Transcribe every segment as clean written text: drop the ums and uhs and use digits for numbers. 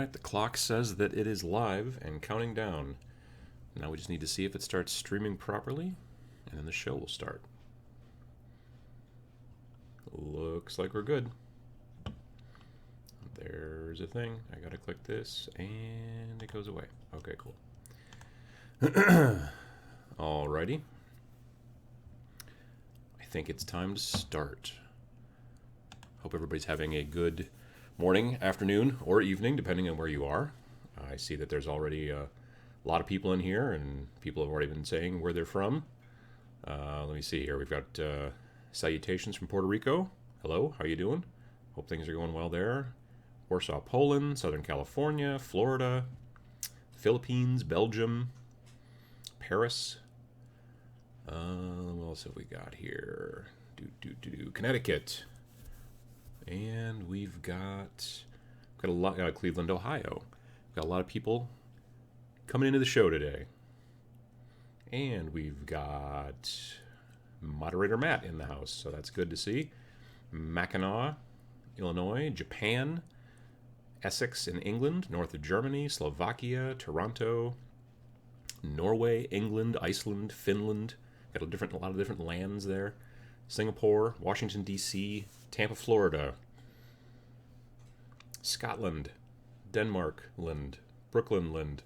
Alright, the clock says that it is live and counting down. Now we just need to see if it starts streaming properly, and then the show will start. Looks like we're good. There's a thing. I gotta click this, and it goes away. Okay, cool. Alrighty. I think it's time to start. Hope everybody's having a good morning, afternoon, or evening, depending on where you are. I see that there's already a lot of people in here, and people have already been saying where they're from. Let me see here. We've got salutations from Puerto Rico. Hello, how you doing? Hope things are going well there. Warsaw, Poland, Southern California, Florida, Philippines, Belgium, Paris. What else have we got here? Connecticut. And we've got a lot, Cleveland, Ohio. We've got a lot of people coming into the show today. And we've got moderator Matt in the house, so that's good to see. Mackinac, Illinois, Japan, Essex in England, north of Germany, Slovakia, Toronto, Norway, England, Iceland, Finland. Got a lot of different lands there. Singapore, Washington, D.C., Tampa, Florida, Scotland, Denmark, Brooklyn,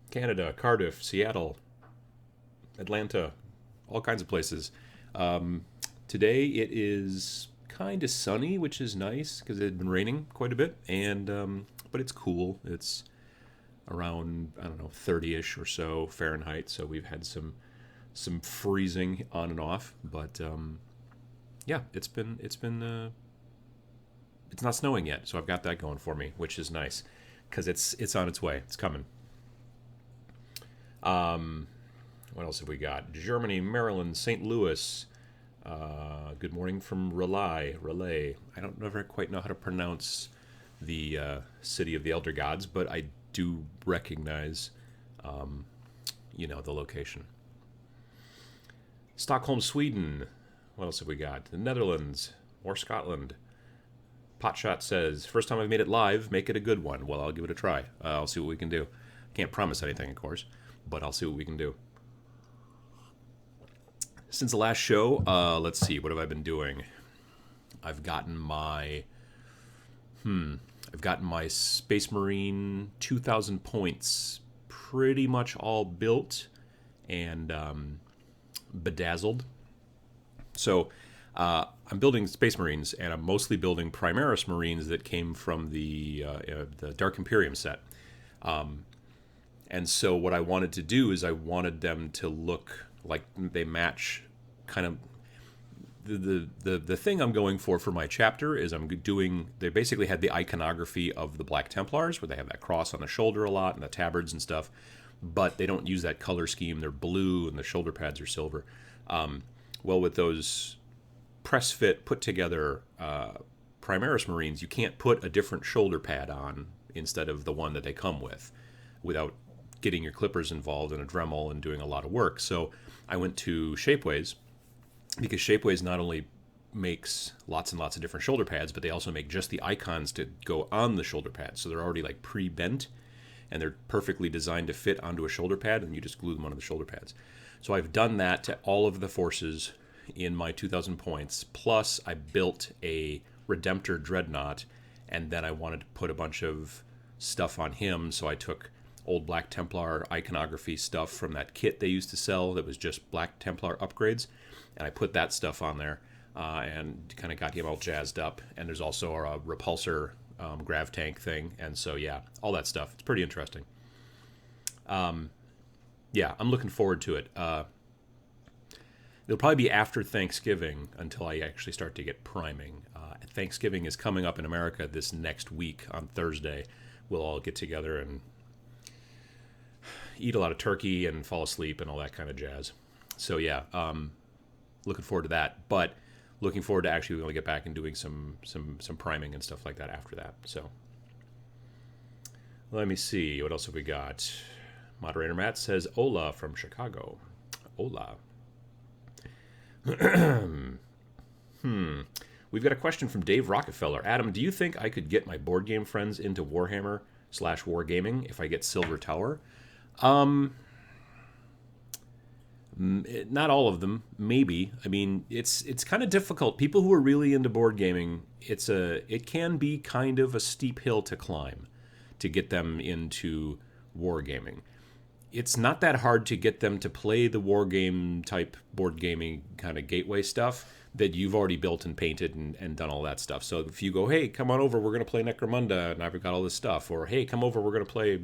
Canada, Cardiff, Seattle, Atlanta, all kinds of places. Today it is kind of sunny, which is nice because it had been raining quite a bit, and but it's cool. It's around 30-ish or so Fahrenheit, so we've had some freezing on and off, but yeah, it's not snowing yet, so I've got that going for me, which is nice because it's on its way. It's coming. What else have we got? Germany, Maryland, St. Louis. Good morning from Relay. I don't ever quite know how to pronounce the city of the Elder Gods, but I do recognize, the location. Stockholm, Sweden. What else have we got? The Netherlands or Scotland. Potshot says, first time I've made it live, make it a good one. Well, I'll give it a try. I'll see what we can do. Can't promise anything, of course, but I'll see what we can do. Since the last show, let's see, what have I been doing? I've gotten my Space Marine 2,000 points pretty much all built and bedazzled. So I'm building Space Marines, and I'm mostly building Primaris Marines that came from the Dark Imperium set. And so what I wanted to do is I wanted them to look like they match kind of the thing I'm going for my chapter is they basically had the iconography of the Black Templars, where they have that cross on the shoulder a lot and the tabards and stuff, but they don't use that color scheme. They're blue and the shoulder pads are silver. Well, with those press fit put together Primaris Marines, you can't put a different shoulder pad on instead of the one that they come with without getting your clippers involved in a Dremel and doing a lot of work. So I went to Shapeways, because Shapeways not only makes lots and lots of different shoulder pads, but they also make just the icons to go on the shoulder pads. So they're already like pre-bent, and they're perfectly designed to fit onto a shoulder pad, and you just glue them onto the shoulder pads. So I've done that to all of the forces in my 2,000 points, plus I built a Redemptor Dreadnought, and then I wanted to put a bunch of stuff on him, so I took old Black Templar iconography stuff from that kit they used to sell that was just Black Templar upgrades, and I put that stuff on there and kind of got him all jazzed up. And there's also a repulsor grav tank thing, and so yeah, all that stuff. It's pretty interesting. Yeah, I'm looking forward to it. It'll probably be after Thanksgiving until I actually start to get priming. Thanksgiving is coming up in America this next week on Thursday. We'll all get together and eat a lot of turkey and fall asleep and all that kind of jazz. So yeah, looking forward to that. But looking forward to actually being able to get back and doing some priming and stuff like that after that. So let me see, what else have we got? Moderator Matt says, Ola from Chicago. Ola. We've got a question from Dave Rockefeller. Adam, do you think I could get my board game friends into Warhammer/Wargaming if I get Silver Tower? Not all of them, maybe. I mean, it's kind of difficult. People who are really into board gaming, it can be kind of a steep hill to climb to get them into wargaming. It's not that hard to get them to play the war game type board gaming kind of gateway stuff that you've already built and painted and done all that stuff. So if you go, hey, come on over, we're going to play Necromunda, and I've got all this stuff. Or, hey, come over, we're going to play,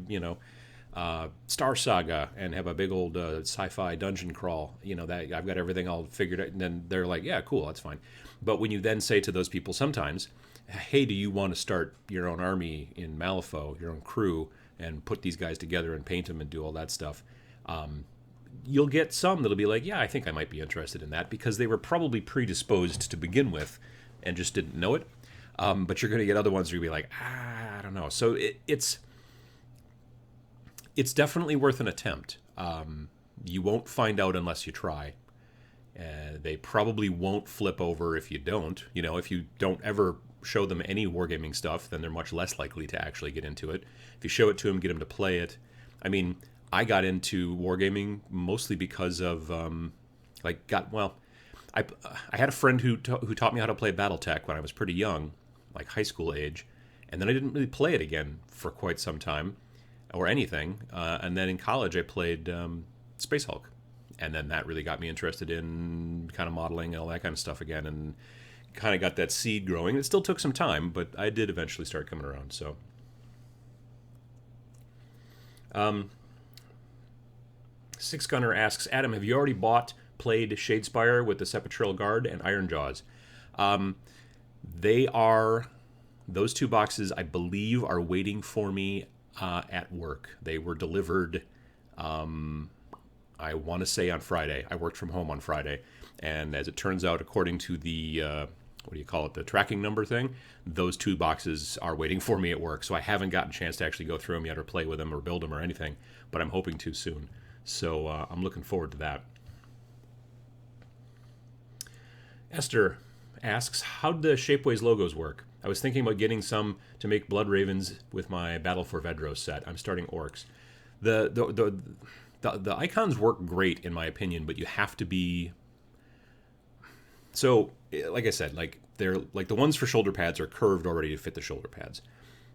Star Saga and have a big old sci-fi dungeon crawl. That I've got everything all figured out. And then they're like, yeah, cool, that's fine. But when you then say to those people sometimes, hey, do you want to start your own army in Malifaux, your own crew, and put these guys together and paint them and do all that stuff? You'll get some that'll be like, yeah, I think I might be interested in that, because they were probably predisposed to begin with and just didn't know it. But you're going to get other ones who will be like, I don't know. So it's definitely worth an attempt. You won't find out unless you try. They probably won't flip over if you don't. If you don't ever show them any wargaming stuff, then they're much less likely to actually get into it. If you show it to them, get them to play it. I mean, I got into wargaming mostly because of, I had a friend who taught me how to play BattleTech when I was pretty young, like high school age, and then I didn't really play it again for quite some time, or anything. And then in college, I played Space Hulk. And then that really got me interested in kind of modeling and all that kind of stuff again, and kind of got that seed growing. It still took some time, but I did eventually start coming around. So, Six Gunner asks, Adam, have you already played Shadespire with the Sepulchral Guard and Ironjaws? Those two boxes, I believe, are waiting for me at work. They were delivered, I want to say on Friday. I worked from home on Friday. And as it turns out, according to the, the tracking number thing, those two boxes are waiting for me at work. So I haven't gotten a chance to actually go through them yet, or play with them, or build them, or anything. But I'm hoping to soon. So I'm looking forward to that. Esther asks, how do the Shapeways logos work? I was thinking about getting some to make Blood Ravens with my Battle for Vedros set. I'm starting orcs. The icons work great, in my opinion, but you have to be... So, like I said, they're like the ones for shoulder pads are curved already to fit the shoulder pads.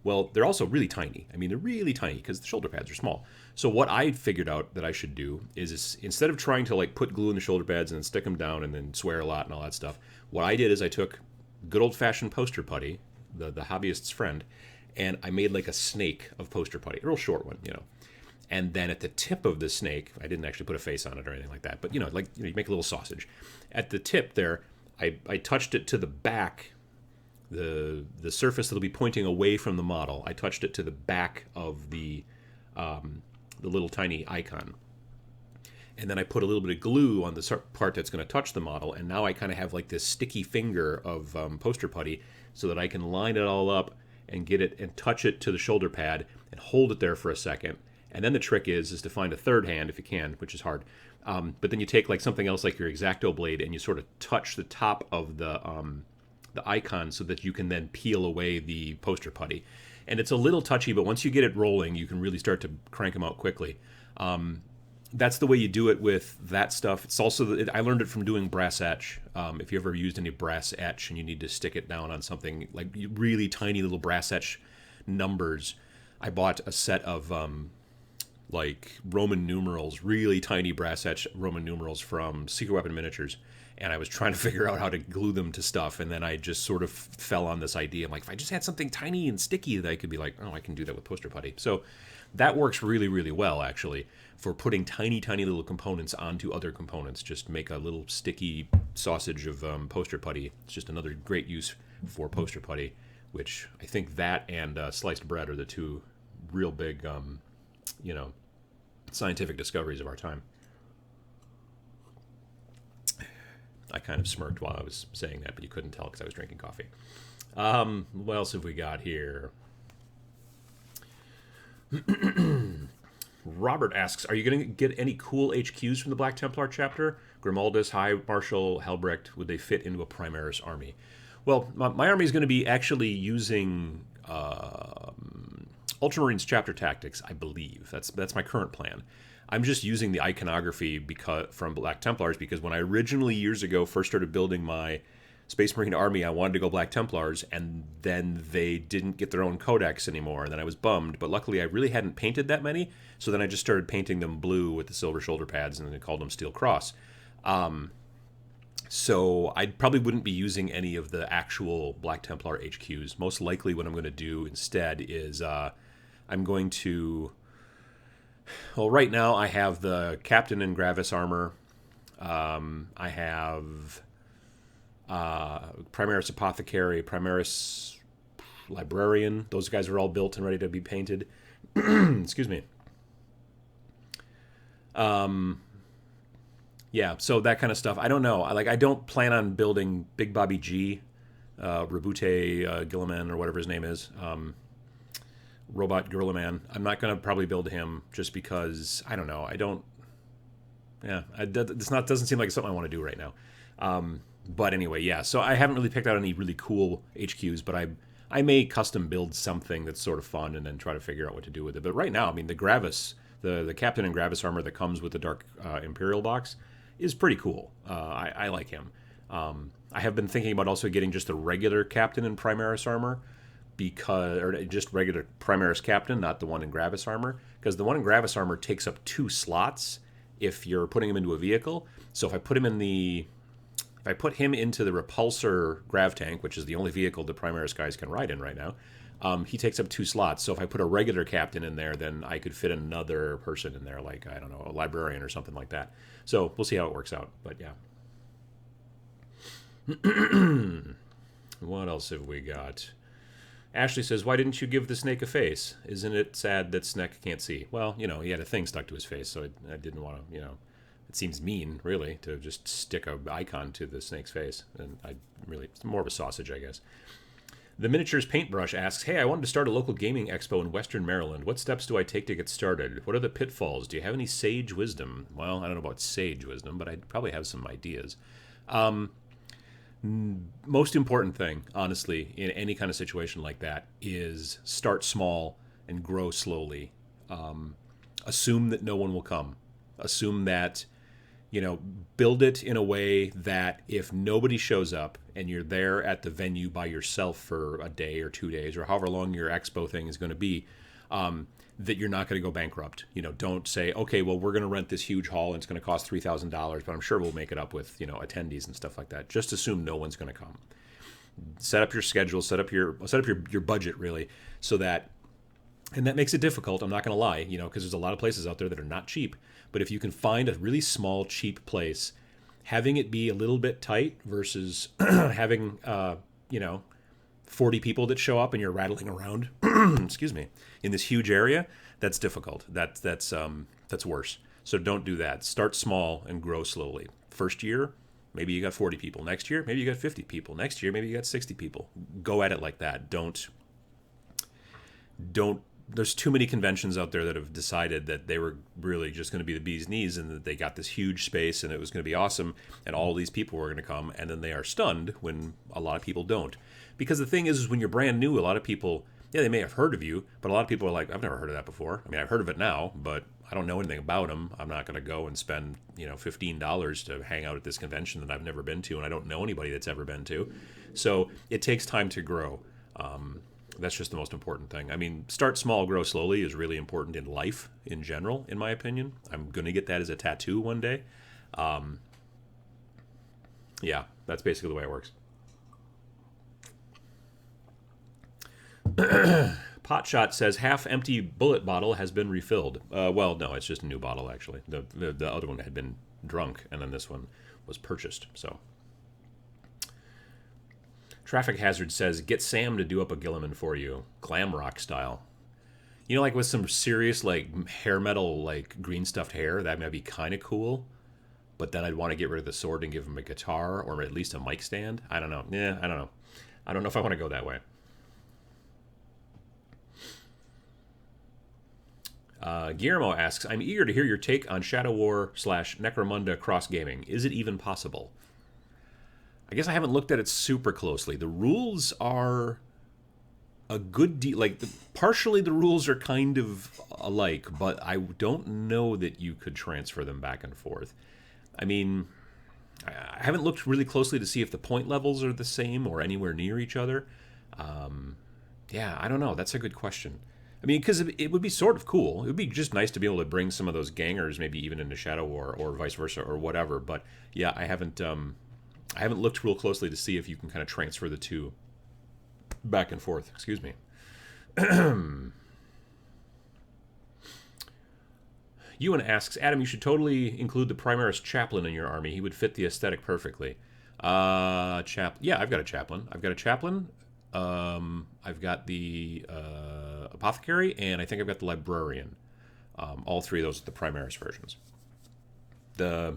Well, they're also really tiny. I mean, they're really tiny because the shoulder pads are small. So what I figured out that I should do is instead of trying to put glue in the shoulder pads and then stick them down and then swear a lot and all that stuff, what I did is I took good old-fashioned poster putty, the hobbyist's friend, and I made like a snake of poster putty, a real short one, And then at the tip of the snake, I didn't actually put a face on it or anything like that, but you make a little sausage. At the tip there, I touched it to the back, the surface that'll be pointing away from the model. I touched it to the back of the little tiny icon. And then I put a little bit of glue on the part that's going to touch the model, and now I kind of have like this sticky finger of poster putty so that I can line it all up and get it and touch it to the shoulder pad and hold it there for a second. And then the trick is to find a third hand if you can, which is hard. But then you take like something else like your X-Acto blade and you sort of touch the top of the icon so that you can then peel away the poster putty. And it's a little touchy, but once you get it rolling, you can really start to crank them out quickly. That's the way you do it with that stuff. It's also, I learned it from doing brass etch. If you ever used any brass etch and you need to stick it down on something like really tiny little brass etch numbers, I bought a set of like Roman numerals, really tiny brass etch Roman numerals from Secret Weapon Miniatures, and I was trying to figure out how to glue them to stuff, and then I just sort of fell on this idea. I'm like, if I just had something tiny and sticky that I could be like, oh, I can do that with poster putty. So that works really, really well, actually, for putting tiny, tiny little components onto other components. Just make a little sticky sausage of poster putty. It's just another great use for poster putty, which I think that and sliced bread are the two real big, scientific discoveries of our time. I kind of smirked while I was saying that, but you couldn't tell because I was drinking coffee. What else have we got here? Robert asks, are you going to get any cool HQs from the Black Templar chapter? Grimaldus, High Marshal, Helbrecht, would they fit into a Primaris army? Well, my army is going to be actually using Ultramarines chapter tactics, I believe. That's my current plan. I'm just using the iconography from Black Templars because when I originally years ago first started building my Space Marine army, I wanted to go Black Templars, and then they didn't get their own codex anymore, and then I was bummed. But luckily, I really hadn't painted that many, so then I just started painting them blue with the silver shoulder pads, and then called them Steel Cross. So I probably wouldn't be using any of the actual Black Templar HQs. Most likely what I'm going to do instead is I'm going to... Well, right now I have the Captain in Gravis armor. I have Primaris Apothecary, Primaris Librarian. Those guys are all built and ready to be painted. Excuse me. Yeah, so that kind of stuff. I don't know. I don't plan on building Big Bobby G, Rabute Gilliman, or whatever his name is. Robot Gorilla Man. I'm not going to probably build him just because, I don't know. I don't... Yeah, doesn't seem like something I want to do right now. But anyway, yeah. So I haven't really picked out any really cool HQs, but I may custom build something that's sort of fun and then try to figure out what to do with it. But right now, I mean, the Gravis, the Captain in Gravis armor that comes with the Dark Imperial box is pretty cool. I like him. I have been thinking about also getting just the regular Captain in Primaris armor, or just regular Primaris Captain, not the one in Gravis armor, because the one in Gravis armor takes up 2 slots if you're putting him into a vehicle. So if I put him into the Repulsor Grav Tank, which is the only vehicle the Primaris guys can ride in right now, he takes up 2 slots. So if I put a regular Captain in there, then I could fit another person in there, like, I don't know, a Librarian or something like that. So we'll see how it works out, but yeah. What else have we got? Ashley says, why didn't you give the snake a face? Isn't it sad that Snake can't see? Well, he had a thing stuck to his face, so I didn't want to, it seems mean, really, to just stick an icon to the snake's face. And it's more of a sausage, I guess. The Miniatures Paintbrush asks, hey, I wanted to start a local gaming expo in Western Maryland. What steps do I take to get started? What are the pitfalls? Do you have any sage wisdom? Well, I don't know about sage wisdom, but I'd probably have some ideas. Most important thing, honestly, in any kind of situation like that is start small and grow slowly. Assume that no one will come. Assume that, build it in a way that if nobody shows up and you're there at the venue by yourself for a day or 2 days or however long your expo thing is going to be, that you're not going to go bankrupt. Don't say, okay, well, we're going to rent this huge hall and it's going to cost $3,000, but I'm sure we'll make it up with, attendees and stuff like that. Just assume no one's going to come. Set up your schedule, set up your budget, really, so that, and that makes it difficult, I'm not going to lie, because there's a lot of places out there that are not cheap. But if you can find a really small, cheap place, having it be a little bit tight versus having, 40 people that show up and you're rattling around, excuse me, in this huge area, that's difficult. That's worse. So don't do that. Start small and grow slowly. First year, maybe you got 40 people. Next year, maybe you got 50 people. Next year, maybe you got 60 people. Go at it like that. Don't. There's too many conventions out there that have decided that they were really just going to be the bee's knees and that they got this huge space and it was going to be awesome and all these people were going to come, and then they are stunned when a lot of people don't. Because the thing is when you're brand new, a lot of people, yeah, they may have heard of you, but a lot of people are like, I've never heard of that before. I mean, I've heard of it now, but I don't know anything about them. I'm not going to go and spend, $15 to hang out at this convention that I've never been to, and I don't know anybody that's ever been to. So it takes time to grow. That's just the most important thing. I mean, start small, grow slowly is really important in life in general, in my opinion. I'm going to get that as a tattoo one day. Yeah, that's basically the way it works. Potshot says half-empty bullet bottle has been refilled. Well, no, it's just a new bottle, actually. The other one had been drunk, and then this one was purchased, so... Traffic Hazard says, get Sam to do up a Gilliman for you, glam rock style. Like with some serious, hair metal, green stuffed hair, that might be kind of cool. But then I'd want to get rid of the sword and give him a guitar or at least a mic stand. I don't know. Yeah, I don't know. I don't know if I want to go that way. Guillermo asks, I'm eager to hear your take on Shadow War / Necromunda cross gaming. Is it even possible? I guess I haven't looked at it super closely. The rules are a good deal. Like, partially the rules are kind of alike, but I don't know that you could transfer them back and forth. I mean, I haven't looked really closely to see if the point levels are the same or anywhere near each other. Yeah, I don't know. That's a good question. I mean, because it would be sort of cool. It would be just nice to be able to bring some of those gangers, maybe even into Shadow War or vice versa or whatever. But yeah, I haven't looked real closely to see if you can kind of transfer the two back and forth. Excuse me. Ewan asks, Adam, you should totally include the Primaris chaplain in your army. He would fit the aesthetic perfectly. Yeah, I've got a chaplain. I've got a chaplain. I've got the apothecary, and I think I've got the librarian. All three of those are the Primaris versions. I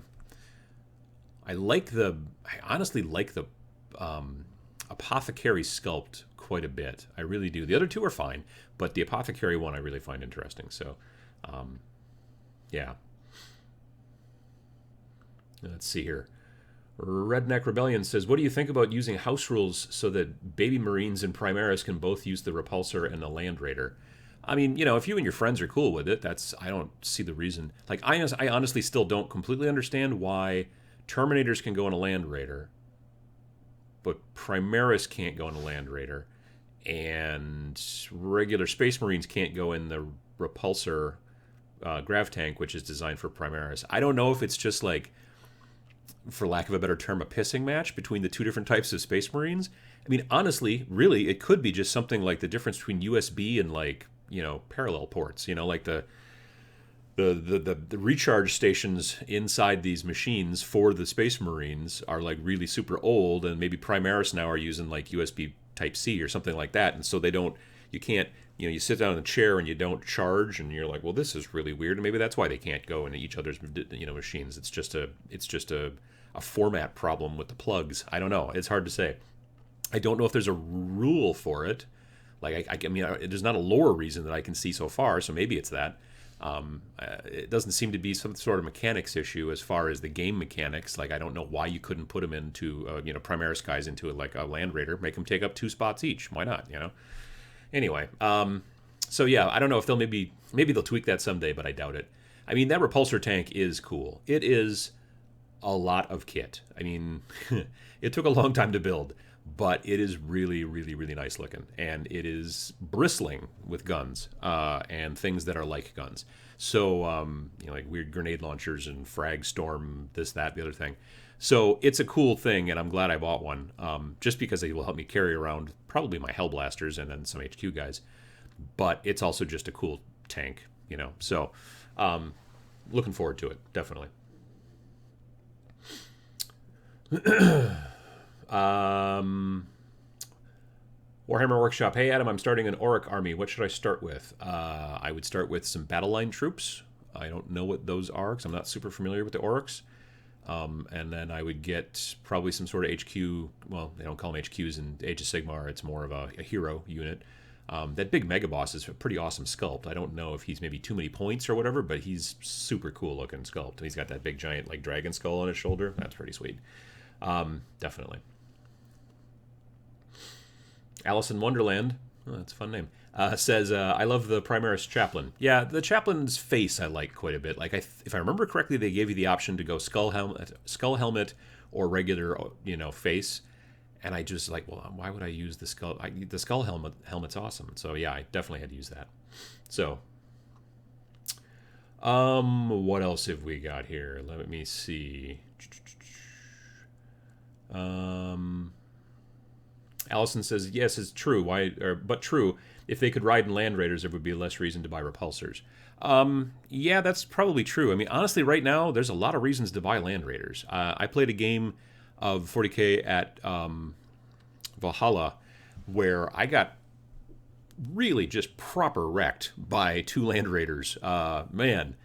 honestly like the apothecary sculpt quite a bit. I really do. The other two are fine, but the apothecary one I really find interesting. So, yeah. Let's see here. Redneck Rebellion says, what do you think about using house rules so that baby Marines and Primaris can both use the Repulsor and the Land Raider? I mean, if you and your friends are cool with it, I don't see the reason. Like, I honestly still don't completely understand why Terminators can go in a Land Raider, but Primaris can't go in a Land Raider, and regular Space Marines can't go in the Repulsor Grav Tank, which is designed for Primaris. I don't know if it's just like, for lack of a better term, a pissing match between the two different types of Space Marines. I mean, honestly, really, it could be just something like the difference between USB and, like, parallel ports. Like the recharge stations inside these machines for the Space Marines are, like, really super old, and maybe Primaris now are using, like, USB Type-C or something like that, and so you can't, you sit down in a chair and you don't charge, and you're like, well, this is really weird, and maybe that's why they can't go into each other's, machines. It's just a format problem with the plugs. I don't know. It's hard to say. I don't know if there's a rule for it. Like, I mean, there's not a lore reason that I can see so far, so maybe it's that. It doesn't seem to be some sort of mechanics issue as far as the game mechanics. Like, I don't know why you couldn't put them into, Primaris guys into like a Land Raider, make them take up 2 spots each. Why not, Anyway, so yeah, I don't know if maybe they'll tweak that someday, but I doubt it. I mean, that Repulsor tank is cool. It is a lot of kit. I mean, it took a long time to build, but it is really, really, really nice looking, and it is bristling with guns and things that are like guns. So, like weird grenade launchers and frag storm, this, that, the other thing. So it's a cool thing, and I'm glad I bought one, just because it will help me carry around probably my Hellblasters and then some HQ guys. But it's also just a cool tank, So, looking forward to it, definitely. Warhammer Workshop. Hey, Adam, I'm starting an Auric army. What should I start with? I would start with some battle line troops. I don't know what those are because I'm not super familiar with the Aurics. And then I would get probably some sort of HQ. Well, they don't call them HQs in Age of Sigmar. It's more of a hero unit. That big Mega Boss is a pretty awesome sculpt. I don't know if he's maybe too many points or whatever, but he's super cool looking sculpt. And he's got that big giant like dragon skull on his shoulder. That's pretty sweet. Definitely. Alice in Wonderland, that's a fun name, says, I love the Primaris Chaplain. Yeah, the Chaplain's face I like quite a bit. Like, if I remember correctly, they gave you the option to go skull helmet or regular, face. And I just like, well, why would I use the skull? The skull helmet's awesome. So, yeah, I definitely had to use that. So, what else have we got here? Let me see. Allison says, yes, it's true. But true. If they could ride in Land Raiders, there would be less reason to buy Repulsors. Yeah, that's probably true. I mean, honestly, right now, there's a lot of reasons to buy Land Raiders. I played a game of 40K at Valhalla where I got really just proper wrecked by 2 Land Raiders. Man.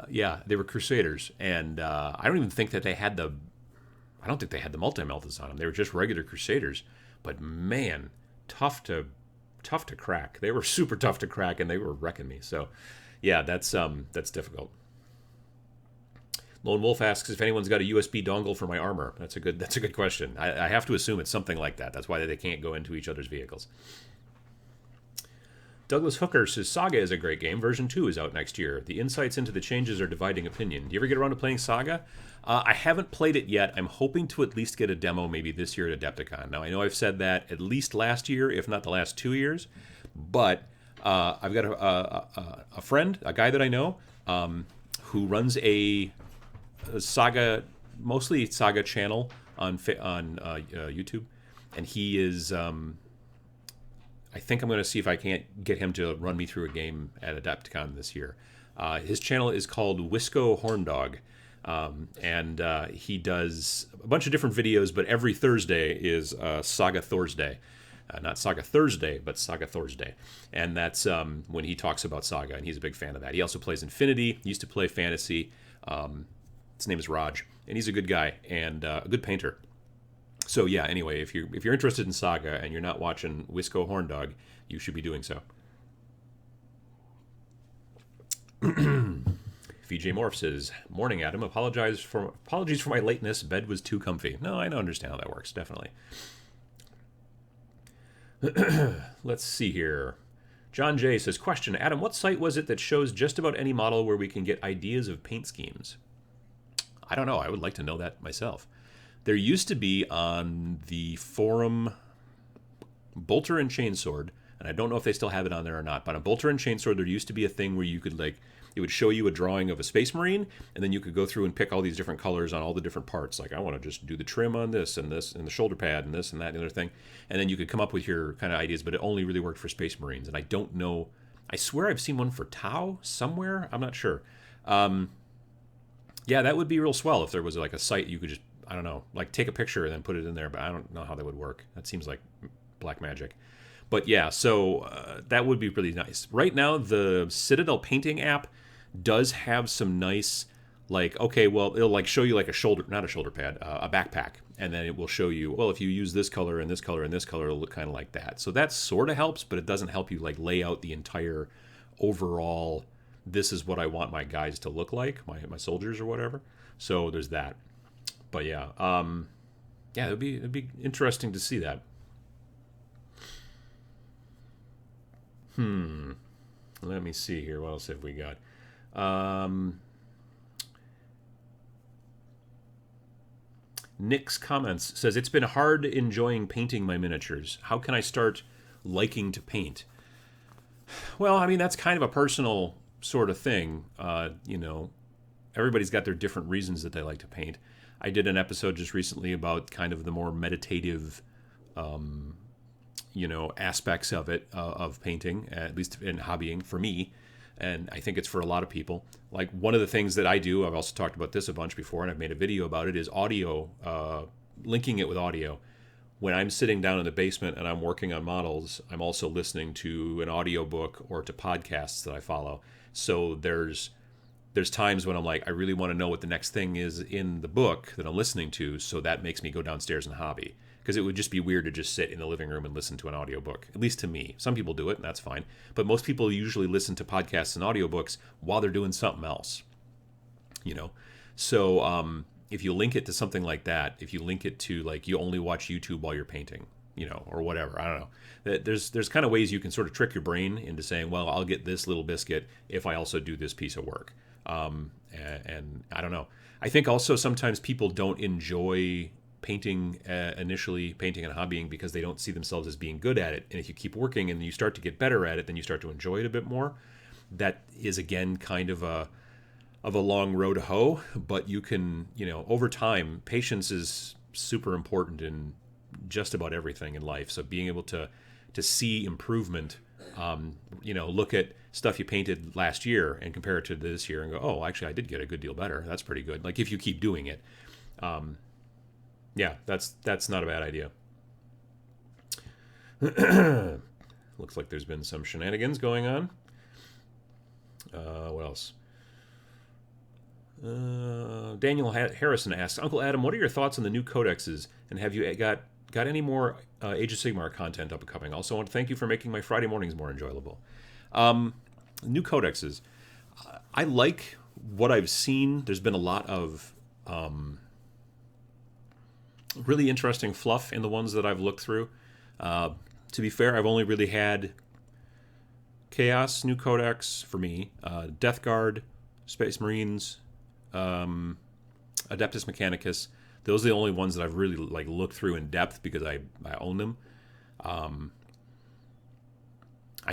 Yeah, they were Crusaders. And I don't even think that they had the... I don't think they had the multi-meltas on them. They were just regular Crusaders. But man, tough to crack. They were super tough to crack, and they were wrecking me. So, yeah, that's difficult. Lone Wolf asks if anyone's got a USB dongle for my armor. That's a good question. I have to assume it's something like that. That's why they can't go into each other's vehicles. Douglas Hooker says Saga is a great game. Version 2 is out next year. The insights into the changes are dividing opinion. Do you ever get around to playing Saga? I haven't played it yet. I'm hoping to at least get a demo maybe this year at Adepticon. Now, I know I've said that at least last year, if not the last 2 years. But I've got a friend, a guy that I know, who runs a Saga, mostly Saga channel on YouTube. And he is... I think I'm going to see if I can't get him to run me through a game at Adepticon this year. His channel is called Wisco Horndog, and he does a bunch of different videos, but every Thursday is Saga Thursday. Not Saga Thursday, but Saga Thursday. And that's when he talks about Saga, and he's a big fan of that. He also plays Infinity. He used to play Fantasy. His name is Raj, and he's a good guy and a good painter. So yeah, anyway, if you're interested in Saga and you're not watching Wisco Horndog, you should be doing so. VJ Morph says, "Morning, Adam. Apologies for my lateness. Bed was too comfy." No, I don't understand how that works. Definitely. Let's see here. John J says, "Question, Adam. What site was it that shows just about any model where we can get ideas of paint schemes?" I don't know. I would like to know that myself. There used to be on the forum Bolter and Chainsword, and I don't know if they still have it on there or not, but on Bolter and Chainsword there used to be a thing where you could, like, it would show you a drawing of a Space Marine, and then you could go through and pick all these different colors on all the different parts. Like, I want to just do the trim on this, and the shoulder pad, and this, and that, and the other thing. And then you could come up with your kind of ideas, but it only really worked for Space Marines. And I don't know, I swear I've seen one for Tau somewhere. I'm not sure. Yeah, that would be real swell if there was, like, a site you could just, I don't know, like take a picture and then put it in there, but I don't know how that would work. That seems like black magic. But yeah, so that would be really nice. Right now, the Citadel painting app does have some nice, like, okay, well, it'll like show you like not a shoulder pad, a backpack. And then it will show you, well, if you use this color and this color and this color, it'll look kind of like that. So that sort of helps, but it doesn't help you like lay out the entire overall, this is what I want my guys to look like, my soldiers or whatever. So there's that. But yeah, yeah, it'd be interesting to see that. Let me see here. What else have we got? Nick's comments says, "It's been hard enjoying painting my miniatures. How can I start liking to paint?" Well, I mean, that's kind of a personal sort of thing. You know, everybody's got their different reasons that they like to paint. I did an episode just recently about kind of the more meditative, you know, aspects of it, of painting, at least in hobbying for me. And I think it's for a lot of people. Like, one of the things that I do, I've also talked about this a bunch before, and I've made a video about it, is audio, linking it with audio. When I'm sitting down in the basement and I'm working on models, I'm also listening to an audiobook or to podcasts that I follow. So there's times when I'm like, I really want to know what the next thing is in the book that I'm listening to, so that makes me go downstairs and hobby. Because it would just be weird to just sit in the living room and listen to an audiobook, at least to me. Some people do it, and that's fine. But most people usually listen to podcasts and audiobooks while they're doing something else, you know? So if you link it to something like that, if you link it to, like, you only watch YouTube while you're painting, you know, or whatever, I don't know. There's kind of ways you can sort of trick your brain into saying, well, I'll get this little biscuit if I also do this piece of work. And I don't know. I think also sometimes people don't enjoy painting, initially painting and hobbying, because they don't see themselves as being good at it. And if you keep working and you start to get better at it, then you start to enjoy it a bit more. That is, again, kind of a long road to hoe, but you can, you know, over time, patience is super important in just about everything in life. So being able to see improvement, you know, look at stuff you painted last year and compare it to this year and go, oh, actually, I did get a good deal better. That's pretty good. Like, if you keep doing it. Yeah, that's not a bad idea. Looks like there's been some shenanigans going on. What else? Daniel Harrison asks, Uncle Adam, what are your thoughts on the new codexes, and have you got any more Age of Sigmar content up and coming? Also, I want to thank you for making my Friday mornings more enjoyable. New codexes. I like what I've seen, there's been a lot of really interesting fluff in the ones that I've looked through. To be fair, I've only really had Chaos, New Codex for me, Death Guard, Space Marines, Adeptus Mechanicus. Those are the only ones that I've really like looked through in depth because I own them. I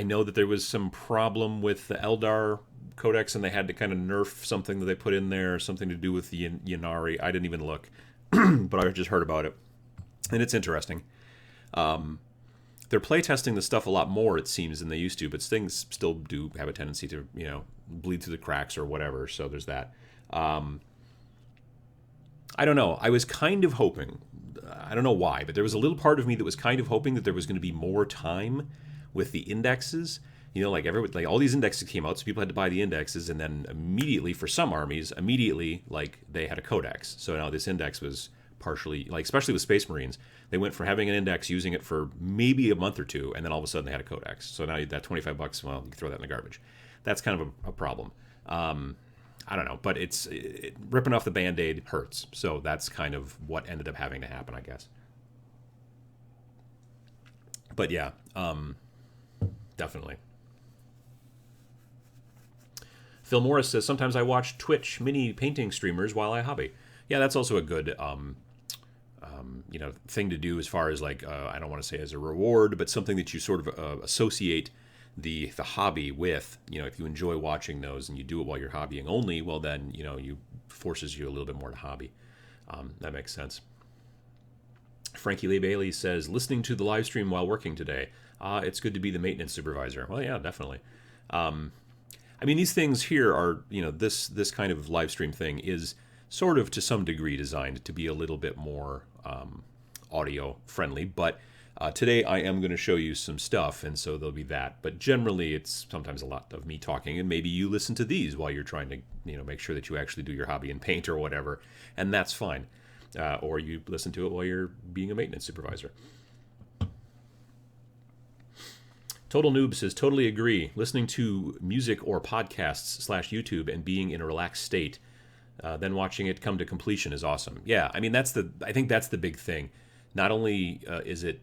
know that there was some problem with the Eldar Codex, and they had to kind of nerf something that they put in there, something to do with the Yanari. I didn't even look, but I just heard about it, and it's interesting. They're playtesting the stuff a lot more, it seems, than they used to, but things still do have a tendency to, bleed through the cracks or whatever, so there's that. I don't know. I was kind of hoping, I don't know why, but there was a little part of me that was kind of hoping that there was going to be more time with the indexes. Like all these indexes came out, so people had to buy the indexes, and then immediately, for some armies, like they had a codex. So now this index was partially, like especially with Space Marines, they went from having an index, using it for maybe a month or two, and then all of a sudden they had a codex. So now that $25, well, you can throw that in the garbage. That's kind of a problem. I don't know, but ripping off the Band-Aid hurts. So that's kind of what ended up having to happen, I guess. But yeah, definitely. Phil Morris says, sometimes I watch Twitch mini painting streamers while I hobby. Yeah, that's also a good thing to do as far as like, I don't want to say as a reward, but something that you sort of associate the hobby with. If you enjoy watching those and you do it while you're hobbying only, well then, you forces you a little bit more to hobby. That makes sense. Frankie Lee Bailey says, listening to the live stream while working today. It's good to be the maintenance supervisor. Well, yeah, definitely. These things here are, this kind of live stream thing is sort of to some degree designed to be a little bit more audio friendly, but today I am going to show you some stuff, and so there'll be that. But generally, it's sometimes a lot of me talking, and maybe you listen to these while you're trying to, make sure that you actually do your hobby and paint or whatever, and that's fine. Or you listen to it while you're being a maintenance supervisor. Total Noob says, totally agree. Listening to music or podcasts / YouTube and being in a relaxed state, then watching it come to completion is awesome. Yeah, I think that's the big thing. Not only is it,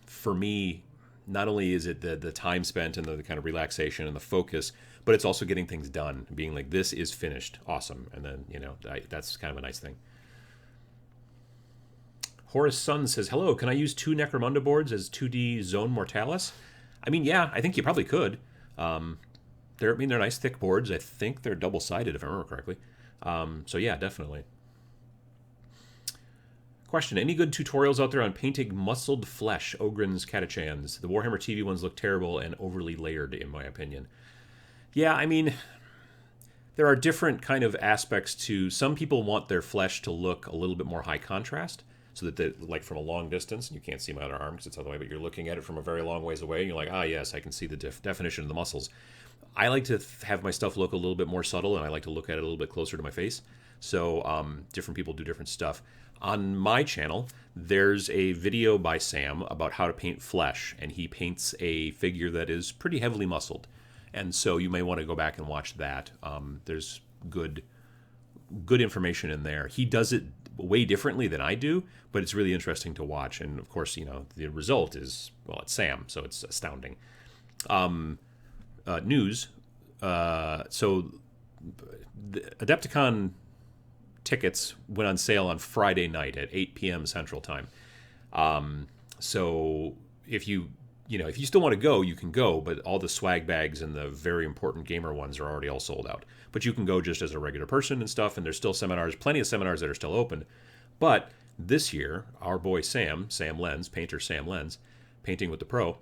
for me, not only is it the time spent and the kind of relaxation and the focus, but it's also getting things done, being like, this is finished, awesome. And then, that's kind of a nice thing. Horace Sun says, hello, can I use 2 Necromunda boards as 2D Zone Mortalis? Yeah, I think you probably could. They're nice thick boards. I think they're double-sided, if I remember correctly. So yeah, definitely. Question, any good tutorials out there on painting muscled flesh, Ogryns, Catachans? The Warhammer TV ones look terrible and overly layered, in my opinion. Yeah, there are different kind of aspects to... Some people want their flesh to look a little bit more high contrast, so that they, like from a long distance, and you can't see my other arm because it's out of the way, but you're looking at it from a very long ways away, and you're like, yes, I can see the definition of the muscles. I like to have my stuff look a little bit more subtle, and I like to look at it a little bit closer to my face. So different people do different stuff. On my channel, there's a video by Sam about how to paint flesh, and he paints a figure that is pretty heavily muscled. And so you may want to go back and watch that. There's good information in there. He does it way differently than I do, but it's really interesting to watch. And of course, the result is, well, it's Sam, so it's astounding. News. So the AdeptiCon tickets went on sale on Friday night at 8 p.m. Central Time. So if you still want to go, you can go, but all the swag bags and the very important gamer ones are already all sold out. But you can go just as a regular person and stuff, and there's still seminars, plenty of seminars that are still open. But this year, our boy Sam Lenz, painter Sam Lenz, Painting with the Pro,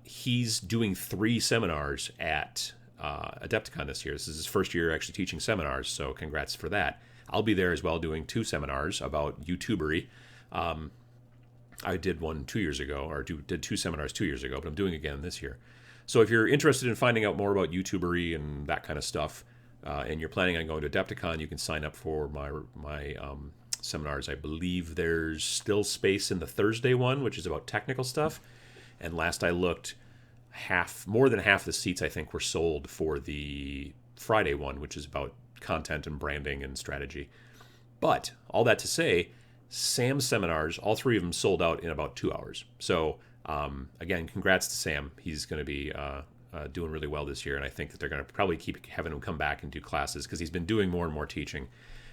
he's doing 3 seminars at AdeptiCon this year. This is his first year actually teaching seminars, so congrats for that. I'll be there as well doing 2 seminars about YouTubery. I did one 2 years ago, or did 2 seminars 2 years ago, but I'm doing it again this year. So if you're interested in finding out more about YouTubery and that kind of stuff, and you're planning on going to AdeptiCon, you can sign up for my seminars. I believe there's still space in the Thursday one, which is about technical stuff. And last I looked, more than half the seats I think were sold for the Friday one, which is about content and branding and strategy. But all that to say, Sam's seminars, all 3 of them sold out in about 2 hours. So again, congrats to Sam. He's going to be doing really well this year, and I think that they're going to probably keep having him come back and do classes because he's been doing more and more teaching,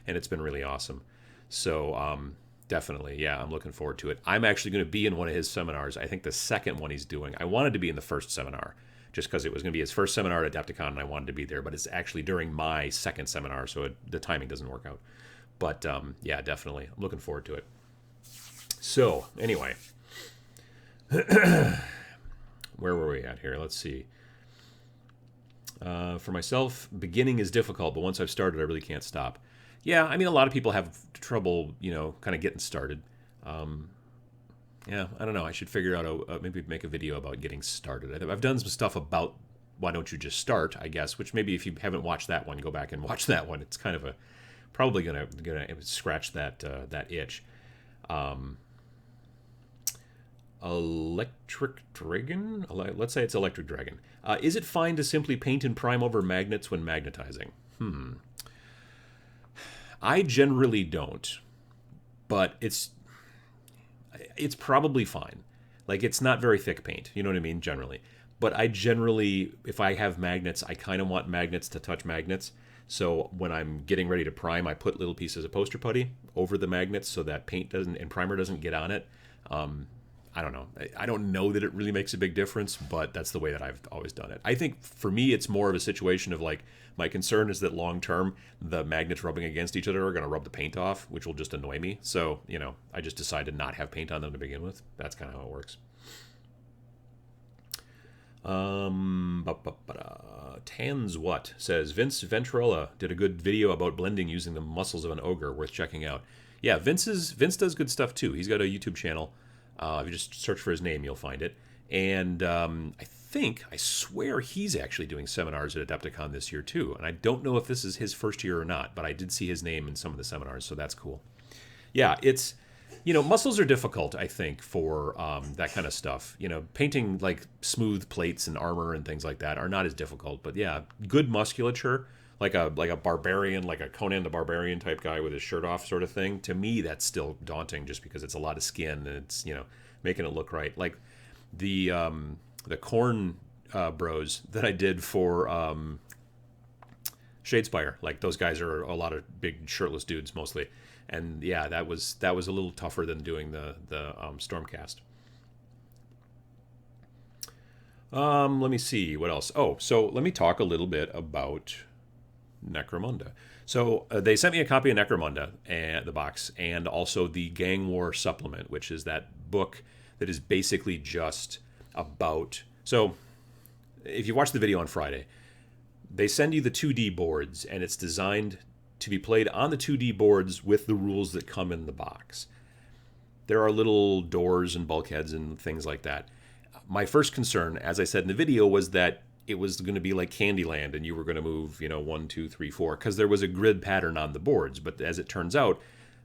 and it's been really awesome. So definitely, yeah, I'm looking forward to it. I'm actually going to be in one of his seminars. I think the second one he's doing. I wanted to be in the first seminar just because it was going to be his first seminar at AdeptiCon, and I wanted to be there, but it's actually during my second seminar, so the timing doesn't work out. But yeah, definitely, I'm looking forward to it. So anyway, where were we at here? Let's see. For myself, beginning is difficult, but once I've started, I really can't stop. Yeah, I mean, a lot of people have trouble, kind of getting started. Yeah, I don't know. I should figure out maybe make a video about getting started. I've done some stuff about why don't you just start, I guess, which maybe if you haven't watched that one, go back and watch that one. It's kind of probably gonna scratch that itch. Electric Dragon? Let's say it's Electric Dragon. Is it fine to simply paint and prime over magnets when magnetizing? I generally don't, but it's probably fine. Like, it's not very thick paint, you know what I mean, generally. But I generally, if I have magnets, I kind of want magnets to touch magnets. So when I'm getting ready to prime, I put little pieces of poster putty over the magnets so that paint doesn't and primer doesn't get on it. I don't know. I don't know that it really makes a big difference, but that's the way that I've always done it. I think for me, it's more of a situation of like, my concern is that long term, the magnets rubbing against each other are going to rub the paint off, which will just annoy me. So, I just decided not have paint on them to begin with. That's kind of how it works. Tans What says, Vince Venturella did a good video about blending using the muscles of an ogre, worth checking out. Yeah, Vince does good stuff too. He's got a YouTube channel. If you just search for his name, you'll find it. And I swear he's actually doing seminars at AdeptiCon this year too. And I don't know if this is his first year or not, but I did see his name in some of the seminars, so that's cool. Yeah, it's, muscles are difficult, I think, for that kind of stuff. Painting like smooth plates and armor and things like that are not as difficult. But yeah, good musculature, like a barbarian, like a Conan the Barbarian type guy with his shirt off sort of thing. To me, that's still daunting just because it's a lot of skin and it's, making it look right. Like the corn bros that I did for Shadespire, like those guys are a lot of big shirtless dudes mostly. And yeah, that was a little tougher than doing the Stormcast. Let me see what else. Oh, so let me talk a little bit about Necromunda. So they sent me a copy of Necromunda and the box, and also the Gang War supplement, which is that book that is basically just about. So if you watch the video on Friday, they send you the 2D boards, and it's designed to be played on the 2D boards with the rules that come in the box. There are little doors and bulkheads and things like that. My first concern, as I said in the video, was that it was going to be like Candyland and you were going to move, 1, 2, 3, 4, because there was a grid pattern on the boards. But as it turns out,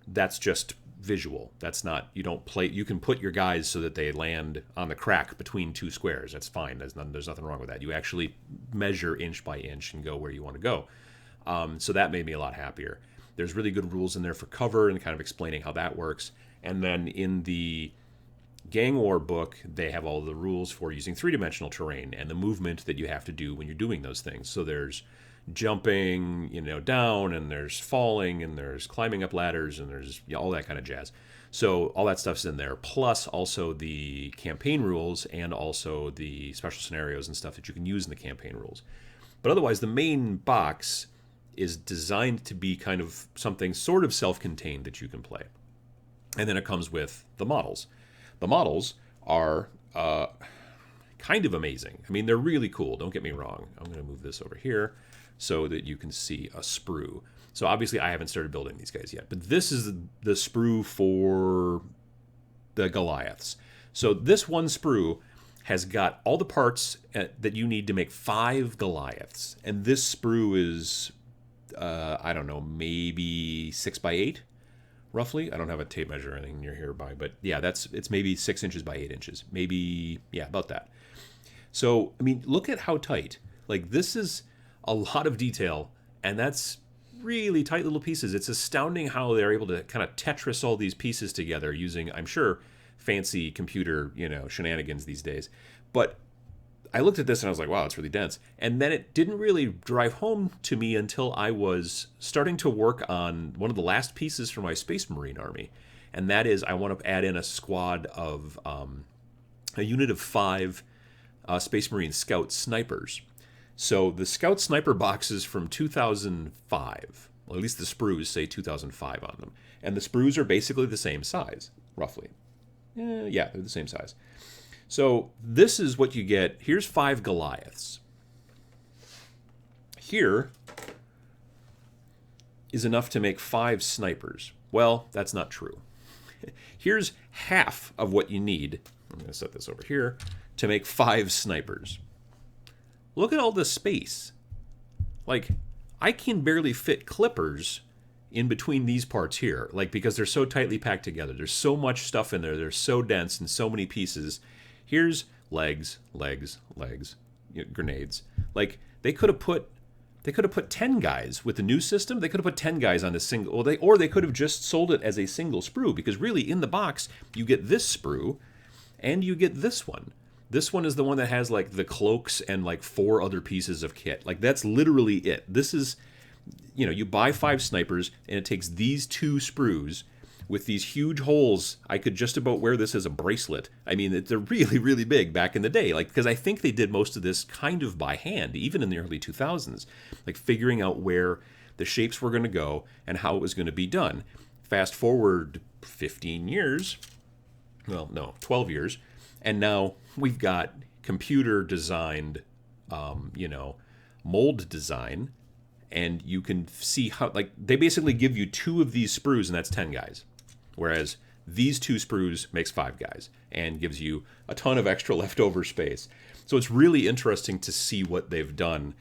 that's just visual. That's not, you don't play, you can put your guys so that they land on the crack between 2 squares. That's fine. There's nothing wrong with that. You actually measure inch by inch and go where you want to go. So that made me a lot happier. There's really good rules in there for cover and kind of explaining how that works. And then in the Gang War book, they have all the rules for using 3-dimensional terrain and the movement that you have to do when you're doing those things. So there's jumping, down, and there's falling, and there's climbing up ladders, and there's all that kind of jazz. So all that stuff's in there, plus also the campaign rules and also the special scenarios and stuff that you can use in the campaign rules. But otherwise, the main box is designed to be kind of something sort of self-contained that you can play. And then it comes with the models. The models are kind of amazing. I mean, they're really cool. Don't get me wrong. I'm going to move this over here so that you can see a sprue. So obviously, I haven't started building these guys yet. But this is the sprue for the Goliaths. So this one sprue has got all the parts that you need to make 5 Goliaths. And this sprue is, I don't know, maybe 6 by 8. Roughly. I don't have a tape measure or anything nearby, but yeah, it's maybe 6 inches by 8 inches. Maybe, yeah, about that. So, I mean, look at how tight. Like, this is a lot of detail, and that's really tight little pieces. It's astounding how they're able to kind of Tetris all these pieces together using, I'm sure, fancy computer, shenanigans these days. But I looked at this and I was like, wow, it's really dense. And then it didn't really drive home to me until I was starting to work on one of the last pieces for my Space Marine army. And that is, I want to add in a squad of, a unit of 5 Space Marine Scout snipers. So the Scout sniper boxes from 2005, well, at least the sprues say 2005 on them. And the sprues are basically the same size, roughly. Yeah, they're the same size. So this is what you get. Here's 5 Goliaths. Here is enough to make 5 snipers. Well, that's not true. Here's half of what you need. I'm going to set this over here to make 5 snipers. Look at all this space. Like, I can barely fit clippers in between these parts here, like, because they're so tightly packed together. There's so much stuff in there. They're so dense and so many pieces. Here's legs, grenades. Like, they could have put 10 guys with the new system. They could have put 10 guys on a single, or they could have just sold it as a single sprue, because really in the box you get this sprue and you get this one. This one is the one that has like the cloaks and like 4 other pieces of kit. Like, that's literally it. This is, you buy 5 snipers and it takes these 2 sprues with these huge holes. I could just about wear this as a bracelet. I mean, they're really, really big back in the day. Like, because I think they did most of this kind of by hand, even in the early 2000s, like figuring out where the shapes were going to go and how it was going to be done. Fast forward 15 years, well, no, 12 years, and now we've got computer designed, mold design, and you can see how, like, they basically give you 2 of these sprues and that's 10 guys. Whereas these 2 sprues makes 5 guys and gives you a ton of extra leftover space. So it's really interesting to see what they've done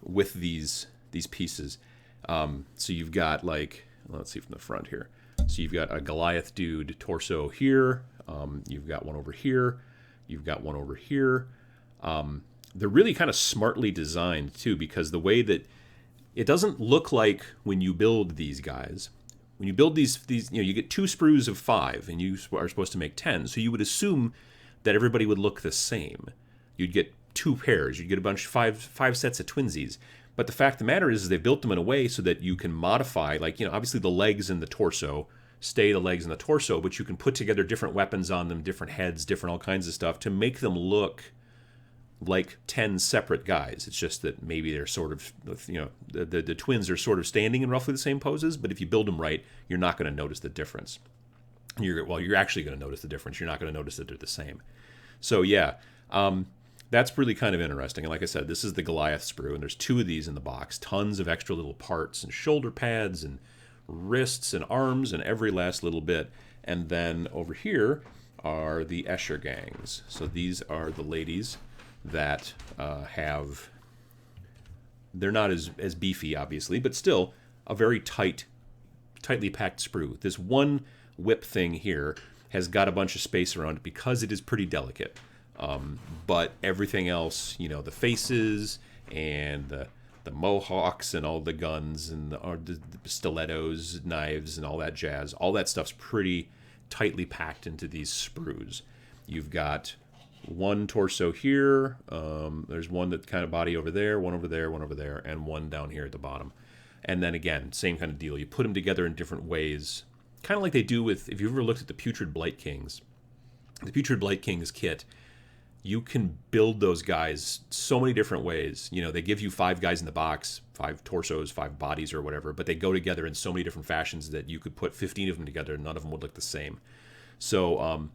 with these pieces. So you've got, like, let's see from the front here. So you've got a Goliath dude torso here. You've got one over here. You've got one over here. They're really kind of smartly designed too, because the way that it doesn't look like when you build these guys. When you build these, you get 2 sprues of 5, and you are supposed to make 10. So you would assume that everybody would look the same. You'd get 2 pairs. You'd get a bunch, five sets of twinsies. But the fact of the matter is they built them in a way so that you can modify, like, obviously the legs and the torso stay the legs and the torso, but you can put together different weapons on them, different heads, different all kinds of stuff to make them look like 10 separate guys. It's just that maybe they're sort of, the twins are sort of standing in roughly the same poses, but if you build them right, you're not going to notice the difference. You're actually going to notice the difference. You're not going to notice that they're the same. So yeah, that's really kind of interesting. And like I said, this is the Goliath sprue, and there's 2 of these in the box. Tons of extra little parts and shoulder pads and wrists and arms and every last little bit. And then over here are the Escher gangs. So these are the ladies that they're not as beefy, obviously, but still a very tightly packed sprue. This one whip thing here has got a bunch of space around it because it is pretty delicate. But everything else, the faces and the mohawks and all the guns and the stilettos, knives, and all that jazz, all that stuff's pretty tightly packed into these sprues. You've got one torso here, there's one that kind of body over there, one over there, one over there, and one down here at the bottom. And then again, same kind of deal. You put them together in different ways, kind of like they do with, if you've ever looked at the Putrid Blight Kings, the Putrid Blight Kings kit, you can build those guys so many different ways. They give you 5 guys in the box, 5 torsos, 5 bodies or whatever, but they go together in so many different fashions that you could put 15 of them together and none of them would look the same. So,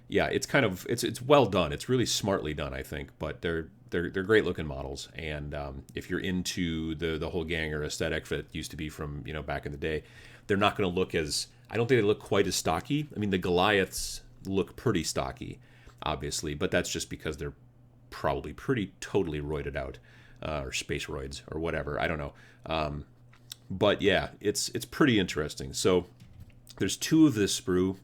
yeah, it's kind of it's well done. It's really smartly done, I think. But they're great looking models, and if you're into the whole ganger aesthetic that used to be from back in the day, they're not going to look as, I don't think they look quite as stocky. I mean, the Goliaths look pretty stocky, obviously, but that's just because they're probably pretty totally roided out, or space roids or whatever. I don't know. But yeah, it's pretty interesting. So there's 2 of this sprue,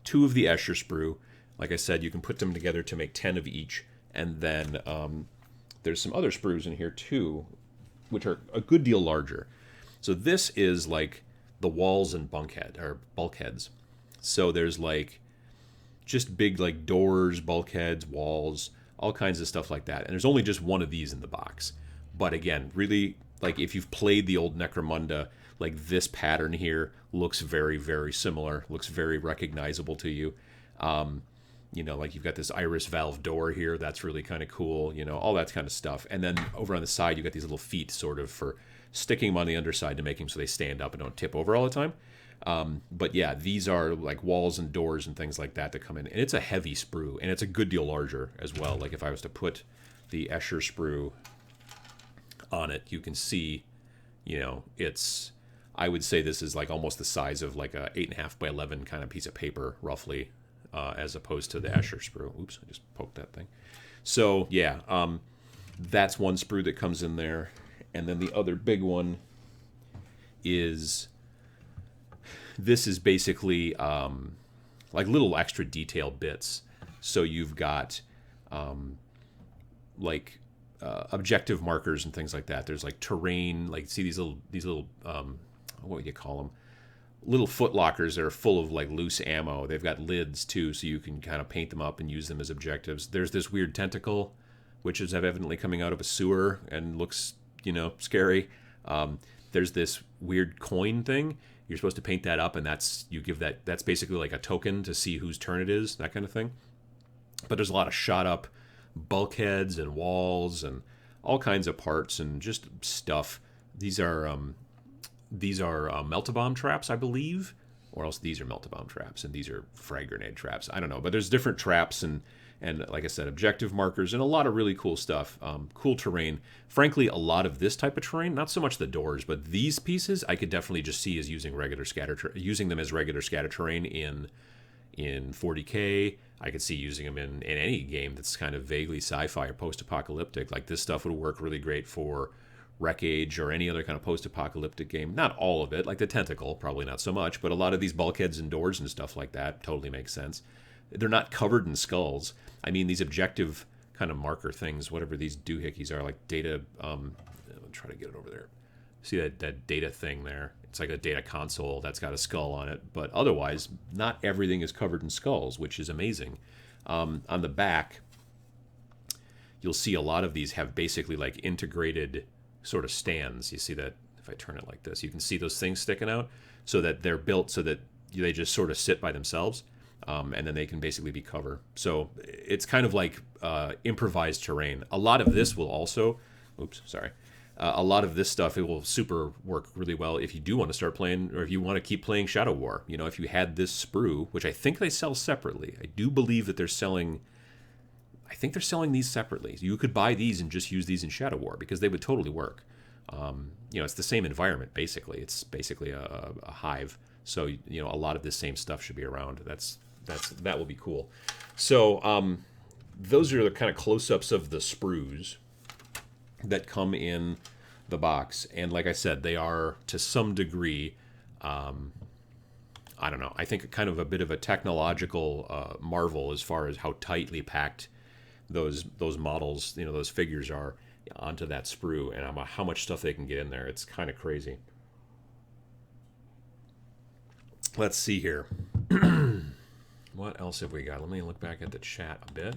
2 of the Escher sprue. Like I said, you can put them together to make 10 of each, and then there's some other sprues in here too, which are a good deal larger. So this is like the walls and bulkheads. So there's like just big like doors, bulkheads, walls, all kinds of stuff like that. And there's only just one of these in the box. But again, really, like if you've played the old Necromunda, like this pattern here looks very, very similar, looks very recognizable to you. You know, like you've got this iris valve door here. That's really kind of cool, you know, all that kind of stuff. And then over on the side, you've got these little feet sort of for sticking them on the underside to make them so they stand up and don't tip over all the time. But yeah, these are like walls and doors and things like that come in. And it's a heavy sprue, and it's a good deal larger as well. Like if I was to put the Escher sprue on it, you can see, you know, I would say this is like almost the size of like a 8.5 by 11 kind of piece of paper, roughly, as opposed to the Escher sprue. Oops, I just poked that thing. So yeah, that's one sprue that comes in there. And then the other big one is, this is basically like little extra detail bits. So you've got like objective markers and things like that. There's like terrain, like see these little what do you call them? Little foot lockers that are full of like loose ammo. They've got lids too, so you can kind of paint them up and use them as objectives. There's this weird tentacle, which is evidently coming out of a sewer and looks, you know, scary. There's this weird coin thing. You're supposed to paint that up, and that's basically like a token to see whose turn it is, that kind of thing. But there's a lot of shot up bulkheads and walls and all kinds of parts and just stuff. These are melt-a-bomb traps, I believe, or else these are melt-a-bomb traps and these are frag grenade traps. I don't know, but there's different traps and like I said, objective markers and a lot of really cool stuff. Cool terrain. Frankly, a lot of this type of terrain, not so much the doors, but these pieces, I could definitely just see as using them as regular scatter terrain in 40K. I could see using them in any game that's kind of vaguely sci-fi or post-apocalyptic. Like this stuff would work really great for Wreck Age or any other kind of post-apocalyptic game. Not all of it, like the Tentacle, probably not so much, but a lot of these bulkheads and doors and stuff like that totally makes sense. They're not covered in skulls. I mean, these objective kind of marker things, whatever these doohickeys are, like data. I'll try to get it over there. See that data thing there? It's like a data console that's got a skull on it. But otherwise, not everything is covered in skulls, which is amazing. On the back, you'll see a lot of these have basically like integrated sort of stands. You see that if I turn it like this, you can see those things sticking out so that they're built so that they just sort of sit by themselves. And then they can basically be cover. So it's kind of like improvised terrain. A lot of this will also, a lot of this stuff, it will super work really well if you do want to start playing, or if you want to keep playing Shadow War. You know, if you had this sprue, which I think they sell separately. I do believe that they're selling these separately. You could buy these and just use these in Shadow War because they would totally work. You know, it's the same environment, basically. It's basically a hive. So, you know, a lot of this same stuff should be around. That will be cool. So those are the kind of close-ups of the sprues that come in the box. And like I said, they are, to some degree, I don't know, I think kind of a bit of a technological marvel as far as how tightly packed those models, you know, those figures are onto that sprue, and how much stuff they can get in there. It's kind of crazy. Let's see here. What else have we got? Let me look back at the chat a bit.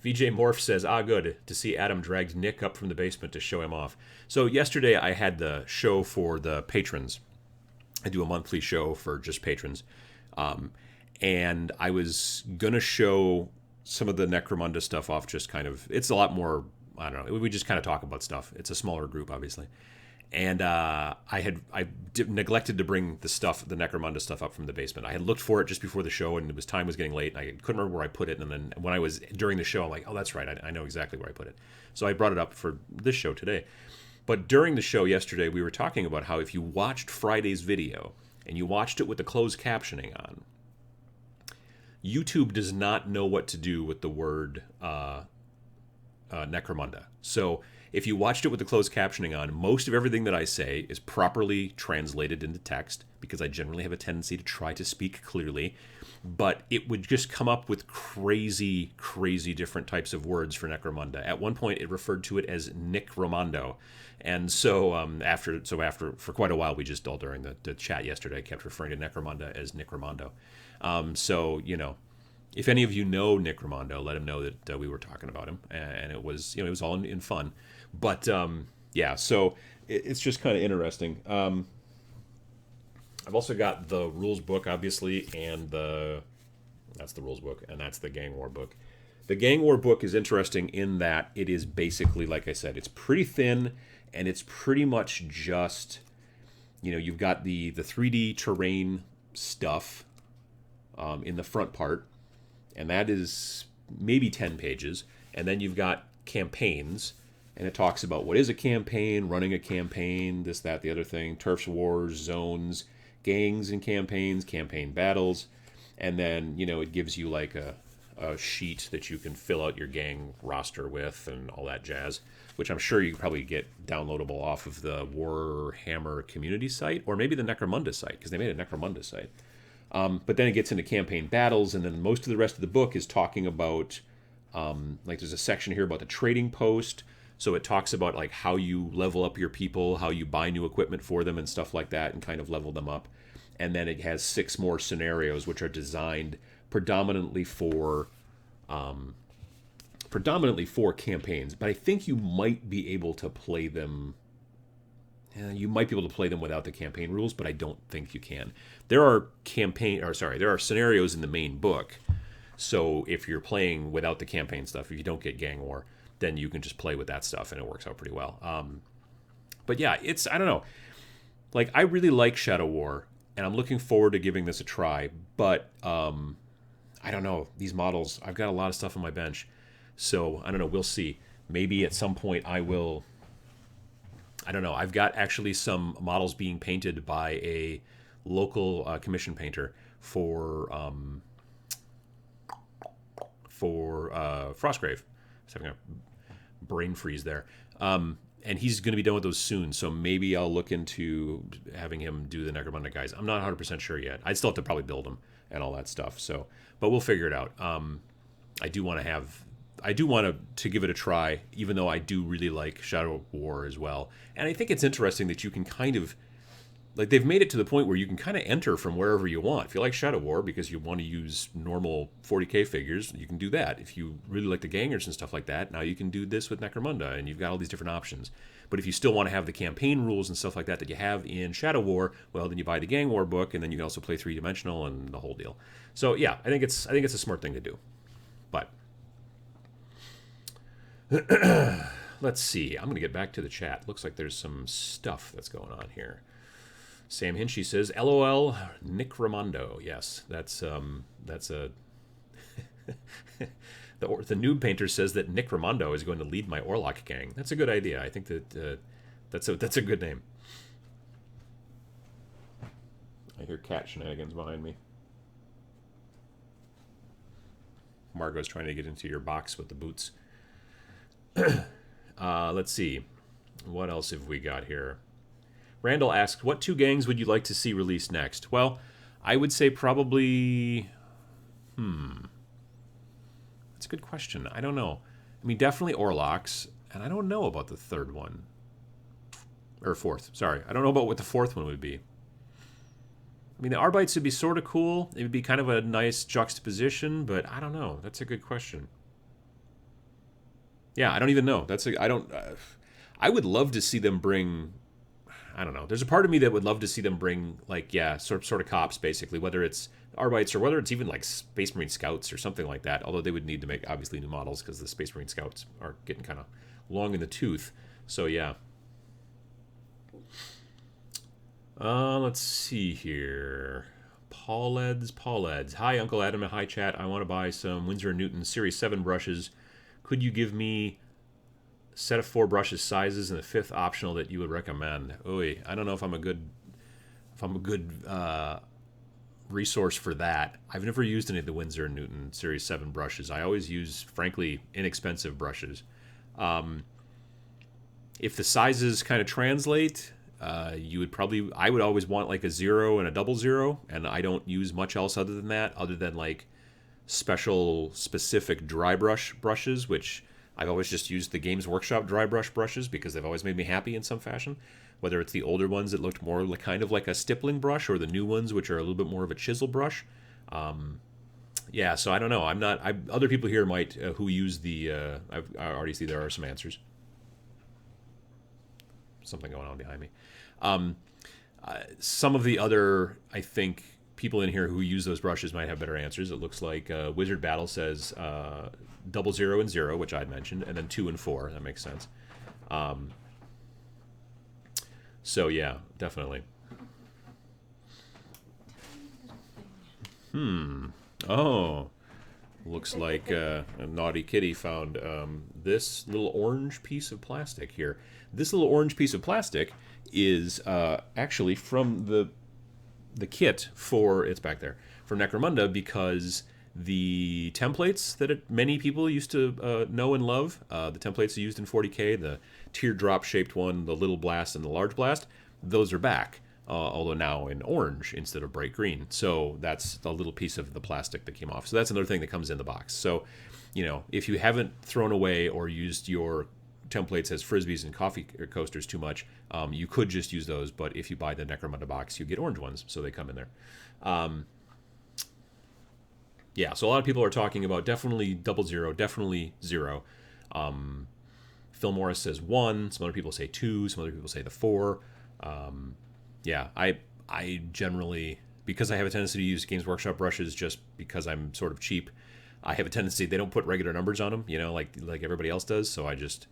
VJ Morph says, good to see Adam dragged Nick up from the basement to show him off. So yesterday I had the show for the patrons. I do a monthly show for just patrons. And I was going to show some of the Necromunda stuff off, just kind of, it's a lot more, I don't know, we just kind of talk about stuff. It's a smaller group, obviously. And I neglected to bring the Necromunda stuff up from the basement. I had looked for it just before the show, and time was getting late, and I couldn't remember where I put it. And then when I was during the show, I'm like, oh, that's right, I know exactly where I put it. So I brought it up for this show today. But during the show yesterday, we were talking about how if you watched Friday's video, and you watched it with the closed captioning on, YouTube does not know what to do with the word Necromunda. So if you watched it with the closed captioning on, most of everything that I say is properly translated into text because I generally have a tendency to try to speak clearly. But it would just come up with crazy, crazy different types of words for Necromunda. At one point, it referred to it as Necromando. And so after for quite a while, we just all during the chat yesterday kept referring to Necromunda as Necromando. So, you know, if any of you know Necromando, let him know that we were talking about him, and it was, you know, it was all in fun. But yeah, so it's just kind of interesting. I've also got the rules book, obviously, and that's the rules book, and that's the Gang War book. The Gang War book is interesting in that it is basically, like I said, it's pretty thin, and it's pretty much just, you know, you've got the 3D terrain stuff in the front part, and that is maybe 10 pages, and then you've got campaigns, and it talks about what is a campaign, running a campaign, this, that, the other thing, turfs, wars, zones, gangs and campaigns, campaign battles, and then, you know, it gives you like a sheet that you can fill out your gang roster with and all that jazz, which I'm sure you can probably get downloadable off of the Warhammer community site, or maybe the Necromunda site, because they made a Necromunda site. But then it gets into campaign battles, and then most of the rest of the book is talking about, like there's a section here about the trading post, so it talks about like how you level up your people, how you buy new equipment for them and stuff like that, and kind of level them up. And then it has 6 more scenarios which are designed predominantly for campaigns. But I think you might be able to play them. You might be able to play them without the campaign rules, but I don't think you can. There are scenarios in the main book. So if you're playing without the campaign stuff, if you don't get Gang War, then you can just play with that stuff, and it works out pretty well. But yeah, I don't know. Like, I really like Shadow War, and I'm looking forward to giving this a try. But I don't know. These models, I've got a lot of stuff on my bench. So I don't know. We'll see. Maybe at some point I will. I don't know. I've got actually some models being painted by a local commission painter for Frostgrave. I was having a brain freeze there. And he's going to be done with those soon, so maybe I'll look into having him do the Necromunda guys. I'm not 100% sure yet. I'd still have to probably build them and all that stuff. So, but we'll figure it out. I do want to give it a try, even though I do really like Shadow War as well. And I think it's interesting that you can kind of, like, they've made it to the point where you can kind of enter from wherever you want. If you like Shadow War because you want to use normal 40k figures, you can do that. If you really like the gangers and stuff like that, now you can do this with Necromunda, and you've got all these different options. But if you still want to have the campaign rules and stuff like that you have in Shadow War, well, then you buy the Gang War book, and then you can also play 3-dimensional and the whole deal. So yeah, I think it's a smart thing to do. But let's see. I'm going to get back to the chat. Looks like there's some stuff that's going on here. Sam Hinchy says, "LOL, Necromando." Yes, that's a. the noob painter says that Necromando is going to lead my Orlok gang. That's a good idea. I think that that's a good name. I hear cat shenanigans behind me. Margot's trying to get into your box with the boots. Let's see. What else have we got here? Randall asks, what 2 gangs would you like to see released next? Well, I would say probably... That's a good question. I don't know. I mean, definitely Orloks, and I don't know about the 3rd one. Or 4th, sorry. I don't know about what the 4th one would be. I mean, the Arbites would be sort of cool. It would be kind of a nice juxtaposition, but I don't know. That's a good question. Yeah, I don't even know. I would love to see them bring... I don't know. There's a part of me that would love to see them bring, like, yeah, sort of cops, basically, whether it's Arbites or whether it's even like Space Marine Scouts or something like that. Although they would need to make obviously new models because the Space Marine Scouts are getting kind of long in the tooth. So yeah. Let's see here. Pauleds. Hi, Uncle Adam, and hi, chat. I want to buy some Winsor & Newton Series 7 brushes. Could you give me set of 4 brushes sizes and the 5th optional that you would recommend? Oy, I don't know if I'm a good resource for that. I've never used any of the Winsor & Newton Series 7 brushes. I always use, frankly, inexpensive brushes. If the sizes kind of translate, I would always want like a 0 and a 00, and I don't use much else other than that, other than like specific dry brush brushes, which I've always just used the Games Workshop dry brush brushes because they've always made me happy in some fashion. Whether it's the older ones that looked more like kind of like a stippling brush, or the new ones which are a little bit more of a chisel brush. Yeah, so I don't know. Other people here might who use the. I already see there are some answers. Something going on behind me. Some of the other, I think, people in here who use those brushes might have better answers. It looks like Wizard Battle says 00 and 0, which I'd mentioned, and then 2 and 4. That makes sense. So yeah, definitely. Oh, looks like a naughty kitty found this little orange piece of plastic here. This little orange piece of plastic is actually from the kit for, it's back there, for Necromunda, because the templates that many people used to know and love, the templates used in 40K, the teardrop shaped one, the little blast and the large blast, those are back. Although now in orange instead of bright green. So that's the little piece of the plastic that came off. So that's another thing that comes in the box. So, if you haven't thrown away or used your templates as frisbees and coffee coasters too much, you could just use those. But if you buy the Necromunda box, you get orange ones. So they come in there. Yeah, so a lot of people are talking about definitely 00, definitely 0. Phil Morris says 1. Some other people say 2. Some other people say the 4. Yeah, I generally, because I have a tendency to use Games Workshop brushes just because I'm sort of cheap, I have a tendency, they don't put regular numbers on them, like everybody else does. So I just,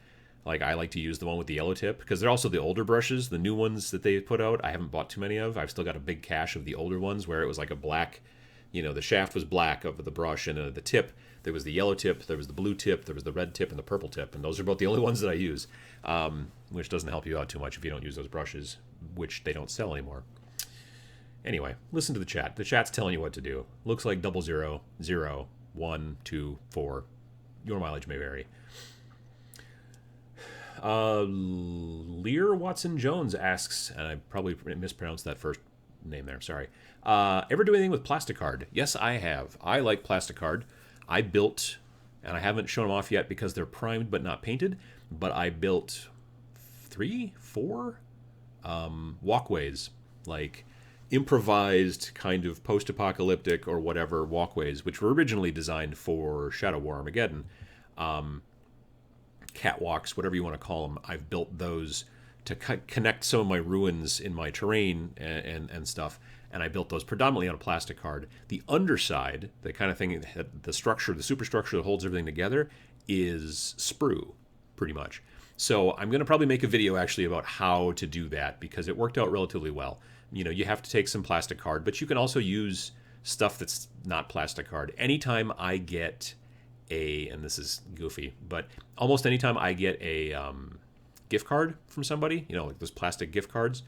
I like to use the one with the yellow tip, because they're also the older brushes, the new ones that they put out, I haven't bought too many of. I've still got a big cache of the older ones where it was like a black, the shaft was black of the brush, and the tip, there was the yellow tip, there was the blue tip, there was the red tip, and the purple tip, and those are both the only ones that I use, which doesn't help you out too much if you don't use those brushes, which they don't sell anymore. Anyway, listen to the chat. The chat's telling you what to do. Looks like 00, 0, 1, 2, 4. Your mileage may vary. Lear Watson Jones asks, and I probably mispronounced that first name there, sorry. Ever do anything with plasticard? Yes, I have. I like plasticard. I built, and I haven't shown them off yet because they're primed but not painted, but I built 3, 4 walkways, like improvised kind of post-apocalyptic or whatever walkways, which were originally designed for Shadow War Armageddon. Catwalks, whatever you want to call them. I've built those to connect some of my ruins in my terrain and stuff, and I built those predominantly on a plastic card. The underside, the kind of thing, the structure, the superstructure that holds everything together, is sprue, pretty much. So I'm going to probably make a video actually about how to do that, because it worked out relatively well. You have to take some plastic card, but you can also use stuff that's not plastic card. Anytime I get and this is goofy, but almost anytime I get a gift card from somebody, like those plastic gift cards,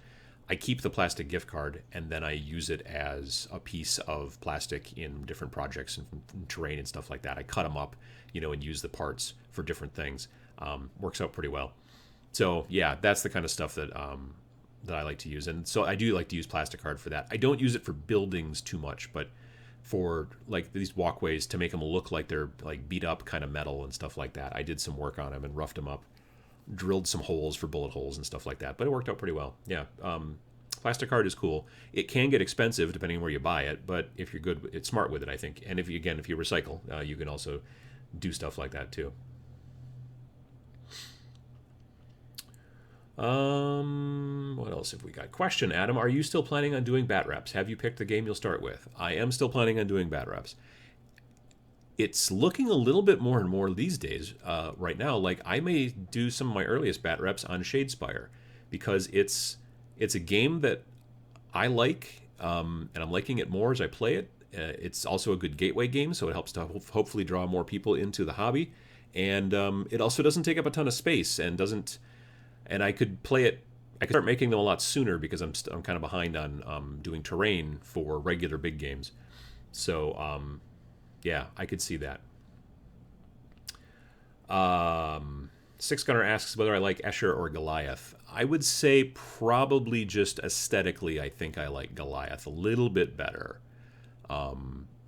I keep the plastic gift card and then I use it as a piece of plastic in different projects and terrain and stuff like that. I cut them up, and use the parts for different things. Works out pretty well. So yeah, that's the kind of stuff that I like to use, and so I do like to use plastic card for that. I don't use it for buildings too much, but for like these walkways to make them look like they're like beat up kind of metal and stuff like that, I did some work on them and roughed them up, drilled some holes for bullet holes and stuff like that, but it worked out pretty well. Yeah, plastic card is cool. It can get expensive depending on where you buy it, but if you're good, it's smart with it, I think. And if you recycle, you can also do stuff like that too. What else have we got? Question, Adam, are you still planning on doing bat reps? Have you picked the game you'll start with? I am still planning on doing bat reps. It's looking a little bit more and more these days, right now, like I may do some of my earliest bat reps on Shadespire, because it's a game that I like, and I'm liking it more as I play it. It's also a good gateway game, so it helps to hopefully draw more people into the hobby, and it also doesn't take up a ton of space and I could play it. I could start making them a lot sooner because I'm kind of behind on doing terrain for regular big games. So yeah, I could see that. Six Gunner asks whether I like Escher or Goliath. I would say probably just aesthetically, I think I like Goliath a little bit better.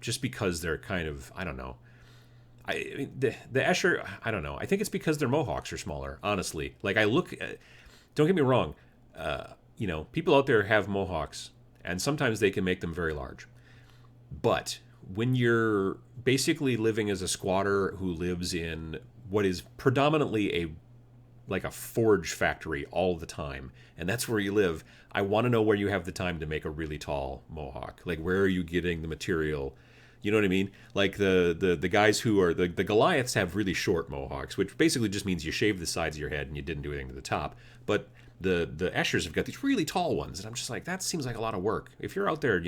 Just because they're kind of, I don't know. The Escher, I don't know. I think it's because their mohawks are smaller, honestly. Like, I look, don't get me wrong. People out there have mohawks, and sometimes they can make them very large. But when you're basically living as a squatter who lives in what is predominantly a forge factory all the time, and that's where you live, I want to know where you have the time to make a really tall mohawk. Like, where are you getting the material? You know what I mean? Like the guys who are the Goliaths have really short mohawks, which basically just means you shave the sides of your head and you didn't do anything to the top. But the Eschers have got these really tall ones, and I'm just like, that seems like a lot of work. If you're out there,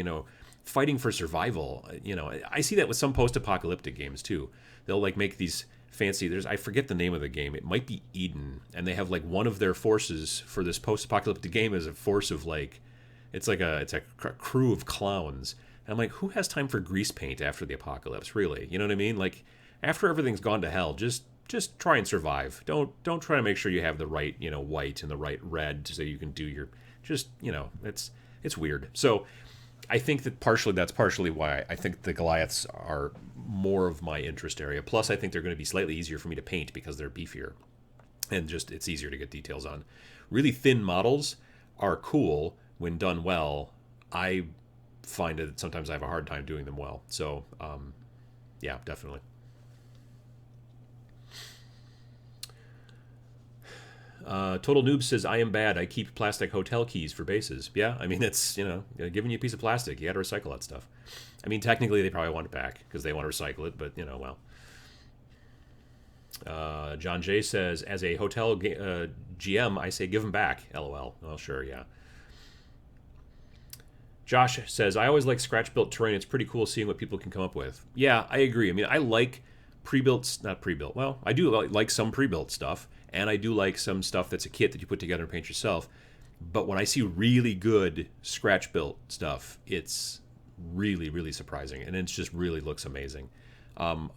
fighting for survival, I see that with some post-apocalyptic games too. They'll like make these fancy. I forget the name of the game. It might be Eden, and they have like one of their forces for this post-apocalyptic game is a force of like, it's a crew of clowns. And I'm like, who has time for grease paint after the apocalypse? Really, you know what I mean? Like, after everything's gone to hell, just try and survive. Don't try to make sure you have the right white and the right red so you can do your it's weird. So I think that that's partially why I think the Goliaths are more of my interest area. Plus, I think they're going to be slightly easier for me to paint because they're beefier. And just, it's easier to get details on. Really thin models are cool when done well. I find that sometimes I have a hard time doing them well. So, yeah, definitely. Total Noob says, I am bad. I keep plastic hotel keys for bases. Yeah, I mean, it's, giving you a piece of plastic. You got to recycle that stuff. I mean, technically, they probably want it back because they want to recycle it, but, well. John J says, as a hotel GM, I say give them back. LOL. Well, sure, yeah. Josh says, I always like scratch-built terrain. It's pretty cool seeing what people can come up with. Yeah, I agree. I mean, I like not pre-built. Well, I do like some pre-built stuff, and I do like some stuff that's a kit that you put together and paint yourself. But when I see really good scratch-built stuff, it's really, really surprising, and it just really looks amazing.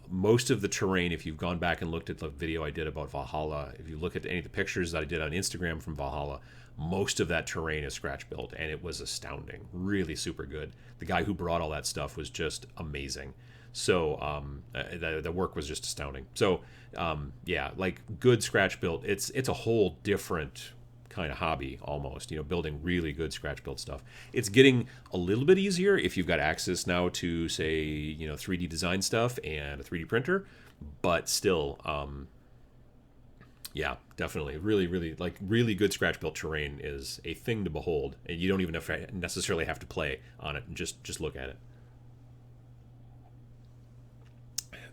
Most of the terrain, if you've gone back and looked at the video I did about Valhalla, if you look at any of the pictures that I did on Instagram from Valhalla, most of that terrain is scratch built, and it was astounding. Really super good. The guy who brought all that stuff was just amazing. So the work was just astounding. So yeah, like good scratch built. It's a whole different kind of hobby almost, building really good scratch built stuff. It's getting a little bit easier if you've got access now to, say, 3D design stuff and a 3D printer, but still, yeah, definitely. Really, really, like really good scratch built terrain is a thing to behold, and you don't even necessarily have to play on it and just look at it.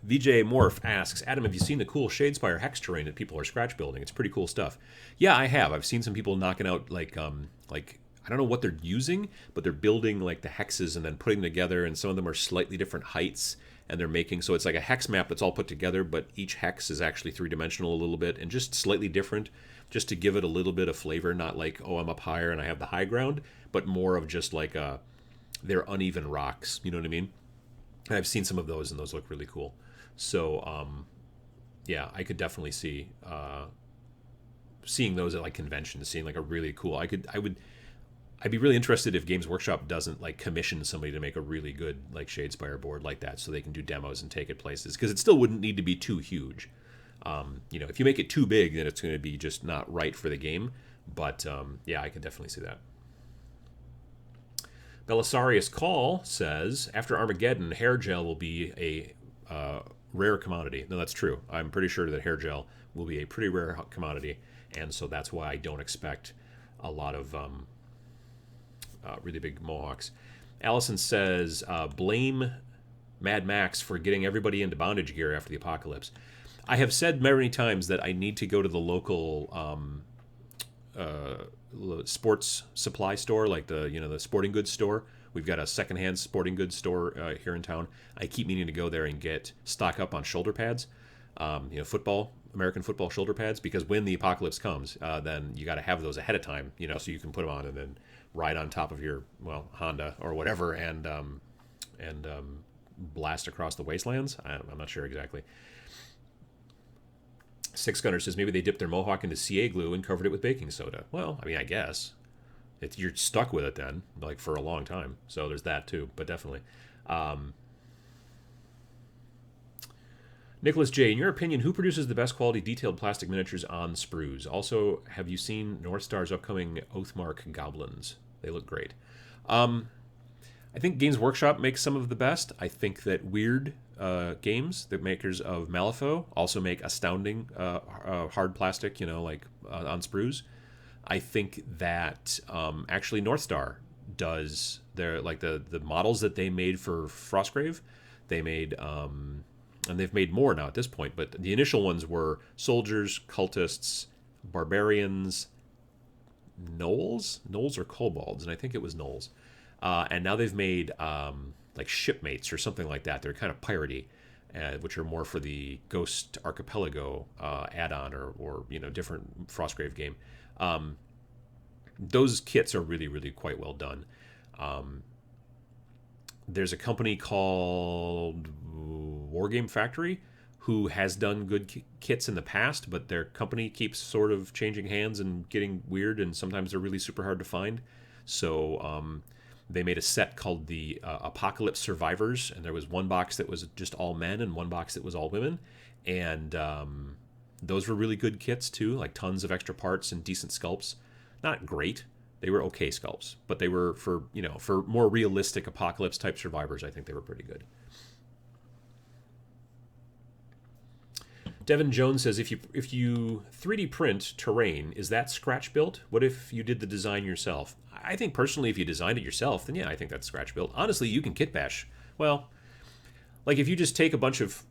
VJ Morph asks, Adam, have you seen the cool Shadespire hex terrain that people are scratch building? It's pretty cool stuff. Yeah, I have. I've seen some people knocking out like I don't know what they're using, but they're building like the hexes and then putting them together, and some of them are slightly different heights, and they're making, so it's like a hex map that's all put together, but each hex is actually three-dimensional a little bit and just slightly different, just to give it a little bit of flavor. Not like, oh, I'm up higher and I have the high ground, but more of just like they're uneven rocks. You know what I mean? And I've seen some of those, and those look really cool. So, yeah, I could definitely see seeing those at like conventions, seeing like a really cool. I'd be really interested if Games Workshop doesn't like commission somebody to make a really good like Shadespire board like that, so they can do demos and take it places, because it still wouldn't need to be too huge. If you make it too big, then it's going to be just not right for the game. But yeah, I could definitely see that. Belisarius Call says, after Armageddon, hair gel will be a rare commodity. No, that's true. I'm pretty sure that hair gel will be a pretty rare commodity, and so that's why I don't expect a lot of really big mohawks. Allison says, blame Mad Max for getting everybody into bondage gear after the apocalypse. I have said many times that I need to go to the local sports supply store, like the sporting goods store. We've got a secondhand sporting goods store here in town. I keep meaning to go there and stock up on shoulder pads, American football shoulder pads, because when the apocalypse comes, then you got to have those ahead of time, so you can put them on and then ride on top of your Honda or whatever and blast across the wastelands. I'm not sure exactly. Six Gunner says maybe they dipped their mohawk into CA glue and covered it with baking soda. Well, I mean, I guess you're stuck with it then, like for a long time. So there's that too. But definitely, Nicholas J. In your opinion, who produces the best quality detailed plastic miniatures on sprues? Also, have you seen North Star's upcoming Oathmark goblins? They look great. I think Games Workshop makes some of the best. I think that Weird Games, the makers of Malifaux, also make astounding hard plastic, like on sprues. I think that actually North Star does their the models that they made for Frostgrave. They made and they've made more now at this point, but the initial ones were soldiers, cultists, barbarians, gnolls or kobolds, and I think it was gnolls. And now they've made like shipmates or something like that. They're kind of piratey, which are more for the Ghost Archipelago add-on or different Frostgrave game. Those kits are really, really quite well done. There's a company called Wargame Factory who has done good kits in the past, but their company keeps sort of changing hands and getting weird, and sometimes they're really super hard to find. So they made a set called the Apocalypse Survivors, and there was one box that was just all men and one box that was all women. And those were really good kits too, like tons of extra parts and decent sculpts. Not great. They were okay sculpts, but they were for more realistic apocalypse type survivors. I think they were pretty good. Devin Jones says, if you 3D print terrain, is that scratch built? What if you did the design yourself? I think personally, if you designed it yourself, then yeah, I think that's scratch built. Honestly, you can kit bash. Well, like if you just take a bunch of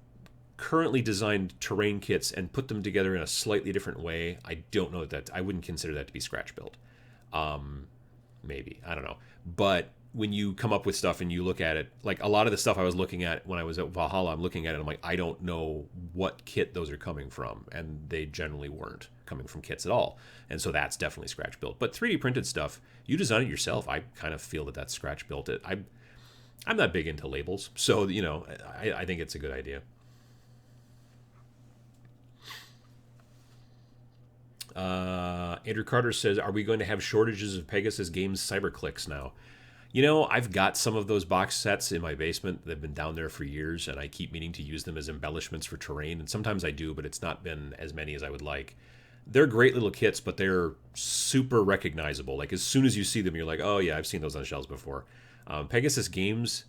currently designed terrain kits and put them together in a slightly different way, I don't know that I wouldn't consider that to be scratch built. Maybe, I don't know. But when you come up with stuff and you look at it, like a lot of the stuff I was looking at when I was at Valhalla, I'm looking at it, I'm like, I don't know what kit those are coming from, and they generally weren't coming from kits at all. And so that's definitely scratch built. But 3D printed stuff, you design it yourself. I kind of feel that that's scratch built. I'm not big into labels, so I think it's a good idea. Andrew Carter says, are we going to have shortages of Pegasus Games Cyberclicks now? I've got some of those box sets in my basement. They've been down there for years, and I keep meaning to use them as embellishments for terrain. And sometimes I do, but it's not been as many as I would like. They're great little kits, but they're super recognizable. Like, as soon as you see them, you're like, oh, yeah, I've seen those on shelves before. Pegasus Games,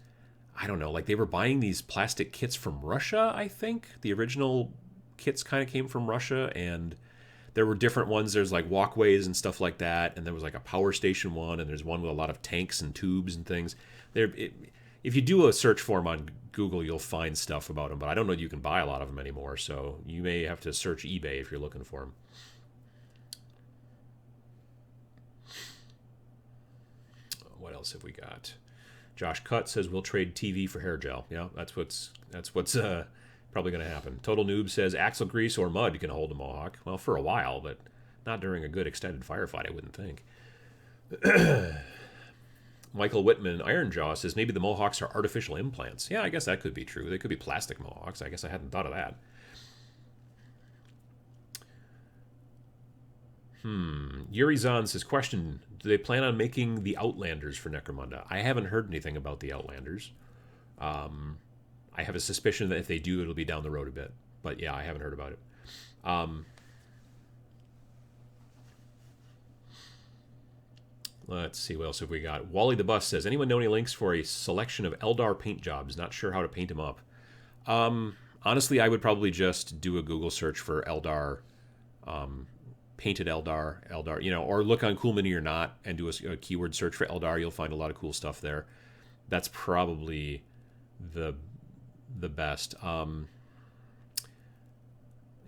I don't know. Like, they were buying these plastic kits from Russia, I think. The original kits kind of came from Russia, and there were different ones. There's like walkways and stuff like that, and there was like a power station one, and there's one with a lot of tanks and tubes and things. If you do a search for them on Google, you'll find stuff about them, but I don't know that you can buy a lot of them anymore, so you may have to search eBay if you're looking for them. What else have we got? Josh Cutt says we'll trade TV for hair gel. Yeah, that's what's probably going to happen. Total Noob says axle grease or mud can hold a mohawk. Well, for a while, but not during a good extended firefight, I wouldn't think. Michael Whitman, Ironjaw, says maybe the mohawks are artificial implants. Yeah, I guess that could be true. They could be plastic mohawks. I guess I hadn't thought of that. Yuri Zahn says, question, do they plan on making the Outlanders for Necromunda? I haven't heard anything about the Outlanders. I have a suspicion that if they do, it'll be down the road a bit. But yeah, I haven't heard about it. Let's see, what else have we got? Wally the Bus says, anyone know any links for a selection of Eldar paint jobs? Not sure how to paint them up. Honestly, I would probably just do a Google search for Eldar, painted Eldar, or look on Cool Mini or Not and do a keyword search for Eldar. You'll find a lot of cool stuff there. That's probably the best.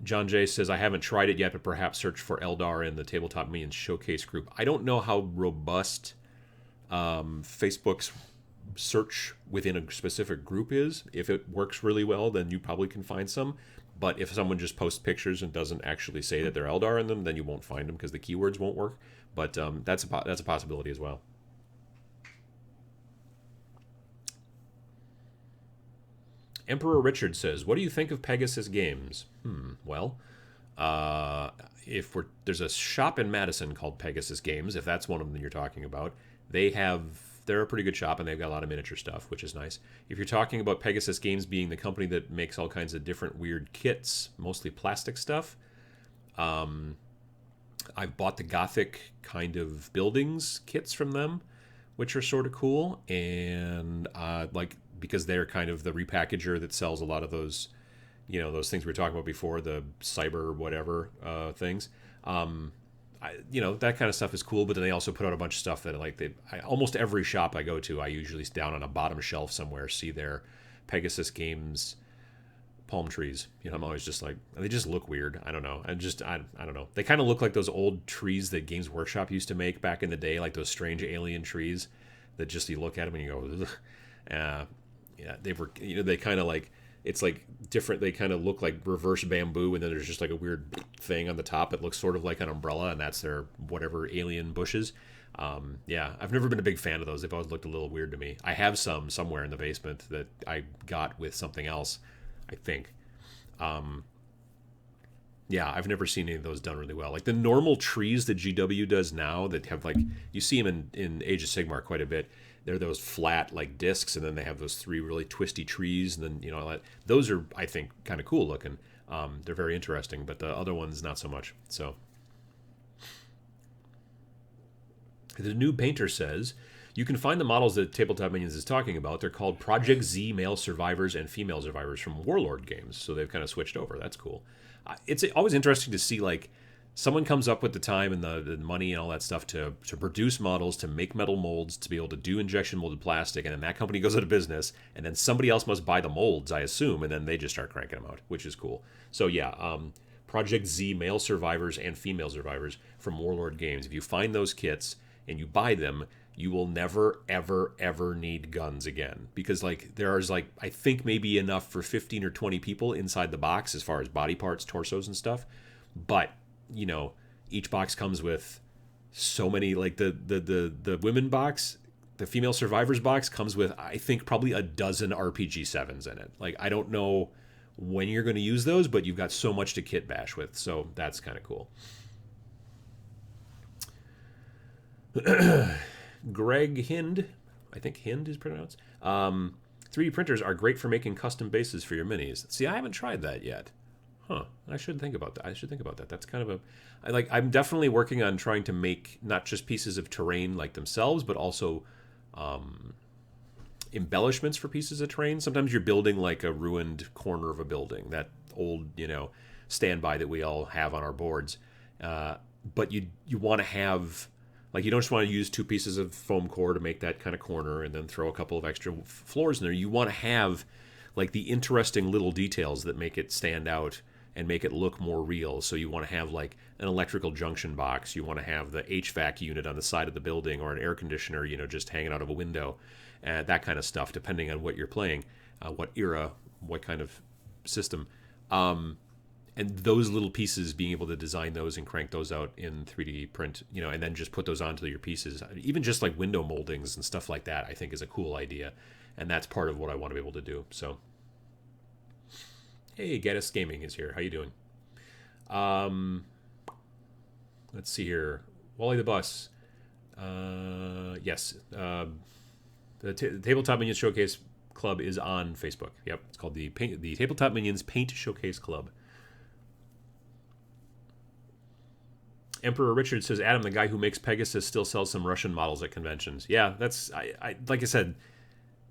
John Jay says, I haven't tried it yet, but perhaps search for Eldar in the Tabletop Minions Showcase group. I don't know how robust Facebook's search within a specific group is. If it works really well, then you probably can find some. But if someone just posts pictures and doesn't actually say that they're Eldar in them, then you won't find them because the keywords won't work. But that's a possibility as well. Emperor Richard says, what do you think of Pegasus Games? Well, If we're there's a shop in Madison called Pegasus Games, if that's one of them you're talking about, they're a pretty good shop and they've got a lot of miniature stuff, which is nice. If you're talking about Pegasus Games being the company that makes all kinds of different weird kits, mostly plastic stuff, I've bought the Gothic kind of buildings kits from them, which are sort of cool, and like because they're kind of the repackager that sells a lot of those, those things we were talking about before, the cyber whatever things. That kind of stuff is cool, but then they also put out a bunch of stuff that almost every shop I go to, I usually down on a bottom shelf somewhere see their Pegasus Games palm trees. I'm always just like, they just look weird. I don't know. I don't know. They kind of look like those old trees that Games Workshop used to make back in the day, like those strange alien trees that just you look at them and you go, yeah, they kind of like, it's like different. They kind of look like reverse bamboo, and then there's just like a weird thing on the top. It looks sort of like an umbrella, and that's their whatever alien bushes. Yeah, I've never been a big fan of those. They've always looked a little weird to me. I have some somewhere in the basement that I got with something else, I think. Yeah, I've never seen any of those done really well. Like the normal trees that GW does now that have like, you see them in Age of Sigmar quite a bit. They're those flat like discs, and then they have those three really twisty trees, and then those are, I think, kind of cool looking. They're very interesting, but the other ones not so much. So the new painter says you can find the models that Tabletop Minions is talking about. They're called Project Z male survivors and female survivors from Warlord Games, so they've kind of switched over. That's cool. It's always interesting to see like someone comes up with the time and the money and all that stuff to produce models, to make metal molds, to be able to do injection molded plastic, and then that company goes out of business, and then somebody else must buy the molds, I assume, and then they just start cranking them out, which is cool. So yeah, Project Z male survivors and female survivors from Warlord Games. If you find those kits and you buy them, you will never, ever, ever need guns again. Because like there's like, I think maybe enough for 15 or 20 people inside the box as far as body parts, torsos and stuff. But each box comes with so many, like the women box, the female survivors box comes with, I think, probably a dozen RPG 7s in it. Like, I don't know when you're going to use those, but you've got so much to kit bash with. So that's kind of cool. Greg Hind, I think Hind is pronounced. 3D printers are great for making custom bases for your minis. See, I haven't tried that yet. Huh. I should think about that. That's kind of I'm definitely working on trying to make not just pieces of terrain like themselves, but also embellishments for pieces of terrain. Sometimes you're building like a ruined corner of a building, that old, standby that we all have on our boards. But you want to have, like, you don't just want to use two pieces of foam core to make that kind of corner and then throw a couple of extra floors in there. You want to have like the interesting little details that make it stand out and make it look more real. So you want to have like an electrical junction box. You want to have the HVAC unit on the side of the building, or an air conditioner, just hanging out of a window, that kind of stuff, depending on what you're playing, what era, what kind of system. And those little pieces, being able to design those and crank those out in 3D print, and then just put those onto your pieces. Even just like window moldings and stuff like that, I think is a cool idea. And that's part of what I want to be able to do. So, hey, Gaddis Gaming is here. How you doing? Let's see here. Wally the Bus. Yes. The Tabletop Minions Showcase Club is on Facebook. Yep. It's called the Tabletop Minions Paint Showcase Club. Emperor Richard says, Adam, the guy who makes Pegasus, still sells some Russian models at conventions. Yeah, that's, I like I said,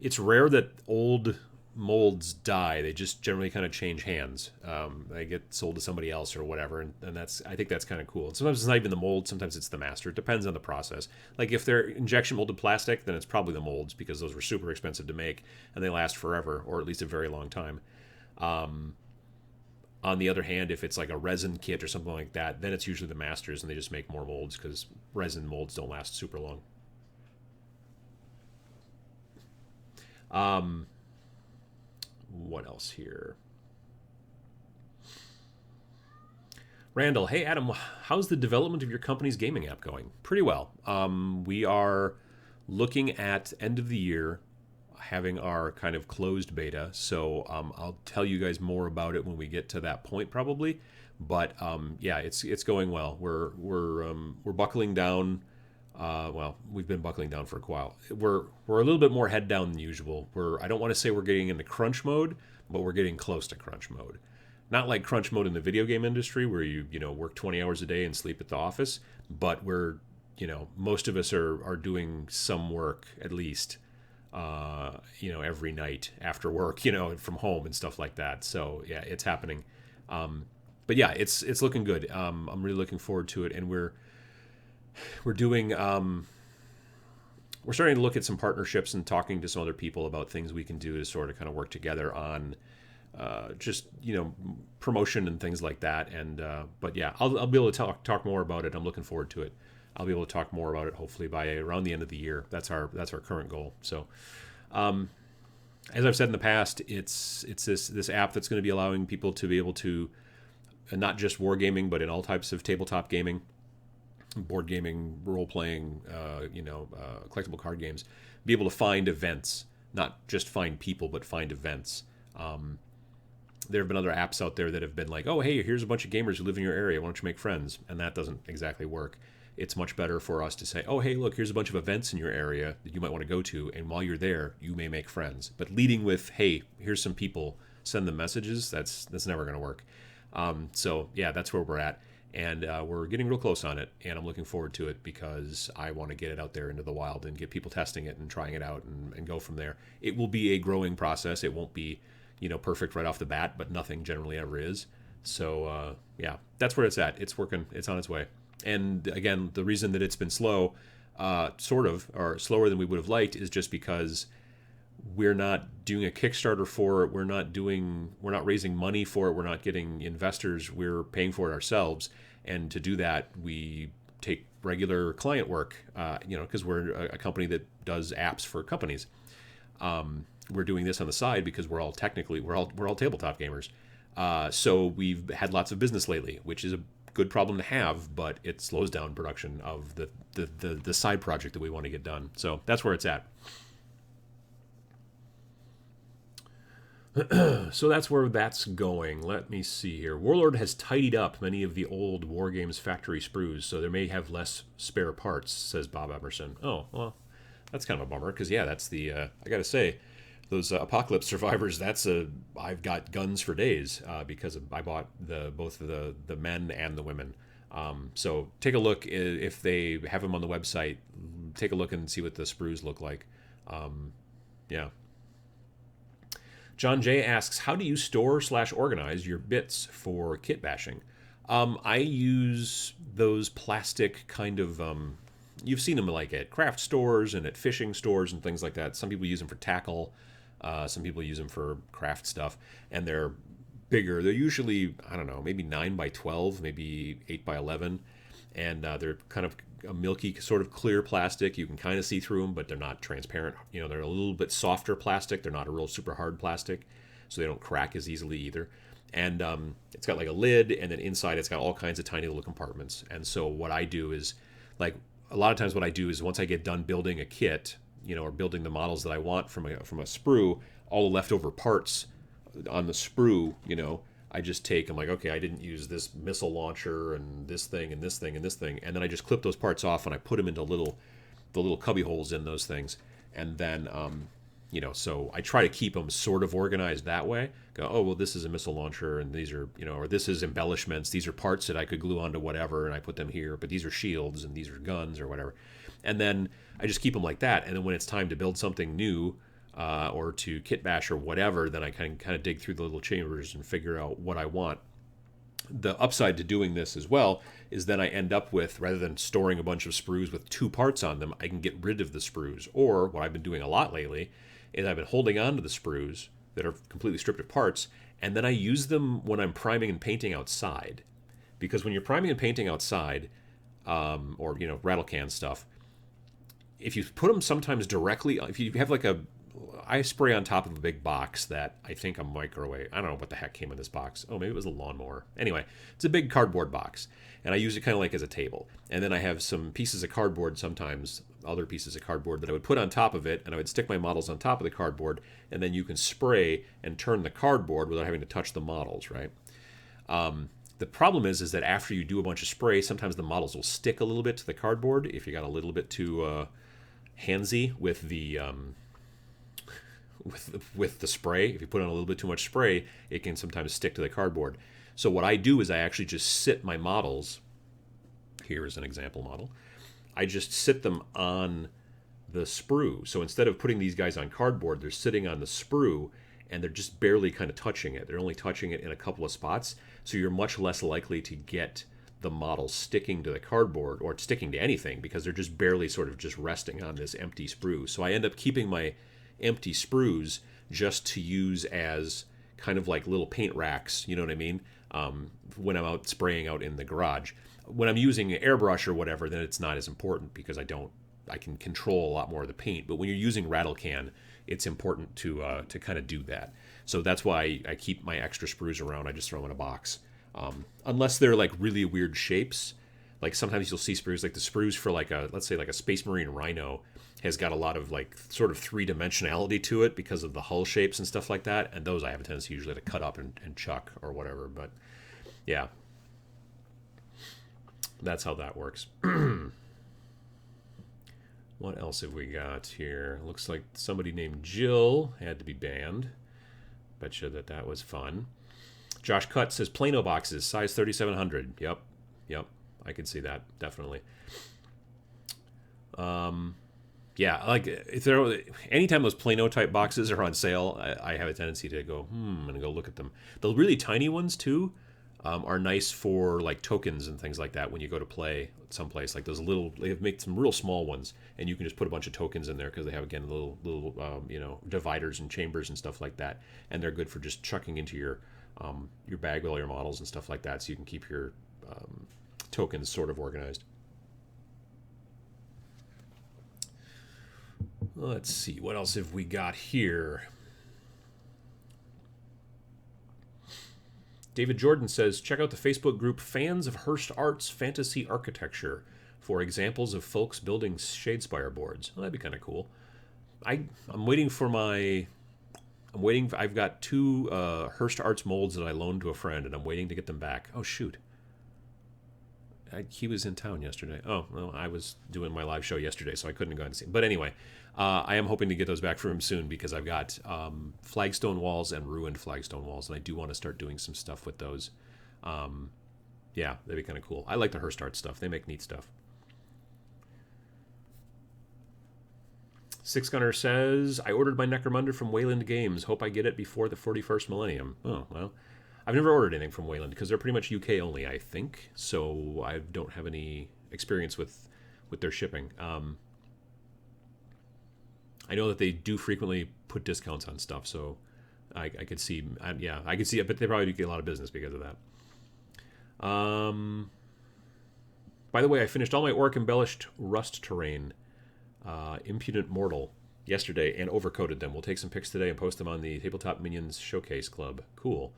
it's rare that old molds die. They just generally kind of change hands. They get sold to somebody else or whatever, and I think that's kind of cool. And sometimes it's not even the mold, sometimes it's the master. It depends on the process. Like if they're injection molded plastic, then it's probably the molds, because those were super expensive to make and they last forever, or at least a very long time. On the other hand, if it's like a resin kit or something like that, then it's usually the masters, and they just make more molds because resin molds don't last super long. What else here? Randall, hey Adam, how's the development of your company's gaming app going? Pretty well. We are looking at end of the year. having our kind of closed beta. So I'll tell you guys more about it when we get to that point, probably. But yeah, it's going well. We're buckling down. Well, we've been buckling down for a while. We're a little bit more head down than usual. I don't want to say we're getting into crunch mode, but we're getting close to crunch mode. Not like crunch mode in the video game industry where you work 20 hours a day and sleep at the office, but we're most of us are doing some work at least every night after work, from home and stuff like that. So yeah, it's happening. But yeah, it's looking good. I'm really looking forward to it, and we're doing we're starting to look at some partnerships and talking to some other people about things we can do to sort of kind of work together on just promotion and things like that. And but yeah, I'll be able to talk more about it. I'm looking forward to it. I'll be able to talk more about it hopefully by around the end of the year. That's our current goal. So as I've said in the past, it's this app that's going to be allowing people to be able to not just wargaming, but in all types of tabletop gaming, board gaming, role playing, collectible card games, be able to find events, not just find people, but find events. There have been other apps out there that have been like, oh, hey, here's a bunch of gamers who live in your area. Why don't you make friends? And that doesn't exactly work. It's much better for us to say, oh, hey, look, here's a bunch of events in your area that you might want to go to. And while you're there, you may make friends. But leading with, hey, here's some people, send them messages, that's never going to work. So, yeah, that's where we're at. And we're getting real close on it. And I'm looking forward to it because I want to get it out there into the wild and get people testing it and trying it out and go from there. It will be a growing process. It won't be perfect right off the bat, but nothing generally ever is. So, yeah, that's where it's at. It's working. It's on its way. And again, the reason that it's been slow, or slower than we would have liked, is just because we're not doing a Kickstarter for it. We're not raising money for it. We're not getting investors. We're paying for it ourselves. And to do that, we take regular client work, because we're a company that does apps for companies. We're doing this on the side because we're all tabletop gamers. So we've had lots of business lately, which is a good problem to have, but it slows down production of the side project that we want to get done. So that's where it's at. So that's where that's going. Let me see here. Warlord has tidied up many of the old Wargames factory sprues, so there may have less spare parts, says Bob Emerson. Oh, well, that's kind of a bummer, because yeah, that's the I gotta say, those apocalypse survivors, I've got guns for days, because I bought both the men and the women. So take a look. If they have them on the website, take a look and see what the sprues look like. Yeah. John J asks, how do you store/organize your bits for kit bashing? I use those plastic kind of, you've seen them like at craft stores and at fishing stores and things like that. Some people use them for tackle. Some people use them for craft stuff, and they're bigger. They're usually, I don't know, maybe 9 by 12, maybe 8 by 11. And they're kind of a milky sort of clear plastic. You can kind of see through them, but they're not transparent. They're a little bit softer plastic. They're not a real super hard plastic, so they don't crack as easily either. And it's got like a lid, and then inside it's got all kinds of tiny little compartments. And so what I do is, like, a lot of times what I do is once I get done building a kit, or building the models that I want from a sprue, all the leftover parts on the sprue, I just take, I'm like, okay, I didn't use this missile launcher and this thing and this thing and this thing. And then I just clip those parts off and I put them into the little cubby holes in those things. And then, so I try to keep them sort of organized that way. Go, oh, well, this is a missile launcher and these are, or this is embellishments. These are parts that I could glue onto whatever and I put them here, but these are shields and these are guns or whatever. And then I just keep them like that. And then when it's time to build something new, or to kit bash or whatever, then I can kind of dig through the little chambers and figure out what I want. The upside to doing this as well is then I end up with, rather than storing a bunch of sprues with 2 parts on them, I can get rid of the sprues. Or what I've been doing a lot lately is I've been holding on to the sprues that are completely stripped of parts, and then I use them when I'm priming and painting outside. Because when you're priming and painting outside, or rattle can stuff, if you put them sometimes directly, if you have I spray on top of a big box that I think a microwave. I don't know what the heck came in this box. Oh, maybe it was a lawnmower. Anyway, it's a big cardboard box, and I use it kind of like as a table. And then I have some pieces of cardboard sometimes other pieces of cardboard that I would put on top of it, and I would stick my models on top of the cardboard, and then you can spray and turn the cardboard without having to touch the models, right? The problem is that after you do a bunch of spray, sometimes the models will stick a little bit to the cardboard if you got a little bit too handsy with the with the spray. If you put on a little bit too much spray, it can sometimes stick to the cardboard. So what I do is I actually just sit my models. Here is an example model. I just sit them on the sprue. So instead of putting these guys on cardboard, they're sitting on the sprue, and they're just barely kind of touching it. They're only touching it in a couple of spots. So you're much less likely to get the model sticking to the cardboard or sticking to anything, because they're just barely sort of just resting on this empty sprue. So I end up keeping my empty sprues just to use as kind of like little paint racks, you know what I mean? When I'm out spraying out in the garage. When I'm using an airbrush or whatever, then it's not as important because I can control a lot more of the paint. But when you're using rattle can, it's important to kind of do that. So that's why I keep my extra sprues around. I just throw them in a box. Unless they're like really weird shapes. Like sometimes you'll see sprues, like the sprues for like let's say like a Space Marine Rhino has got a lot of like sort of three-dimensionality to it because of the hull shapes and stuff like that. And those I have a tendency usually to cut up and chuck or whatever. But yeah, that's how that works. What else have we got here? Looks like somebody named Jill had to be banned. Bet you that was fun. Josh Cutt says Plano boxes, size 3700. Yep. I can see that, definitely. Yeah, like if anytime those Plano type boxes are on sale, I have a tendency to go and go look at them. The really tiny ones too are nice for like tokens and things like that when you go to play someplace. Like those little, they make some real small ones, and you can just put a bunch of tokens in there because they have again little dividers and chambers and stuff like that, and they're good for just chucking into your bag with all your models and stuff like that, so you can keep your tokens sort of organized. Let's see, what else have we got here? David Jordan says, check out the Facebook group Fans of Hearst Art's Fantasy Architecture for examples of folks building Shadespire boards. Well, that'd be kind of cool. I'm waiting for I've got two Hearst Arts molds that I loaned to a friend, and I'm waiting to get them back. Oh, shoot. He was in town yesterday. Oh, well, I was doing my live show yesterday, so I couldn't go and see him. But anyway, I am hoping to get those back from him soon because I've got flagstone walls and ruined flagstone walls, and I do want to start doing some stuff with those. Yeah, that'd be kind of cool. I like the Hearst Art stuff. They make neat stuff. Six Gunner says, I ordered my Necromunda from Wayland Games. Hope I get it before the 41st millennium. Oh, well. I've never ordered anything from Wayland because they're pretty much UK only, I think. So I don't have any experience with their shipping. I know that they do frequently put discounts on stuff, so I could see, I could see it, but they probably do get a lot of business because of that. By the way, I finished all my orc embellished rust terrain, Impudent Mortal, yesterday and overcoated them. We'll take some pics today and post them on the Tabletop Minions Showcase Club. Cool.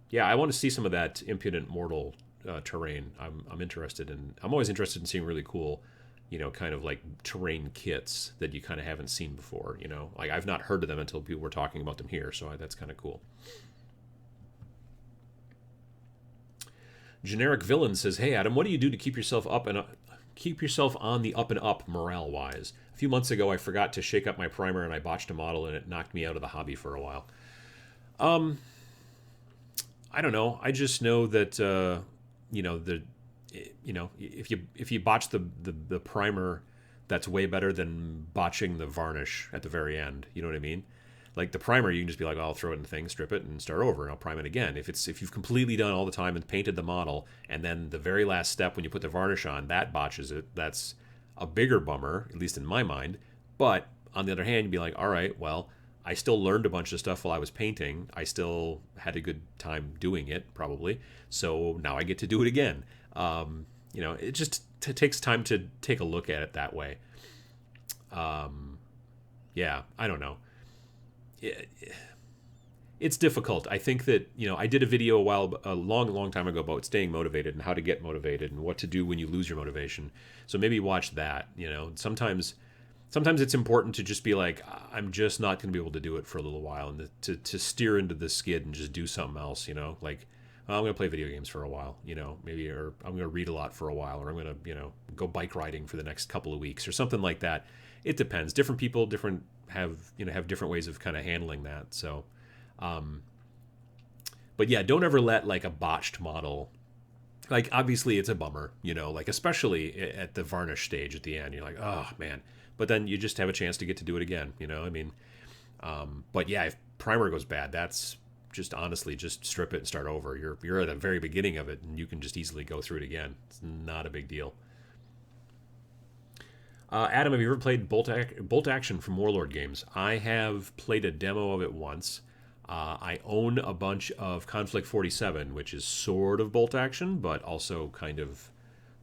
Yeah, I want to see some of that Impudent Mortal terrain. I'm interested in. I'm always interested in seeing really cool, kind of like terrain kits that you kind of haven't seen before. Like I've not heard of them until people were talking about them here, so that's kind of cool. Generic Villain says, "Hey Adam, what do you do to keep yourself on the up and up morale wise? A few months ago, I forgot to shake up my primer and I botched a model, and it knocked me out of the hobby for a while." I don't know. I just know that if you botch the primer, that's way better than botching the varnish at the very end. You know what I mean? Like the primer, you can just be like, oh, I'll throw it in the thing, strip it, and start over, and I'll prime it again. If you've completely done all the time and painted the model, and then the very last step when you put the varnish on, that botches it, that's a bigger bummer, at least in my mind. But on the other hand, you'd be like, all right, well, I still learned a bunch of stuff while I was painting. I still had a good time doing it, probably. So now I get to do it again. It just takes time to take a look at it that way. Yeah, I don't know. it's difficult. I think that, I did a video a long time ago about staying motivated and how to get motivated and what to do when you lose your motivation. So maybe watch that. Sometimes it's important to just be like, I'm just not going to be able to do it for a little while, and to steer into the skid and just do something else. Like, well, I'm going to play video games for a while. Maybe, or I'm going to read a lot for a while, or I'm going to go bike riding for the next couple of weeks or something like that. It depends. Different people, have different ways of kind of handling that. So. But yeah, don't ever let like a botched model, like obviously it's a bummer, like especially at the varnish stage at the end, you're like, oh man, but then you just have a chance to get to do it again, but yeah, if primer goes bad, that's just honestly just strip it and start over. You're at the very beginning of it and you can just easily go through it again. It's not a big deal. Adam, have you ever played Bolt Action from Warlord Games? I have played a demo of it once. I own a bunch of Conflict 47, which is sort of bolt action, but also kind of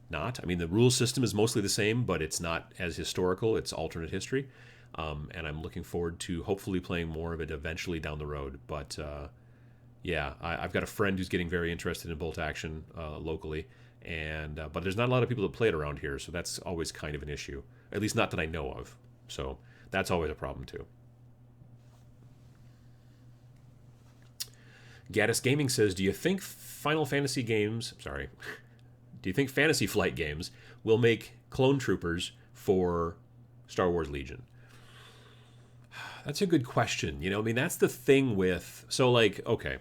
not. I mean, the rule system is mostly the same, but it's not as historical. It's alternate history. And I'm looking forward to hopefully playing more of it eventually down the road. But yeah, I've got a friend who's getting very interested in bolt action locally. But there's not a lot of people that play it around here, so that's always kind of an issue. At least not that I know of. So that's always a problem too. Gaddis Gaming says, do you think Fantasy Flight games will make clone troopers for Star Wars Legion? That's a good question. That's the thing with, so like, okay.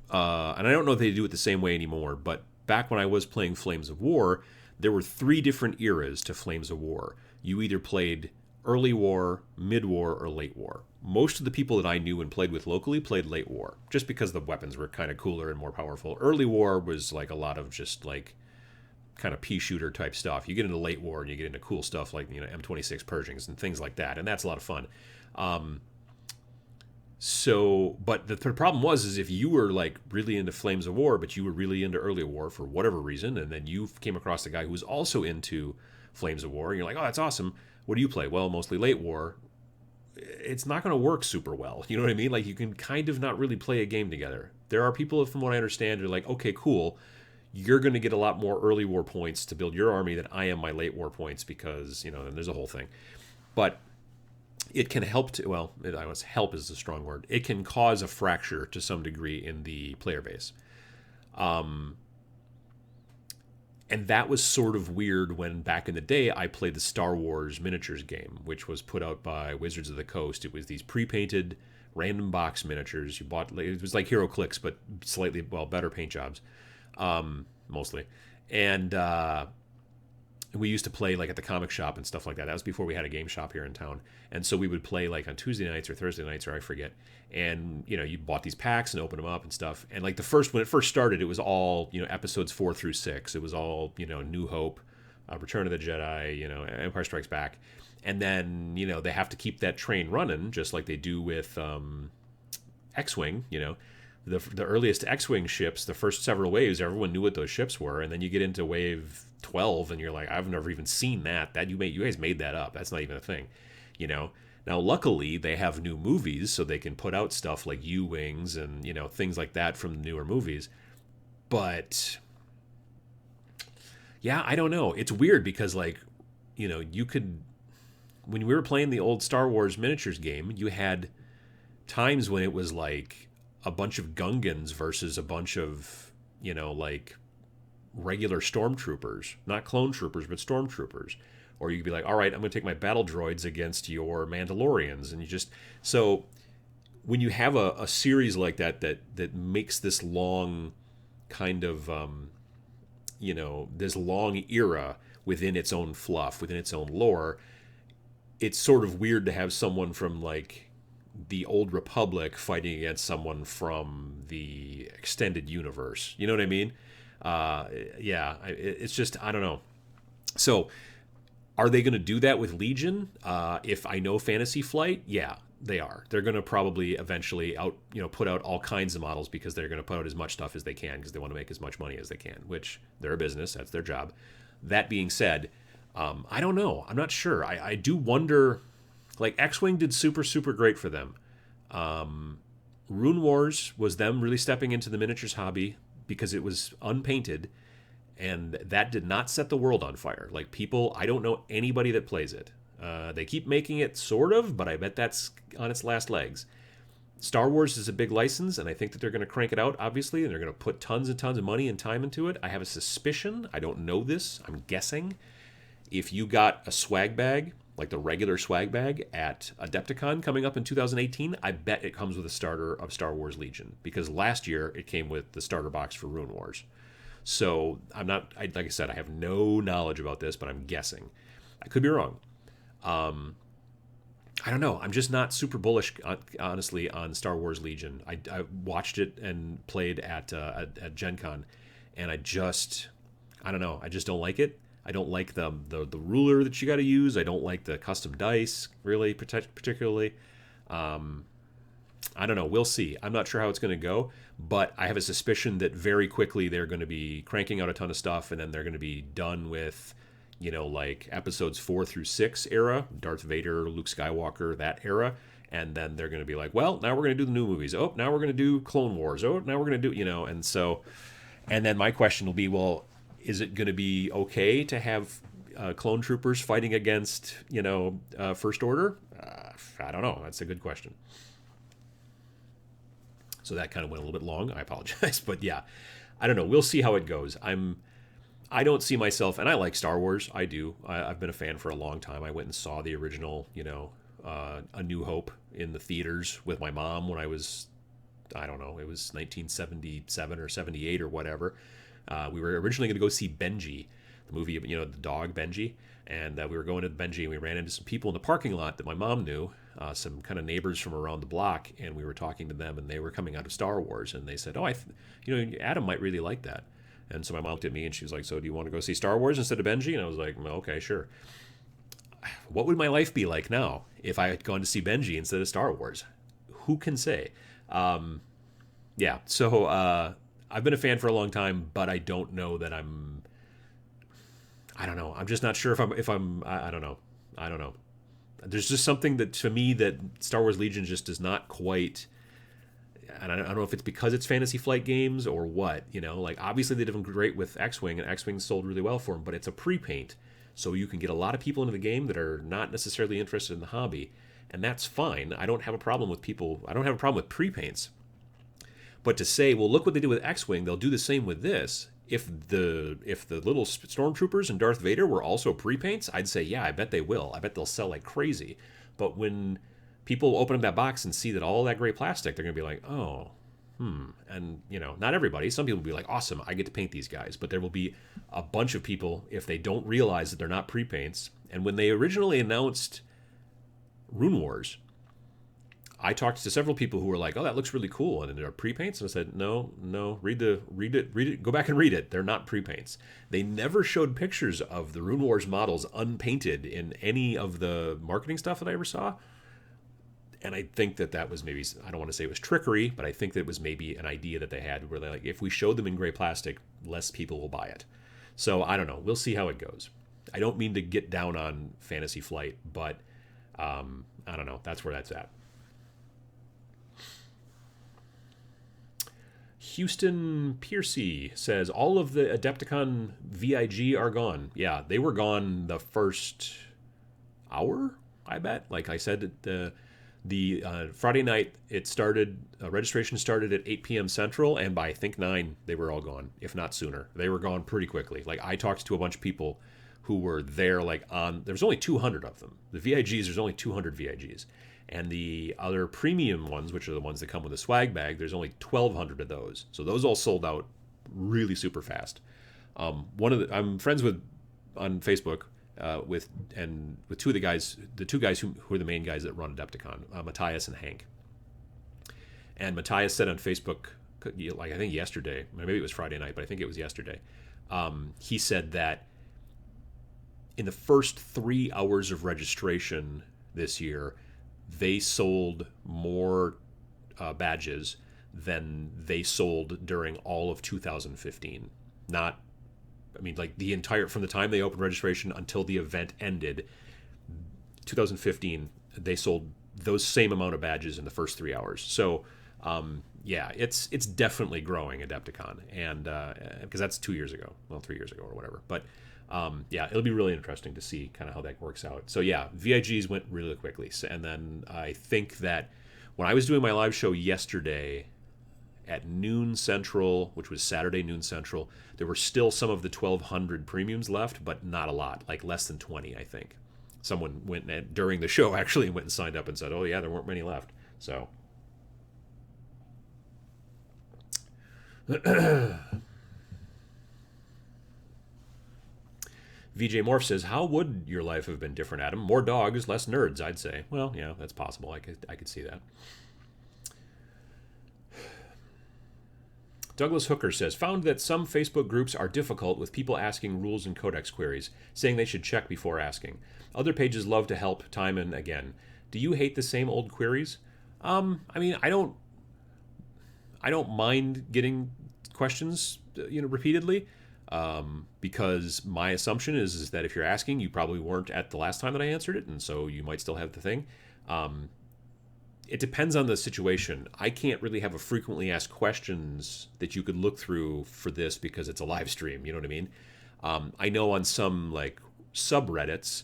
And I don't know if they do it the same way anymore, but back when I was playing Flames of War, there were 3 different eras to Flames of War. You either played early war, mid-war, or late war. Most of the people that I knew and played with locally played late war, just because the weapons were kind of cooler and more powerful. Early war was like a lot of just like kind of pea shooter type stuff. You get into late war and you get into cool stuff like M26 Pershings and things like that, and that's a lot of fun. But the problem is if you were like really into Flames of War, but you were really into early war for whatever reason, and then you came across a guy who was also into Flames of War, and you're like, oh, that's awesome. What do you play? Well, mostly late war. It's not going to work super well. You know what I mean? Like, you can kind of not really play a game together. There are people, from what I understand, who are like, okay, cool. You're going to get a lot more early war points to build your army than I am my late war points because, and there's a whole thing. But it can help to, well, help is a strong word. It can cause a fracture to some degree in the player base. And that was sort of weird when back in the day I played the Star Wars miniatures game, which was put out by Wizards of the Coast. It was these pre-painted random box miniatures. You bought, it was like HeroClix, but slightly, better paint jobs, mostly. And we used to play like at the comic shop and stuff like that. That was before we had a game shop here in town. And so we would play like on Tuesday nights or Thursday nights, or I forget. And, you bought these packs and opened them up and stuff. And like when it first started, it was all, episodes 4 through 6. It was all, New Hope, Return of the Jedi, Empire Strikes Back. And then, they have to keep that train running, just like they do with X-Wing, The earliest X-Wing ships, the first several waves, everyone knew what those ships were. And then you get into wave 12 and you're like, I've never even seen that. You guys made that up. That's not even a thing, Now, luckily, they have new movies, so they can put out stuff like U-Wings and, things like that from the newer movies. But, yeah, I don't know. It's weird because, like, you could... When we were playing the old Star Wars miniatures game, you had times when it was, like, a bunch of Gungans versus a bunch of, like, regular stormtroopers. Not clone troopers, but stormtroopers. Or you could be like, all right, I'm going to take my battle droids against your Mandalorians. And you just... So when you have a series like that makes this long kind of, this long era within its own fluff, within its own lore, it's sort of weird to have someone from, like, the Old Republic fighting against someone from the extended universe. You know what I mean? Yeah, it's just, I don't know. So... Are they going to do that with Legion? If I know Fantasy Flight, yeah, they are. They're going to probably eventually put out all kinds of models because they're going to put out as much stuff as they can because they want to make as much money as they can, which they're a business. That's their job. That being said, I don't know. I'm not sure. I do wonder, like, X-Wing did super, super great for them. Rune Wars was them really stepping into the miniatures hobby because it was unpainted, and that did not set the world on fire. Like, people, I don't know anybody that plays it. They keep making it, sort of, but I bet that's on its last legs. Star Wars is a big license, and I think that they're going to crank it out, obviously, and they're going to put tons and tons of money and time into it. I have a suspicion, I don't know this, I'm guessing, if you got a swag bag, like the regular swag bag at AdeptiCon coming up in 2018, I bet it comes with a starter of Star Wars Legion, because last year it came with the starter box for Rune Wars. So I'm not, like I said, I have no knowledge about this, but I'm guessing. I could be wrong. I don't know. I'm just not super bullish, honestly, on Star Wars Legion. I watched it and played at Gen Con, and I don't know. I just don't like it. I don't like the ruler that you got to use. I don't like the custom dice, really, particularly. I don't know. We'll see. I'm not sure how it's going to go, but I have a suspicion that very quickly they're going to be cranking out a ton of stuff, and then they're going to be done with, like episodes 4 through 6 era, Darth Vader, Luke Skywalker, that era. And then they're going to be like, well, now we're going to do the new movies. Oh, now we're going to do Clone Wars. Oh, now we're going to do, and so, and then my question will be, well, is it going to be okay to have clone troopers fighting against, First Order? I don't know. That's a good question. So that kind of went a little bit long. I apologize. But yeah, I don't know. We'll see how it goes. I don't see myself, and I like Star Wars. I do. I've been a fan for a long time. I went and saw the original, A New Hope in the theaters with my mom when I was, I don't know, it was 1977 or 78 or whatever. We were originally going to go see Benji, the movie, the dog Benji. And we were going to Benji, and we ran into some people in the parking lot that my mom knew, some kind of neighbors from around the block, and we were talking to them, and they were coming out of Star Wars, and they said, oh, Adam might really like that. And so my mom looked at me, and she was like, so do you want to go see Star Wars instead of Benji? And I was like, well, okay, sure. What would my life be like now if I had gone to see Benji instead of Star Wars? Who can say? Yeah, so I've been a fan for a long time, but I don't know that I don't know. I'm just not sure if I'm I don't know. There's just something that, to me, that Star Wars Legion just does not quite, and I don't know if it's because it's Fantasy Flight games or what, like, obviously they did them great with X-Wing, and X-Wing sold really well for them, but it's a pre-paint, so you can get a lot of people into the game that are not necessarily interested in the hobby, and that's fine. I don't have a problem with pre-paints. But to say, well, look what they did with X-Wing, they'll do the same with this. If the little stormtroopers and Darth Vader were also pre-paints, I'd say, yeah, I bet they will. I bet they'll sell like crazy. But when people open up that box and see that all that gray plastic, they're going to be like, oh, And, not everybody. Some people will be like, awesome, I get to paint these guys. But there will be a bunch of people, if they don't realize that they're not pre-paints. And when they originally announced Rune Wars, I talked to several people who were like, oh, that looks really cool, and they're pre-paints. And I said, no, read it, go back and read it. They're not pre-paints. They never showed pictures of the Rune Wars models unpainted in any of the marketing stuff that I ever saw. And I think that was maybe, I don't want to say it was trickery, but I think that it was maybe an idea that they had where they're like, if we showed them in gray plastic, less people will buy it. So I don't know. We'll see how it goes. I don't mean to get down on Fantasy Flight, but I don't know. That's where that's at. Houston Piercy says, all of the Adepticon VIG are gone. Yeah, they were gone the first hour, I bet. Like I said, the Friday night, it started, registration started at 8 p.m. Central, and by, I think, 9, they were all gone, if not sooner. They were gone pretty quickly. Like, I talked to a bunch of people who were there, there's only 200 of them. The VIGs, there's only 200 VIGs. And the other premium ones, which are the ones that come with a swag bag, there's only 1,200 of those. So those all sold out really super fast. I'm friends with, on Facebook, with two of the guys, who are the main guys that run Adepticon, Matthias and Hank. And Matthias said on Facebook, like I think yesterday, maybe it was Friday night, but I think it was yesterday, he said that in the first 3 hours of registration this year, they sold more badges than they sold during all of 2015. From the time they opened registration until the event ended, 2015, they sold those same amount of badges in the first 3 hours. So Yeah, it's definitely growing, AdeptiCon, and because that's 2 years ago, well, 3 years ago or whatever. But yeah, it'll be really interesting to see kind of how that works out. So yeah, VIGs went really quickly, and then I think that when I was doing my live show yesterday at noon Central, which was Saturday noon Central, there were still some of the 1,200 premiums left, but not a lot, like less than 20, I think. Someone went during the show actually went and signed up and said, "Oh yeah, there weren't many left." So. VJ Morph says, "How would your life have been different, Adam? More dogs, less nerds, I'd say." Well, yeah, that's possible. I could see that. Douglas Hooker says, "Found that some Facebook groups are difficult with people asking rules and codex queries, saying they should check before asking. Other pages love to help time and again. Do you hate the same old queries?" I mean, I don't mind getting questions, repeatedly, because my assumption is that if you're asking, you probably weren't at the last time that I answered it, and so you might still have the thing. It depends on the situation. I can't really have a frequently asked questions that you could look through for this because it's a live stream. You know what I mean? I know on some like subreddits,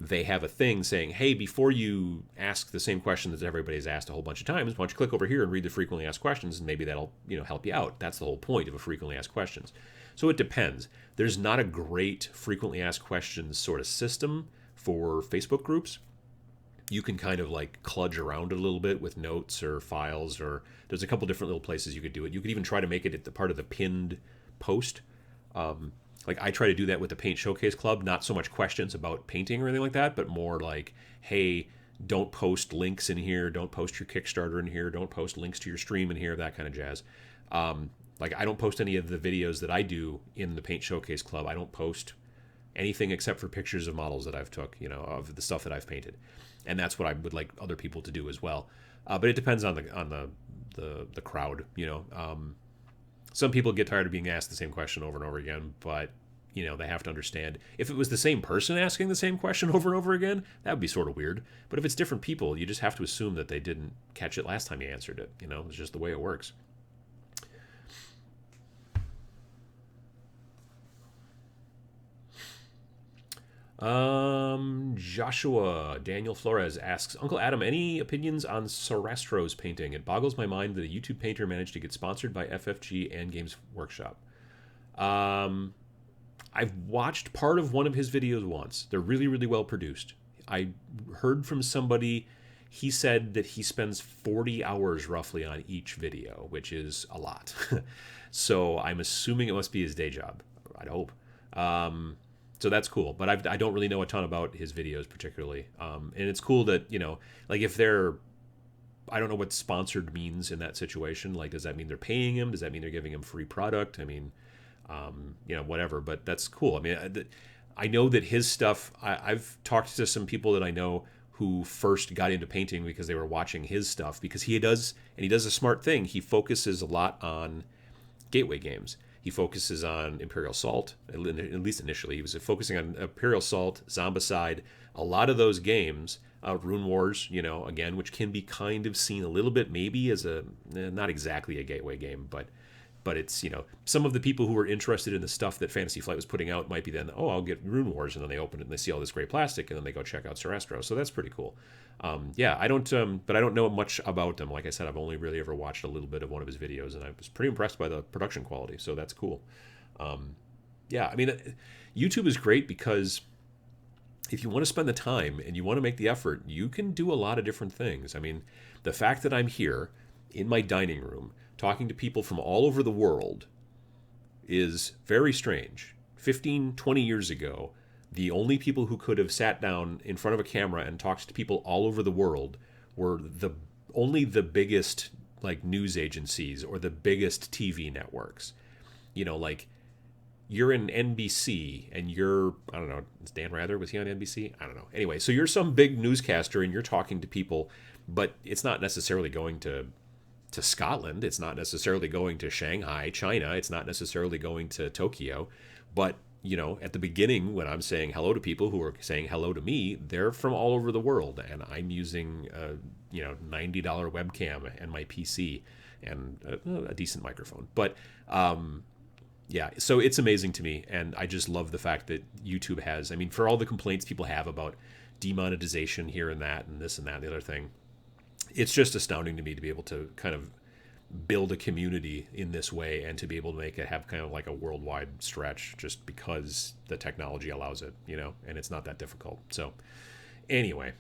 they have a thing saying, "Hey, before you ask the same question that everybody's asked a whole bunch of times, why don't you click over here and read the frequently asked questions, and maybe that'll help you out." That's the whole point of a frequently asked questions. So it depends. There's not a great frequently asked questions sort of system for Facebook groups. You can kind of like kludge around a little bit with notes or files, or there's a couple different little places you could do it. You could even try to make it at the part of the pinned post. Like I try to do that with the Paint Showcase Club, not so much questions about painting or anything like that, but more like, hey, don't post links in here, don't post your Kickstarter in here, don't post links to your stream in here, that kind of jazz. Like I don't post any of the videos that I do in the Paint Showcase Club. I don't post anything except for pictures of models that I've took, of the stuff that I've painted, and that's what I would like other people to do as well. But it depends on the crowd. Some people get tired of being asked the same question over and over again, but they have to understand if it was the same person asking the same question over and over again, that would be sort of weird. But if it's different people, you just have to assume that they didn't catch it last time you answered it. It's just the way it works. Joshua Daniel Flores asks, "Uncle Adam, any opinions on Sarastro's painting? It boggles my mind that a YouTube painter managed to get sponsored by FFG and Games Workshop." I've watched part of one of his videos once. They're really, really well produced. I heard from somebody, he said that he spends 40 hours roughly on each video, which is a lot. So I'm assuming it must be his day job. I'd hope. So that's cool, but I don't really know a ton about his videos particularly. And it's cool that, like if they're, I don't know what sponsored means in that situation. Like, does that mean they're paying him? Does that mean they're giving him free product? I mean, whatever, but that's cool. I mean, I know that his stuff, I've talked to some people that I know who first got into painting because they were watching his stuff, because he does a smart thing. He focuses a lot on gateway games. He focuses on Imperial Assault, at least initially. He was focusing on Imperial Assault, Zombicide, a lot of those games, Rune Wars, again, which can be kind of seen a little bit maybe as not exactly a gateway game, but it's, some of the people who were interested in the stuff that Fantasy Flight was putting out might be then, oh, I'll get Rune Wars, and then they open it and they see all this great plastic, and then they go check out Sarastro. So that's pretty cool. I don't know much about them. Like I said, I've only really ever watched a little bit of one of his videos, and I was pretty impressed by the production quality. So that's cool. I mean, YouTube is great because if you want to spend the time and you want to make the effort, you can do a lot of different things. I mean, the fact that I'm here in my dining room talking to people from all over the world is very strange. 15, 20 years ago, the only people who could have sat down in front of a camera and talked to people all over the world were only the biggest like news agencies or the biggest TV networks. Like you're in NBC and you're, I don't know, is Dan Rather, was he on NBC? I don't know. Anyway, so you're some big newscaster and you're talking to people, but it's not necessarily going to Scotland. It's not necessarily going to Shanghai, China. It's not necessarily going to Tokyo, but at the beginning when I'm saying hello to people who are saying hello to me, they're from all over the world, and I'm using a $90 webcam and my PC and a decent microphone. But yeah, so it's amazing to me, and I just love the fact that YouTube has. I mean, for all the complaints people have about demonetization here and that and this and that and the other thing, it's just astounding to me to be able to kind of build a community in this way and to be able to make it have kind of like a worldwide stretch just because the technology allows it, and it's not that difficult. So anyway.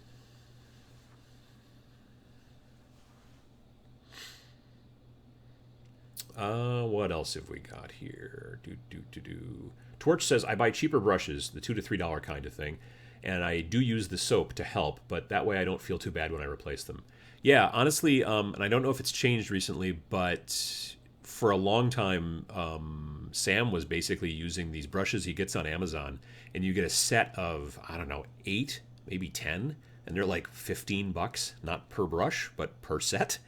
What else have we got here? Torch says, I buy cheaper brushes, the $2 to $3 kind of thing, and I do use the soap to help, but that way I don't feel too bad when I replace them. Yeah, honestly, and I don't know if it's changed recently, but for a long time, Sam was basically using these brushes he gets on Amazon, and you get a set of, I don't know, 8, maybe 10, and they're like $15, not per brush, but per set.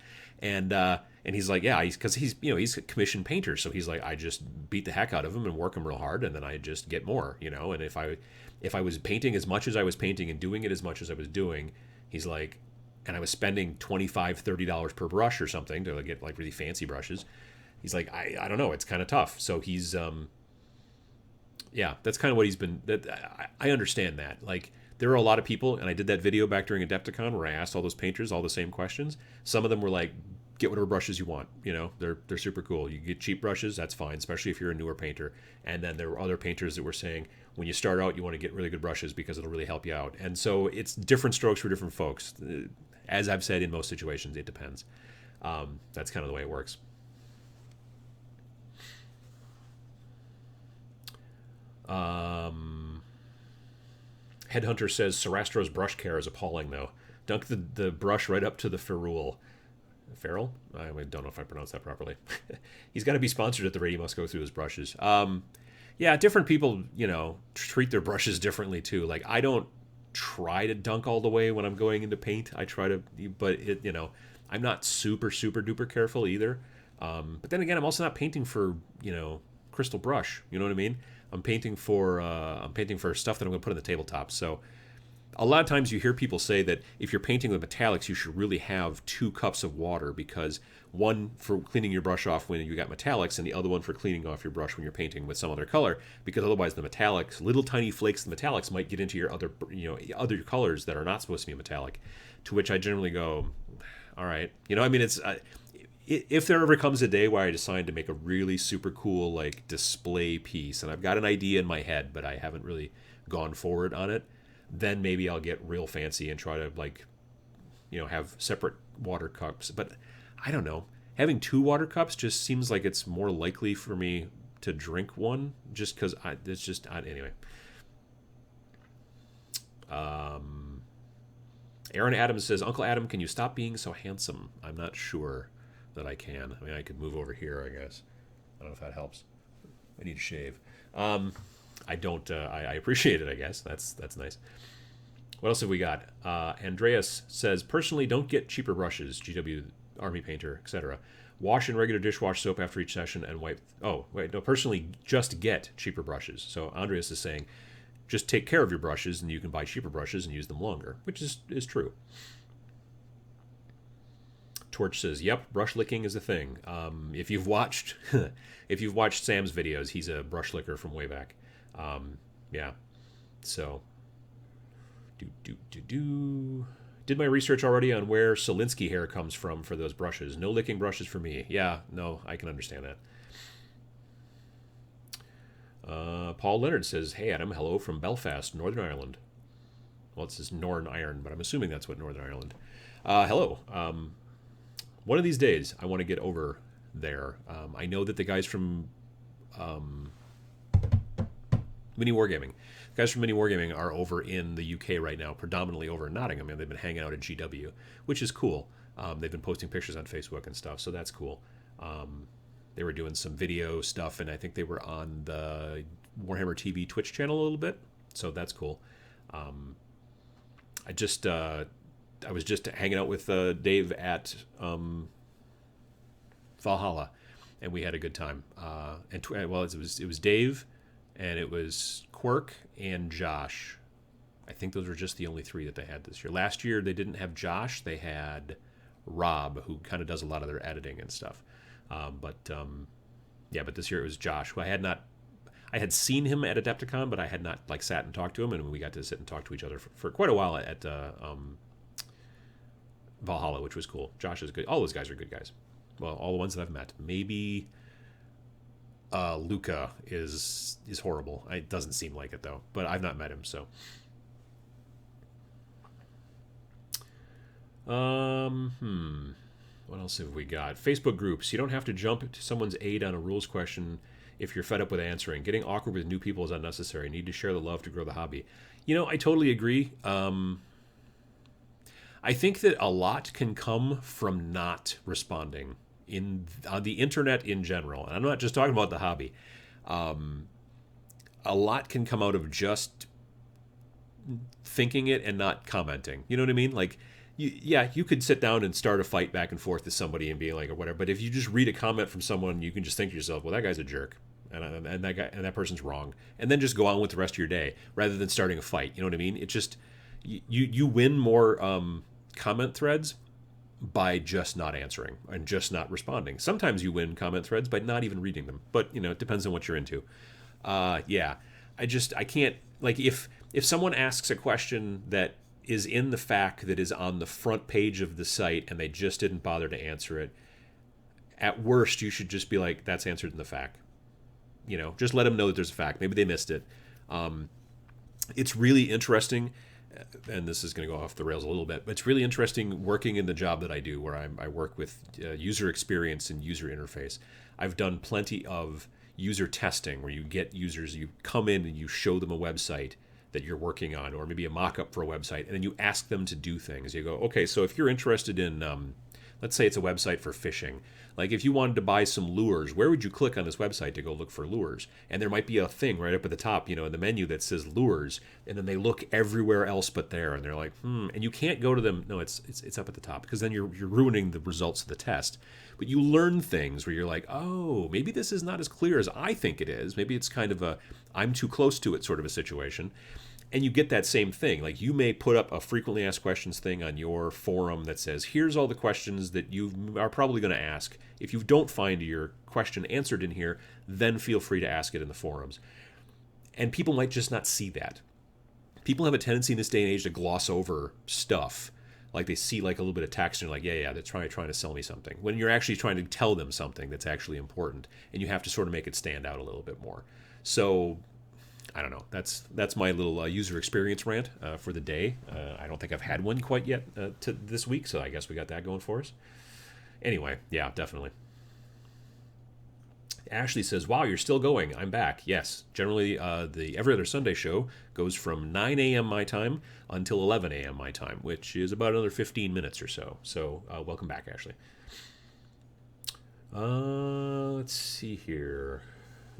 And he's like, yeah, because he's a commissioned painter, so he's like, I just beat the heck out of him and work him real hard, and then I just get more, And if I was painting as much as I was painting and doing it as much as I was doing, he's like, and I was spending $25, $30 per brush or something to get like really fancy brushes. He's like, I don't know, it's kind of tough. So he's yeah, that's kind of what he's been. I understand that. Like, there are a lot of people, and I did that video back during AdeptiCon where I asked all those painters all the same questions. Some of them were like, get whatever brushes you want. They're super cool. You get cheap brushes, that's fine, especially if you're a newer painter. And then there were other painters that were saying, when you start out, you want to get really good brushes because it'll really help you out. And so it's different strokes for different folks. As I've said, in most situations, it depends. That's kind of the way it works. Headhunter says Sarastro's brush care is appalling, though. Dunk the brush right up to the ferrule. Ferrule? I don't know if I pronounced that properly. He's got to be sponsored at the rate he must go through his brushes. Yeah, different people, treat their brushes differently, too. Like, I don't try to dunk all the way when I'm going into paint. I try to, but I'm not super, super duper careful either. But then again, I'm also not painting for, crystal brush. You know what I mean? I'm painting for stuff that I'm going to put on the tabletop. So a lot of times you hear people say that if you're painting with metallics, you should really have 2 cups of water, because one for cleaning your brush off when you got metallics and the other one for cleaning off your brush when you're painting with some other color, because otherwise the metallics, little tiny flakes of the metallics might get into your other colors that are not supposed to be metallic. To which I generally go, all right. It's if there ever comes a day where I decide to make a really super cool like display piece, and I've got an idea in my head, but I haven't really gone forward on it, then maybe I'll get real fancy and try to have separate water cups. But I don't know. Having 2 water cups just seems like it's more likely for me to drink one, just because it's just anyway. Aaron Adams says, Uncle Adam, can you stop being so handsome? I'm not sure that I can. I mean, I could move over here, I guess. I don't know if that helps. I need to shave. I don't. I appreciate it, I guess. That's nice. What else have we got? Andreas says, personally, don't get cheaper brushes, GW, Army Painter, etc. Wash in regular dishwash soap after each session and wipe. Oh, wait, no, personally, just get cheaper brushes. So Andreas is saying, just take care of your brushes and you can buy cheaper brushes and use them longer, which is true. Torch says, yep, brush licking is a thing. If you've watched Sam's videos, he's a brush licker from way back. Yeah. So, did my research already on where Solinsky hair comes from for those brushes. No licking brushes for me. Yeah, no, I can understand that. Paul Leonard says, hey, Adam, hello from Belfast, Northern Ireland. Well, it says Northern Ireland, but I'm assuming that's what Northern Ireland. Hello. One of these days, I want to get over there. I know that the guys from Mini Wargaming are over in the UK right now, predominantly over in Nottingham, and they've been hanging out at GW, which is cool. They've been posting pictures on Facebook and stuff, so that's cool. They were doing some video stuff, and I think they were on the Warhammer TV Twitch channel a little bit, so that's cool. I was just hanging out with Dave at Valhalla, and we had a good time. It was Dave, and it was Quirk and Josh. I think those were just the only 3 that they had this year. Last year they didn't have Josh; they had Rob, who kind of does a lot of their editing and stuff. But this year it was Josh, who I had seen him at Adepticon, but I had not like sat and talked to him, and we got to sit and talk to each other for quite a while at Valhalla, which was cool. Josh is good. All those guys are good guys. Well, all the ones that I've met. Maybe Luca is horrible. It doesn't seem like it though, but I've not met him, so. What else have we got? Facebook groups. You don't have to jump to someone's aid on a rules question if you're fed up with answering. Getting awkward with new people is unnecessary. You need to share the love to grow the hobby. I totally agree. I think that a lot can come from not responding on the internet in general. And I'm not just talking about the hobby. A lot can come out of just thinking it and not commenting. You know what I mean? Like, you could sit down and start a fight back and forth with somebody and be like, or whatever. But if you just read a comment from someone, you can just think to yourself, well, that guy's a jerk, and that person's wrong, and then just go on with the rest of your day rather than starting a fight. You know what I mean? It just you win more comment threads by just not answering and just not responding. Sometimes you win comment threads by not even reading them, but it depends on what you're into. I can't, like, if someone asks a question that is in the FAQ that is on the front page of the site and they just didn't bother to answer it, at worst you should just be like, that's answered in the FAQ. Just let them know that there's a FAQ. Maybe they missed it. It's really interesting, and this is going to go off the rails a little bit, but it's really interesting working in the job that I do, where I work with user experience and user interface. I've done plenty of user testing where you get users, you come in and you show them a website that you're working on, or maybe a mock-up for a website, and then you ask them to do things. You go, okay, so if you're interested in, let's say it's a website for fishing. Like, if you wanted to buy some lures, where would you click on this website to go look for lures? And there might be a thing right up at the top, in the menu that says lures, and then they look everywhere else but there, and they're like, and you can't go to them. No, it's up at the top, because then you're ruining the results of the test. But you learn things where you're like, oh, maybe this is not as clear as I think it is. Maybe it's kind of a I'm too close to it sort of a situation. And you get that same thing. Like, you may put up a frequently asked questions thing on your forum that says, here's all the questions that you are probably going to ask. If you don't find your question answered in here, then feel free to ask it in the forums. And people might just not see that. People have a tendency in this day and age to gloss over stuff. Like, they see like a little bit of text and they're like, yeah, they're trying to sell me something. When you're actually trying to tell them something that's actually important, and you have to sort of make it stand out a little bit more. So, I don't know. That's my little user experience rant for the day. I don't think I've had one quite yet to this week, so I guess we got that going for us. Anyway, yeah, definitely. Ashley says, wow, you're still going. I'm back. Yes. Generally, the Every Other Sunday show goes from 9 a.m. my time until 11 a.m. my time, which is about another 15 minutes or so. So welcome back, Ashley. Let's see here.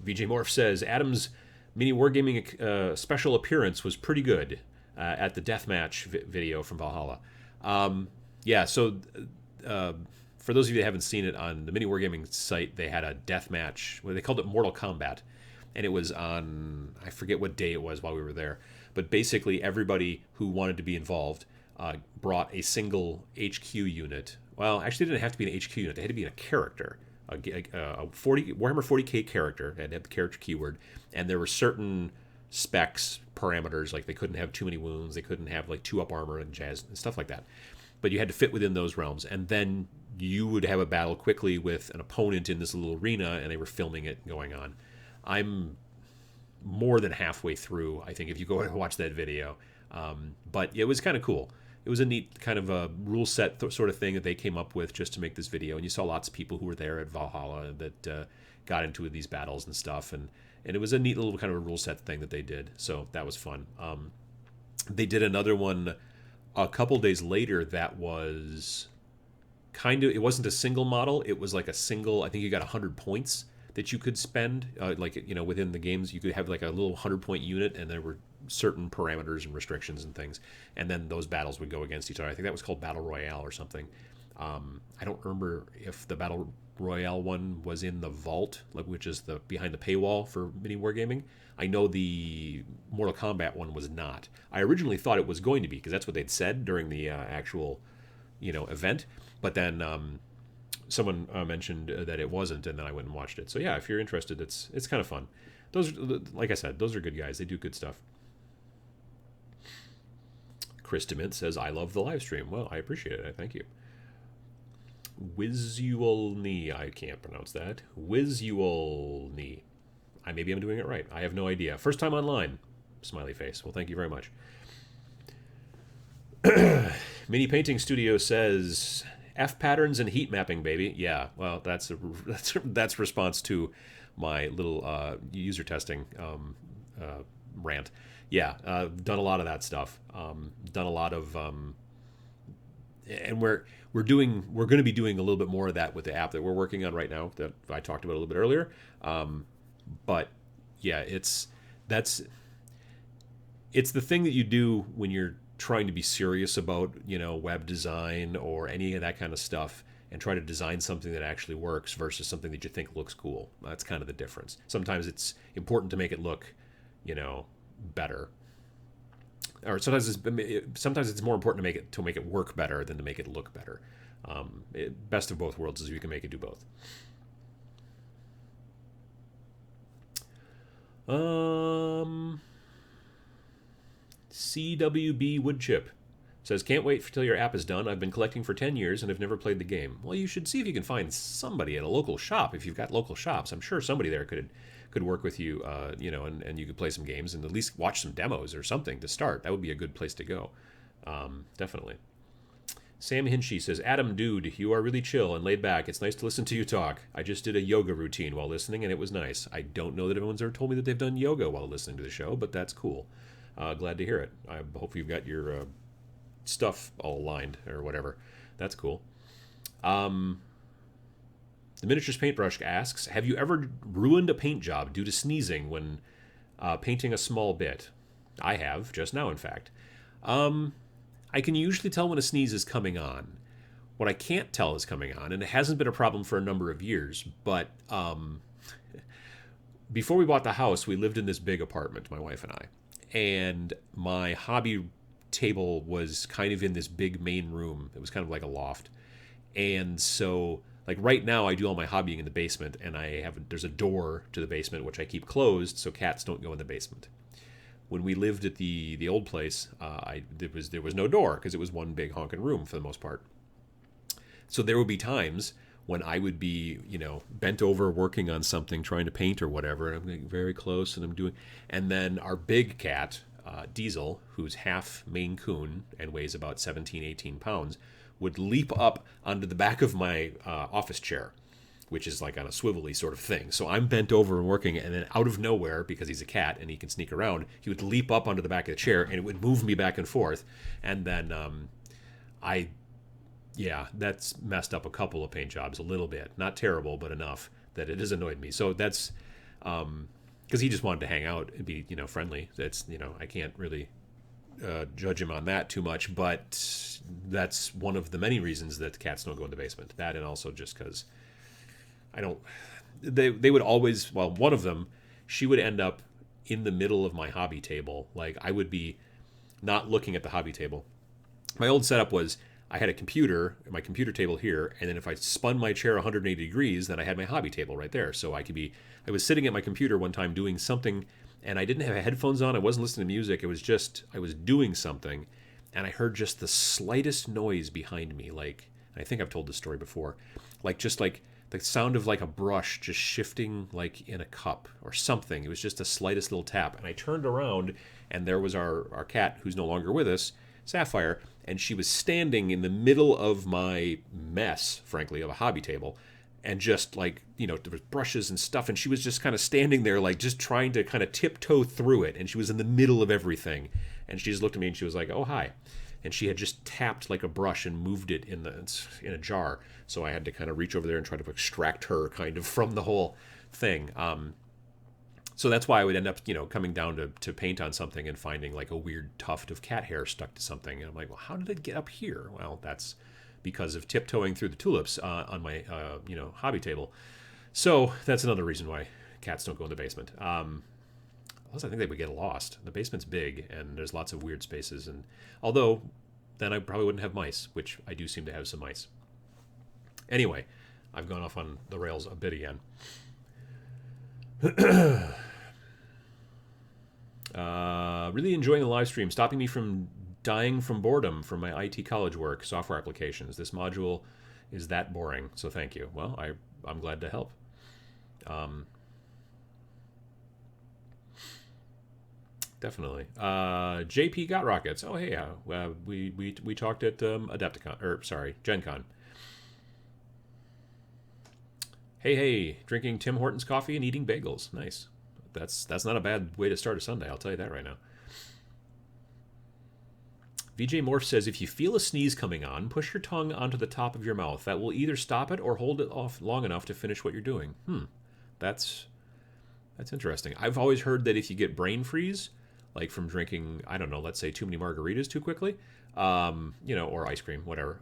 VJ Morph says, Adam's mini wargaming special appearance was pretty good at the deathmatch video from Valhalla. For those of you that haven't seen it, on the mini wargaming site, they had a deathmatch. Well, they called it Mortal Kombat, and it was on, I forget what day it was while we were there, but basically everybody who wanted to be involved brought a single HQ unit. Well, actually, it didn't have to be an HQ unit. They had to be a character. A Warhammer 40k character, had the character keyword, and there were certain specs, parameters, like they couldn't have too many wounds, they couldn't have like 2-up armor and jazz and stuff like that. But you had to fit within those realms, and then you would have a battle quickly with an opponent in this little arena, and they were filming it going on. I'm more than halfway through, I think, if you go and watch that video. But it was kind of cool. It was a neat kind of a rule set sort of thing that they came up with just to make this video. And you saw lots of people who were there at Valhalla that got into these battles and stuff. And it was a neat little kind of a rule set thing that they did. So that was fun. They did another one a couple days later that was kind of, it wasn't a single model. It was like a single, I think you got 100 points that you could spend. Within the games, you could have like a little 100-point unit, and there were certain parameters and restrictions and things, and then those battles would go against each other. I think that was called Battle Royale or something. I don't remember if the Battle Royale one was in the vault, which is the behind the paywall for mini wargaming. I know the Mortal Kombat one was not. I originally thought it was going to be because that's what they'd said during the actual, event. But then someone mentioned that it wasn't, and then I went and watched it. So yeah, if you're interested, it's kind of fun. Those, like I said, those are good guys. They do good stuff. Chris DeMint says, I love the live stream. Well, I appreciate it. Thank you. Wizualni, I can't pronounce that. Wizualni. Maybe I'm doing it right. I have no idea. First time online. Smiley face. Well, thank you very much. Mini Painting Studio says, F patterns and heat mapping, baby. Yeah, well, that's response to my little user testing rant. Yeah, done a lot of that stuff. Done a lot of, and we're going to be doing a little bit more of that with the app that we're working on right now that I talked about a little bit earlier. But yeah, it's the thing that you do when you're trying to be serious about, web design or any of that kind of stuff, and try to design something that actually works versus something that you think looks cool. That's kind of the difference. Sometimes it's important to make it look, better. Or sometimes it's more important to make it work better than to make it look better. Best of both worlds is you can make it do both. CWB Woodchip says, can't wait till your app is done. I've been collecting for 10 years and have never played the game. Well, you should see if you can find somebody at a local shop. If you've got local shops, I'm sure somebody there could work with you, and you could play some games and at least watch some demos or something to start. That would be a good place to go. Definitely. Sam Hinchy says, Adam, dude, you are really chill and laid back. It's nice to listen to you talk. I just did a yoga routine while listening, and it was nice. I don't know that everyone's ever told me that they've done yoga while listening to the show, but that's cool. Glad to hear it. I hope you've got your stuff all aligned or whatever. That's cool. The Miniatures Paintbrush asks, have you ever ruined a paint job due to sneezing when painting a small bit? I have, just now, in fact. I can usually tell when a sneeze is coming on. What I can't tell is coming on, and it hasn't been a problem for a number of years, but before we bought the house, we lived in this big apartment, my wife and I, and my hobby table was kind of in this big main room. It was kind of like a loft. And so, like right now, I do all my hobbying in the basement, and there's a door to the basement, which I keep closed so cats don't go in the basement. When we lived at the old place, there was no door because it was one big honking room for the most part. So there would be times when I would be, bent over working on something, trying to paint or whatever, and I'm getting very close, and then our big cat, Diesel, who's half Maine Coon and weighs about 17, 18 pounds, would leap up onto the back of my office chair, which is like on a swivelly sort of thing. So I'm bent over and working, and then out of nowhere, because he's a cat and he can sneak around, he would leap up onto the back of the chair, and it would move me back and forth. And then that's messed up a couple of paint jobs a little bit. Not terrible, but enough that it has annoyed me. So that's because he just wanted to hang out and be, friendly. That's, I can't really judge him on that too much, but that's one of the many reasons that cats don't go in the basement. That, and also just because they would always, well, one of them, she would end up in the middle of my hobby table. Like, I would be not looking at the hobby table. My old setup was I had my computer table here, and then if I spun my chair 180 degrees, then I had my hobby table right there. So I was sitting at my computer one time doing something, and I didn't have headphones on. I wasn't listening to music. It was just, I was doing something, and I heard just the slightest noise behind me. Like, I think I've told this story before, just like the sound of like a brush just shifting like in a cup or something. It was just the slightest little tap. And I turned around, and there was our cat, who's no longer with us, Sapphire, and she was standing in the middle of my mess, frankly, of a hobby table, and just like, there was brushes and stuff, and she was just kind of standing there, like just trying to kind of tiptoe through it, and she was in the middle of everything, and she just looked at me and she was like, oh, hi. And she had just tapped like a brush and moved it in a jar, so I had to kind of reach over there and try to extract her kind of from the whole thing. So that's why I would end up, coming down to paint on something and finding like a weird tuft of cat hair stuck to something. And I'm like, well, how did it get up here? Well, that's because of tiptoeing through the tulips on my hobby table. So that's another reason why cats don't go in the basement. Plus, I think they would get lost. The basement's big, and there's lots of weird spaces. And although, then I probably wouldn't have mice, which I do seem to have some mice. Anyway, I've gone off on the rails a bit again. Really enjoying the live stream, stopping me from dying from boredom from my IT college work, software applications. This module is that boring, so thank you. Well, I'm glad to help. Definitely. JP got rockets. Oh, hey, we talked at AdeptiCon, or sorry, Gen Con. Hey, drinking Tim Hortons coffee and eating bagels. Nice. That's not a bad way to start a Sunday, I'll tell you that right now. VJ Morph says, if you feel a sneeze coming on, push your tongue onto the top of your mouth. That will either stop it or hold it off long enough to finish what you're doing. That's interesting. I've always heard that if you get brain freeze, like from drinking, I don't know, let's say too many margaritas too quickly, or ice cream, whatever,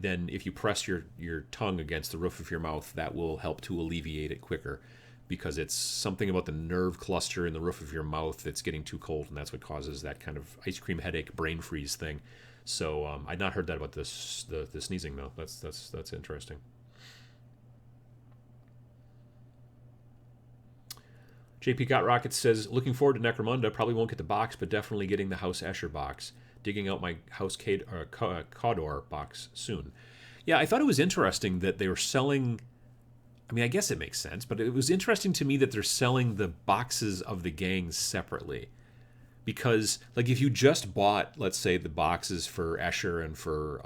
then if you press your tongue against the roof of your mouth, that will help to alleviate it quicker, because it's something about the nerve cluster in the roof of your mouth that's getting too cold, and that's what causes that kind of ice cream headache, brain freeze thing. So I'd not heard that about the sneezing though. That's interesting. JP Got Rockets says, looking forward to Necromunda. Probably won't get the box, but definitely getting the House Escher box. Digging out my House Cawdor box soon. Yeah, I thought it was interesting that they were selling. I mean, I guess it makes sense, but it was interesting to me that they're selling the boxes of the gangs separately. Because, like, if you just bought, let's say, the boxes for Escher and for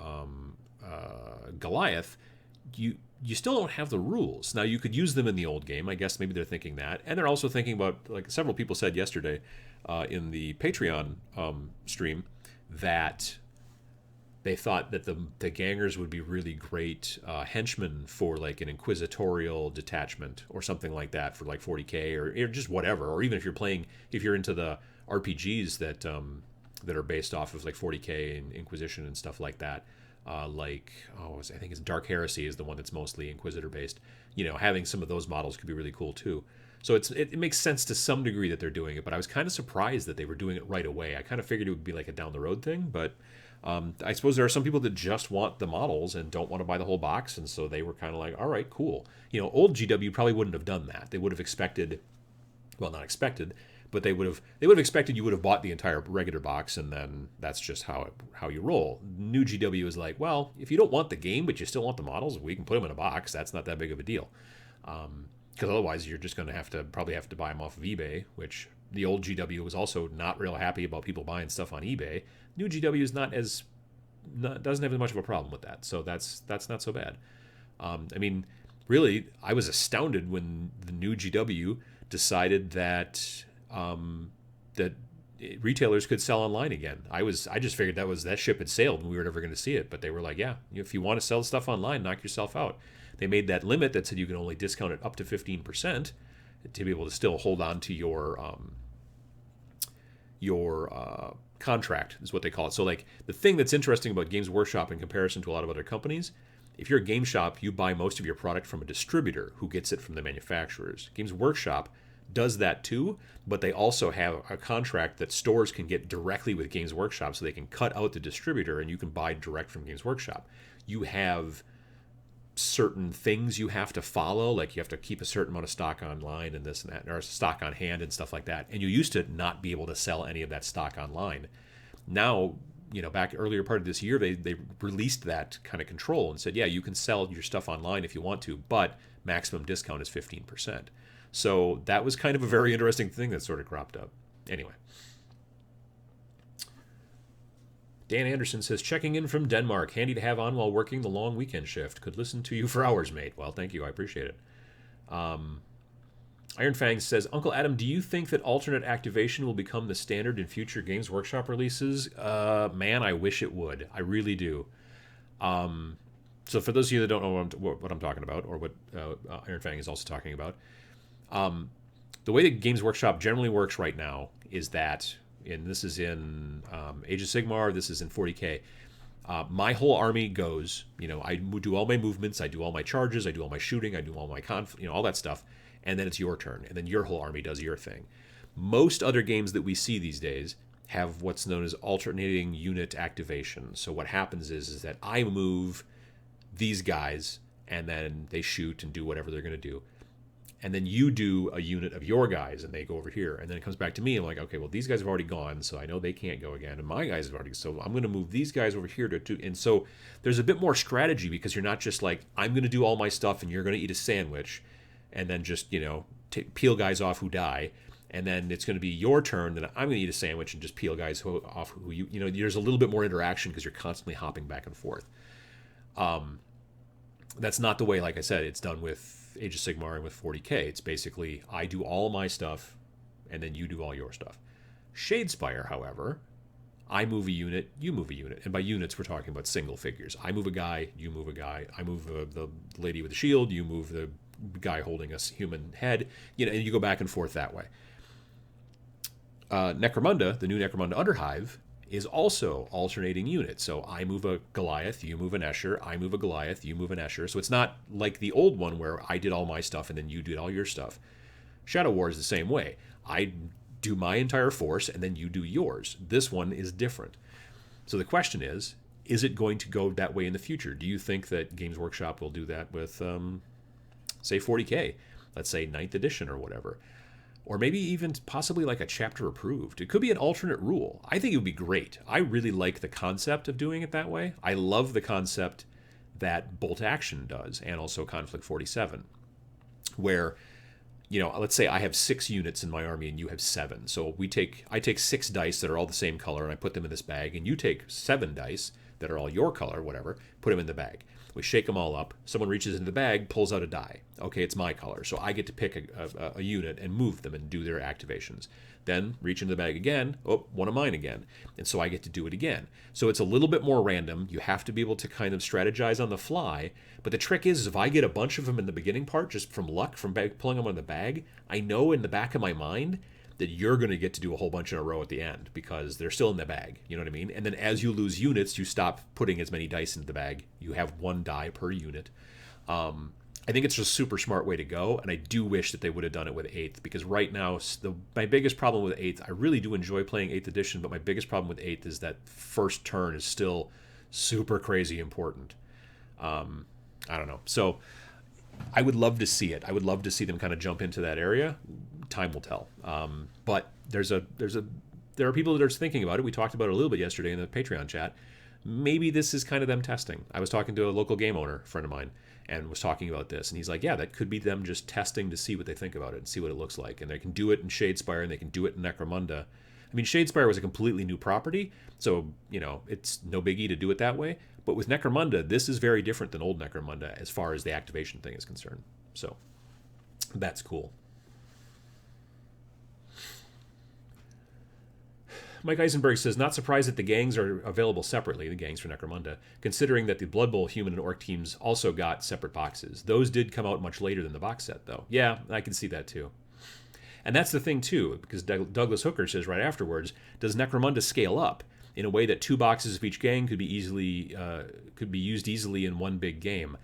Goliath, you still don't have the rules. Now, you could use them in the old game. I guess maybe they're thinking that. And they're also thinking about, like several people said yesterday in the Patreon stream, that they thought that the gangers would be really great henchmen for like an inquisitorial detachment or something like that for like 40K or just whatever. Or even if you're into the RPGs that are based off of like 40K and Inquisition and stuff like that. I think it's Dark Heresy is the one that's mostly Inquisitor based. Having some of those models could be really cool too. So it makes sense to some degree that they're doing it, but I was kind of surprised that they were doing it right away. I kind of figured it would be like a down the road thing, but I suppose there are some people that just want the models and don't want to buy the whole box, and so they were kind of like, all right, cool. Old GW probably wouldn't have done that. They would have expected, well, not expected, but they would have expected you would have bought the entire regular box, and then that's just how you roll. New GW is like, well, if you don't want the game but you still want the models, we can put them in a box. That's not that big of a deal, because otherwise you're just going to probably have to buy them off of eBay, which the old GW was also not real happy about people buying stuff on eBay. New GW is doesn't have as much of a problem with that, so that's not so bad. I mean, really, I was astounded when the new GW decided that that retailers could sell online again. I just figured that ship had sailed and we were never going to see it. But they were like, yeah, if you want to sell stuff online, knock yourself out. They made that limit that said you can only discount it up to 15% to be able to still hold on to your contract, is what they call it. So like the thing that's interesting about Games Workshop in comparison to a lot of other companies, if you're a game shop, you buy most of your product from a distributor who gets it from the manufacturers. Games Workshop does that too, but they also have a contract that stores can get directly with Games Workshop, so they can cut out the distributor and you can buy direct from Games Workshop. You have certain things you have to follow, like you have to keep a certain amount of stock online and this and that, or stock on hand and stuff like that. And you used to not be able to sell any of that stock online. Now, back earlier part of this year, they released that kind of control and said, yeah, you can sell your stuff online if you want to, but maximum discount is 15%. So that was kind of a very interesting thing that sort of cropped up. Anyway. Dan Anderson says, checking in from Denmark. Handy to have on while working the long weekend shift. Could listen to you for hours, mate. Well, thank you. I appreciate it. Iron Fang says, Uncle Adam, do you think that alternate activation will become the standard in future Games Workshop releases? Man, I wish it would. I really do. So for those of you that don't know what I'm talking about, or what Iron Fang is also talking about, the way that Games Workshop generally works right now is that, and this is in Age of Sigmar, this is in 40K, My whole army goes, I do all my movements, I do all my charges, I do all my shooting, I do all my all that stuff, and then it's your turn, and then your whole army does your thing. Most other games that we see these days have what's known as alternating unit activation. So what happens is that I move these guys, and then they shoot and do whatever they're going to do. And then you do a unit of your guys, and they go over here. And then it comes back to me. I'm like, okay, well, these guys have already gone, so I know they can't go again. And my guys have already, so I'm going to move these guys over here to do. And so there's a bit more strategy, because you're not just like, I'm going to do all my stuff, and you're going to eat a sandwich, and then just, peel guys off who die. And then it's going to be your turn, then I'm going to eat a sandwich and just peel guys off who there's a little bit more interaction, because you're constantly hopping back and forth. That's not the way, like I said, it's done with Age of Sigmar and with 40K. It's basically, I do all my stuff, and then you do all your stuff. Shadespire, however, I move a unit, you move a unit. And by units, we're talking about single figures. I move a guy, you move a guy. I move the lady with the shield, you move the guy holding a human head. And you go back and forth that way. Necromunda, the new Necromunda Underhive, is also alternating units. So I move a Goliath, you move an Escher, I move a Goliath, you move an Escher. So it's not like the old one where I did all my stuff and then you did all your stuff. Shadow War is the same way. I do my entire force and then you do yours. This one is different. So the question is it going to go that way in the future? Do you think that Games Workshop will do that with, say, 40K? Let's say 9th edition or whatever. Or maybe even possibly like a chapter approved. It could be an alternate rule. I think it would be great. I really like the concept of doing it that way. I love the concept that Bolt Action does, and also Conflict 47, where, let's say I have 6 units in my army and you have 7. So I take 6 dice that are all the same color, and I put them in this bag, and you take 7 dice that are all your color, whatever, put them in the bag. We shake them all up. Someone reaches into the bag, pulls out a die. Okay, it's my color. So I get to pick a unit and move them and do their activations. Then reach into the bag again. Oh, one of mine again. And so I get to do it again. So it's a little bit more random. You have to be able to kind of strategize on the fly. But the trick is if I get a bunch of them in the beginning part, just from luck, from pulling them out of the bag, I know in the back of my mind that you're going to get to do a whole bunch in a row at the end, because they're still in the bag. You know what I mean? And then as you lose units, you stop putting as many dice into the bag. You have 1 die per unit. I think it's just a super smart way to go, and I do wish that they would have done it with 8th, because right now, my biggest problem with 8th, I really do enjoy playing 8th edition, but my biggest problem with 8th is that first turn is still super crazy important. I don't know. So I would love to see it. I would love to see them kind of jump into that area. Time will tell. But there are people that are thinking about it. We talked about it a little bit yesterday in the Patreon chat. Maybe this is kind of them testing. I was talking to a local game owner, a friend of mine, and was talking about this. And he's like, yeah, that could be them just testing to see what they think about it and see what it looks like. And they can do it in Shadespire, and they can do it in Necromunda. I mean, Shadespire was a completely new property, so, it's no biggie to do it that way. But with Necromunda, this is very different than old Necromunda as far as the activation thing is concerned. So that's cool. Mike Eisenberg says, not surprised that the gangs are available separately, the gangs for Necromunda, considering that the Blood Bowl human and orc teams also got separate boxes. Those did come out much later than the box set, though. Yeah, I can see that, too. And that's the thing, too, because Douglas Hooker says right afterwards, does Necromunda scale up in a way that 2 boxes of each gang could be used easily in one big game?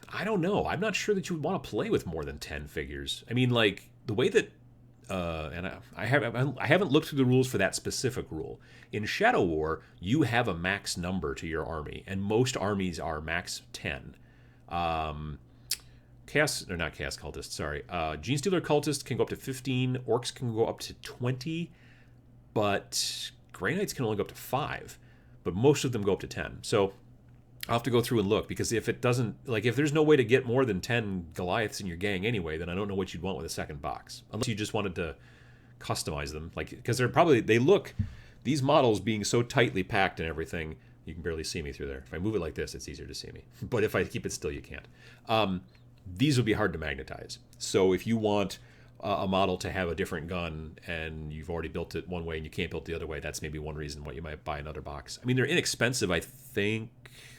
I don't know. I'm not sure that you would want to play with more than 10 figures. I mean, like, the way that and I haven't looked through the rules for that specific rule. In Shadow War, you have a max number to your army, and most armies are max 10. Not Chaos Cultists, sorry. Genestealer Cultists can go up to 15, Orcs can go up to 20, but Grey Knights can only go up to 5, but most of them go up to 10. So I'll have to go through and look, because if there's no way to get more than 10 Goliaths in your gang anyway, then I don't know what you'd want with a second box. Unless you just wanted to customize them. Because these models being so tightly packed and everything, you can barely see me through there. If I move it like this, it's easier to see me. But if I keep it still, you can't. These would be hard to magnetize. So if you want a model to have a different gun and you've already built it one way and you can't build it the other way, that's maybe one reason why you might buy another box. I mean, they're inexpensive. I think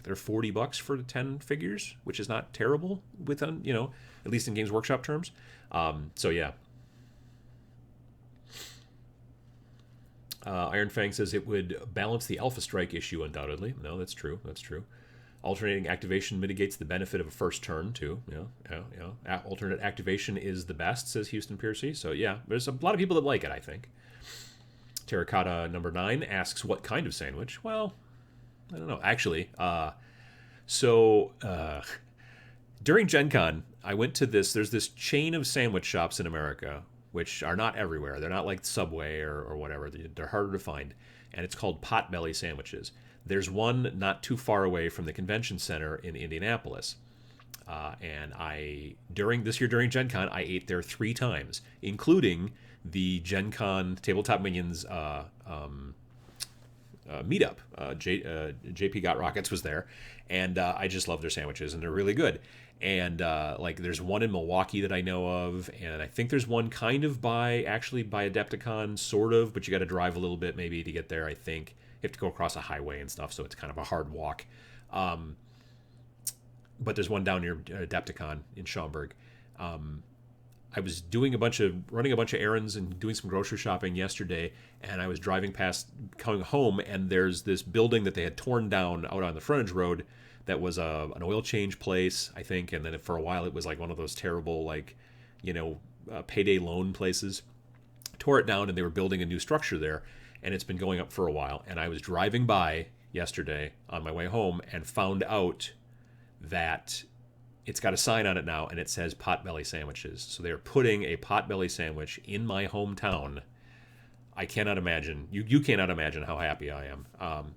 they're $40 for the 10 figures, which is not terrible with, at least in Games Workshop terms. So yeah. Iron Fang says it would balance the Alpha Strike issue, undoubtedly. No, that's true. That's true. Alternating activation mitigates the benefit of a first turn, too. Alternate activation is the best, says Houston Piercy. So, yeah, there's a lot of people that like it, I think. Terracotta number 9 asks, what kind of sandwich? Well, I don't know. Actually, during Gen Con, I went to there's this chain of sandwich shops in America, which are not everywhere. They're not like Subway or whatever. They're harder to find. And it's called Potbelly Sandwiches. There's one not too far away from the convention center in Indianapolis. And during Gen Con, I ate there 3 times, including the Gen Con Tabletop Minions meetup. JP Got Rockets was there, and I just love their sandwiches, and they're really good. And there's one in Milwaukee that I know of, and I think there's one kind of by Adepticon, sort of, but you got to drive a little bit maybe to get there. I think you have to go across a highway and stuff, so it's kind of a hard walk. But there's one down near Adepticon in Schaumburg. I was running a bunch of errands and doing some grocery shopping yesterday, and I was coming home, and there's this building that they had torn down out on the frontage road that was an oil change place, I think, and then for a while it was like one of those terrible, payday loan places. Tore it down, and they were building a new structure there, and it's been going up for a while. And I was driving by yesterday on my way home and found out that it's got a sign on it now, and it says Potbelly Sandwiches. So they're putting a Potbelly sandwich in my hometown. I cannot imagine. You cannot imagine how happy I am.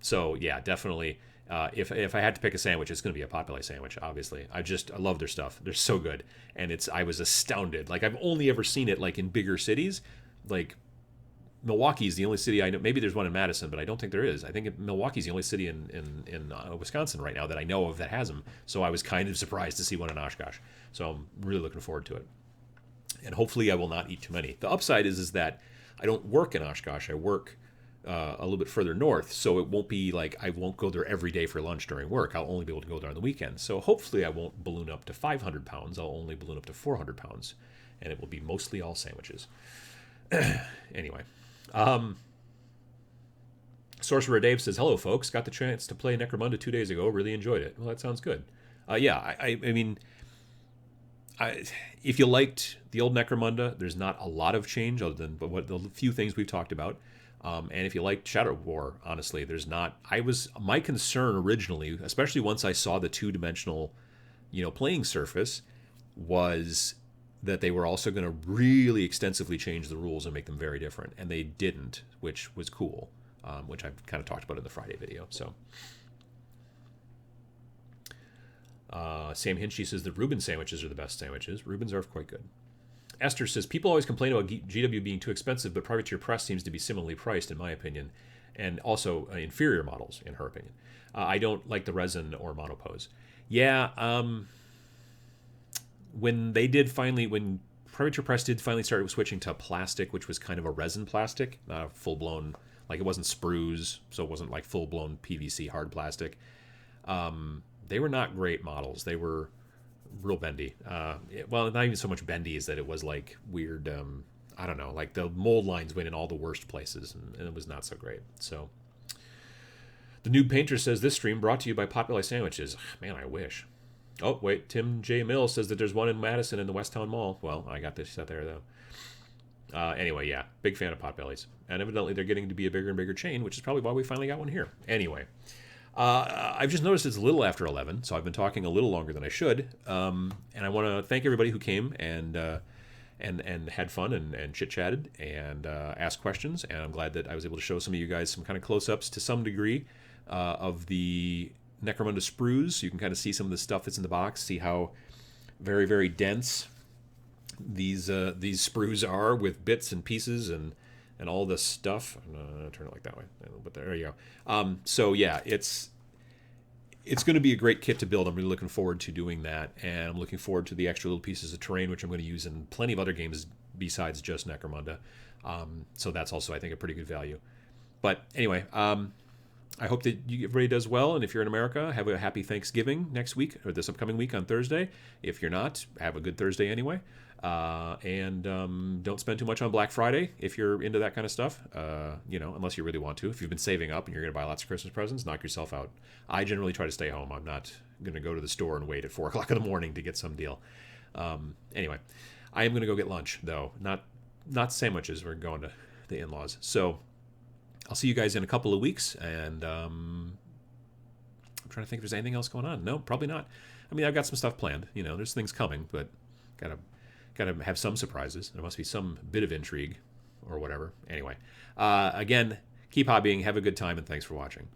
So yeah, definitely. If I had to pick a sandwich, it's going to be a Potbelly sandwich. Obviously, I love their stuff. They're so good, and I was astounded. Like, I've only ever seen it like in bigger cities. Like, Milwaukee's the only city I know. Maybe there's one in Madison, but I don't think there is. I think Milwaukee's the only city in Wisconsin right now that I know of that has them. So I was kind of surprised to see one in Oshkosh. So I'm really looking forward to it. And hopefully I will not eat too many. The upside is that I don't work in Oshkosh. I work a little bit further north, so it won't be like I won't go there every day for lunch during work. I'll only be able to go there on the weekends. So hopefully I won't balloon up to 500 pounds. I'll only balloon up to 400 pounds, and it will be mostly all sandwiches. Anyway. Sorcerer Dave says, hello, folks. Got the chance to play Necromunda 2 days ago. Really enjoyed it. Well, that sounds good. I mean, if you liked the old Necromunda, there's not a lot of change other than the few things we've talked about. And if you liked Shadow War, honestly, there's not. My concern originally, especially once I saw the 2-dimensional, playing surface, was that they were also going to really extensively change the rules and make them very different, and they didn't, which was cool, which I've kind of talked about in the Friday video. So, Sam Hinchy says the Reuben sandwiches are the best sandwiches. Reubens are quite good. Esther says, people always complain about GW being too expensive, but Privateer Press seems to be similarly priced, in my opinion, and also inferior models, in her opinion. I don't like the resin or monopose. Yeah, when Privateer Press did finally start switching to plastic, which was kind of a resin plastic, not a full-blown, like it wasn't sprues, so it wasn't like full-blown PVC hard plastic. They were not great models. They were real bendy. Well, not even so much bendy as that it was like weird, I don't know, like the mold lines went in all the worst places, and it was not so great. So, the Noob Painter says, this stream brought to you by Potbelly Sandwiches. Man, I wish. Oh, wait, Tim J. Mills says that there's one in Madison in the West Town Mall. Well, I got this set there, though. Anyway, yeah, big fan of Potbellies. And evidently they're getting to be a bigger and bigger chain, which is probably why we finally got one here. Anyway, I've just noticed it's a little after 11, so I've been talking a little longer than I should. And I want to thank everybody who came and had fun and chit-chatted and asked questions. And I'm glad that I was able to show some of you guys some kind of close-ups to some degree of the Necromunda sprues, so you can kind of see some of the stuff that's in the box, see how very, very dense these sprues are with bits and pieces and all this stuff. I'm gonna turn it like that way, but there you go. So yeah, it's going to be a great kit to build. I'm really looking forward to doing that, and I'm looking forward to the extra little pieces of terrain, which I'm going to use in plenty of other games besides just Necromunda. So that's also, I think, a pretty good value. But anyway, I hope that everybody does well, and if you're in America, have a happy Thanksgiving next week, or this upcoming week on Thursday. If you're not, have a good Thursday anyway. And don't spend too much on Black Friday if you're into that kind of stuff, unless you really want to. If you've been saving up and you're going to buy lots of Christmas presents, knock yourself out. I generally try to stay home. I'm not going to go to the store and wait at 4 o'clock in the morning to get some deal. Anyway, I am going to go get lunch, though. Not sandwiches. We're going to the in-laws. So I'll see you guys in a couple of weeks, and I'm trying to think if there's anything else going on. No, probably not. I mean, I've got some stuff planned. There's things coming, but gotta have some surprises. There must be some bit of intrigue or whatever. Anyway, again, keep hobbying, have a good time, and thanks for watching.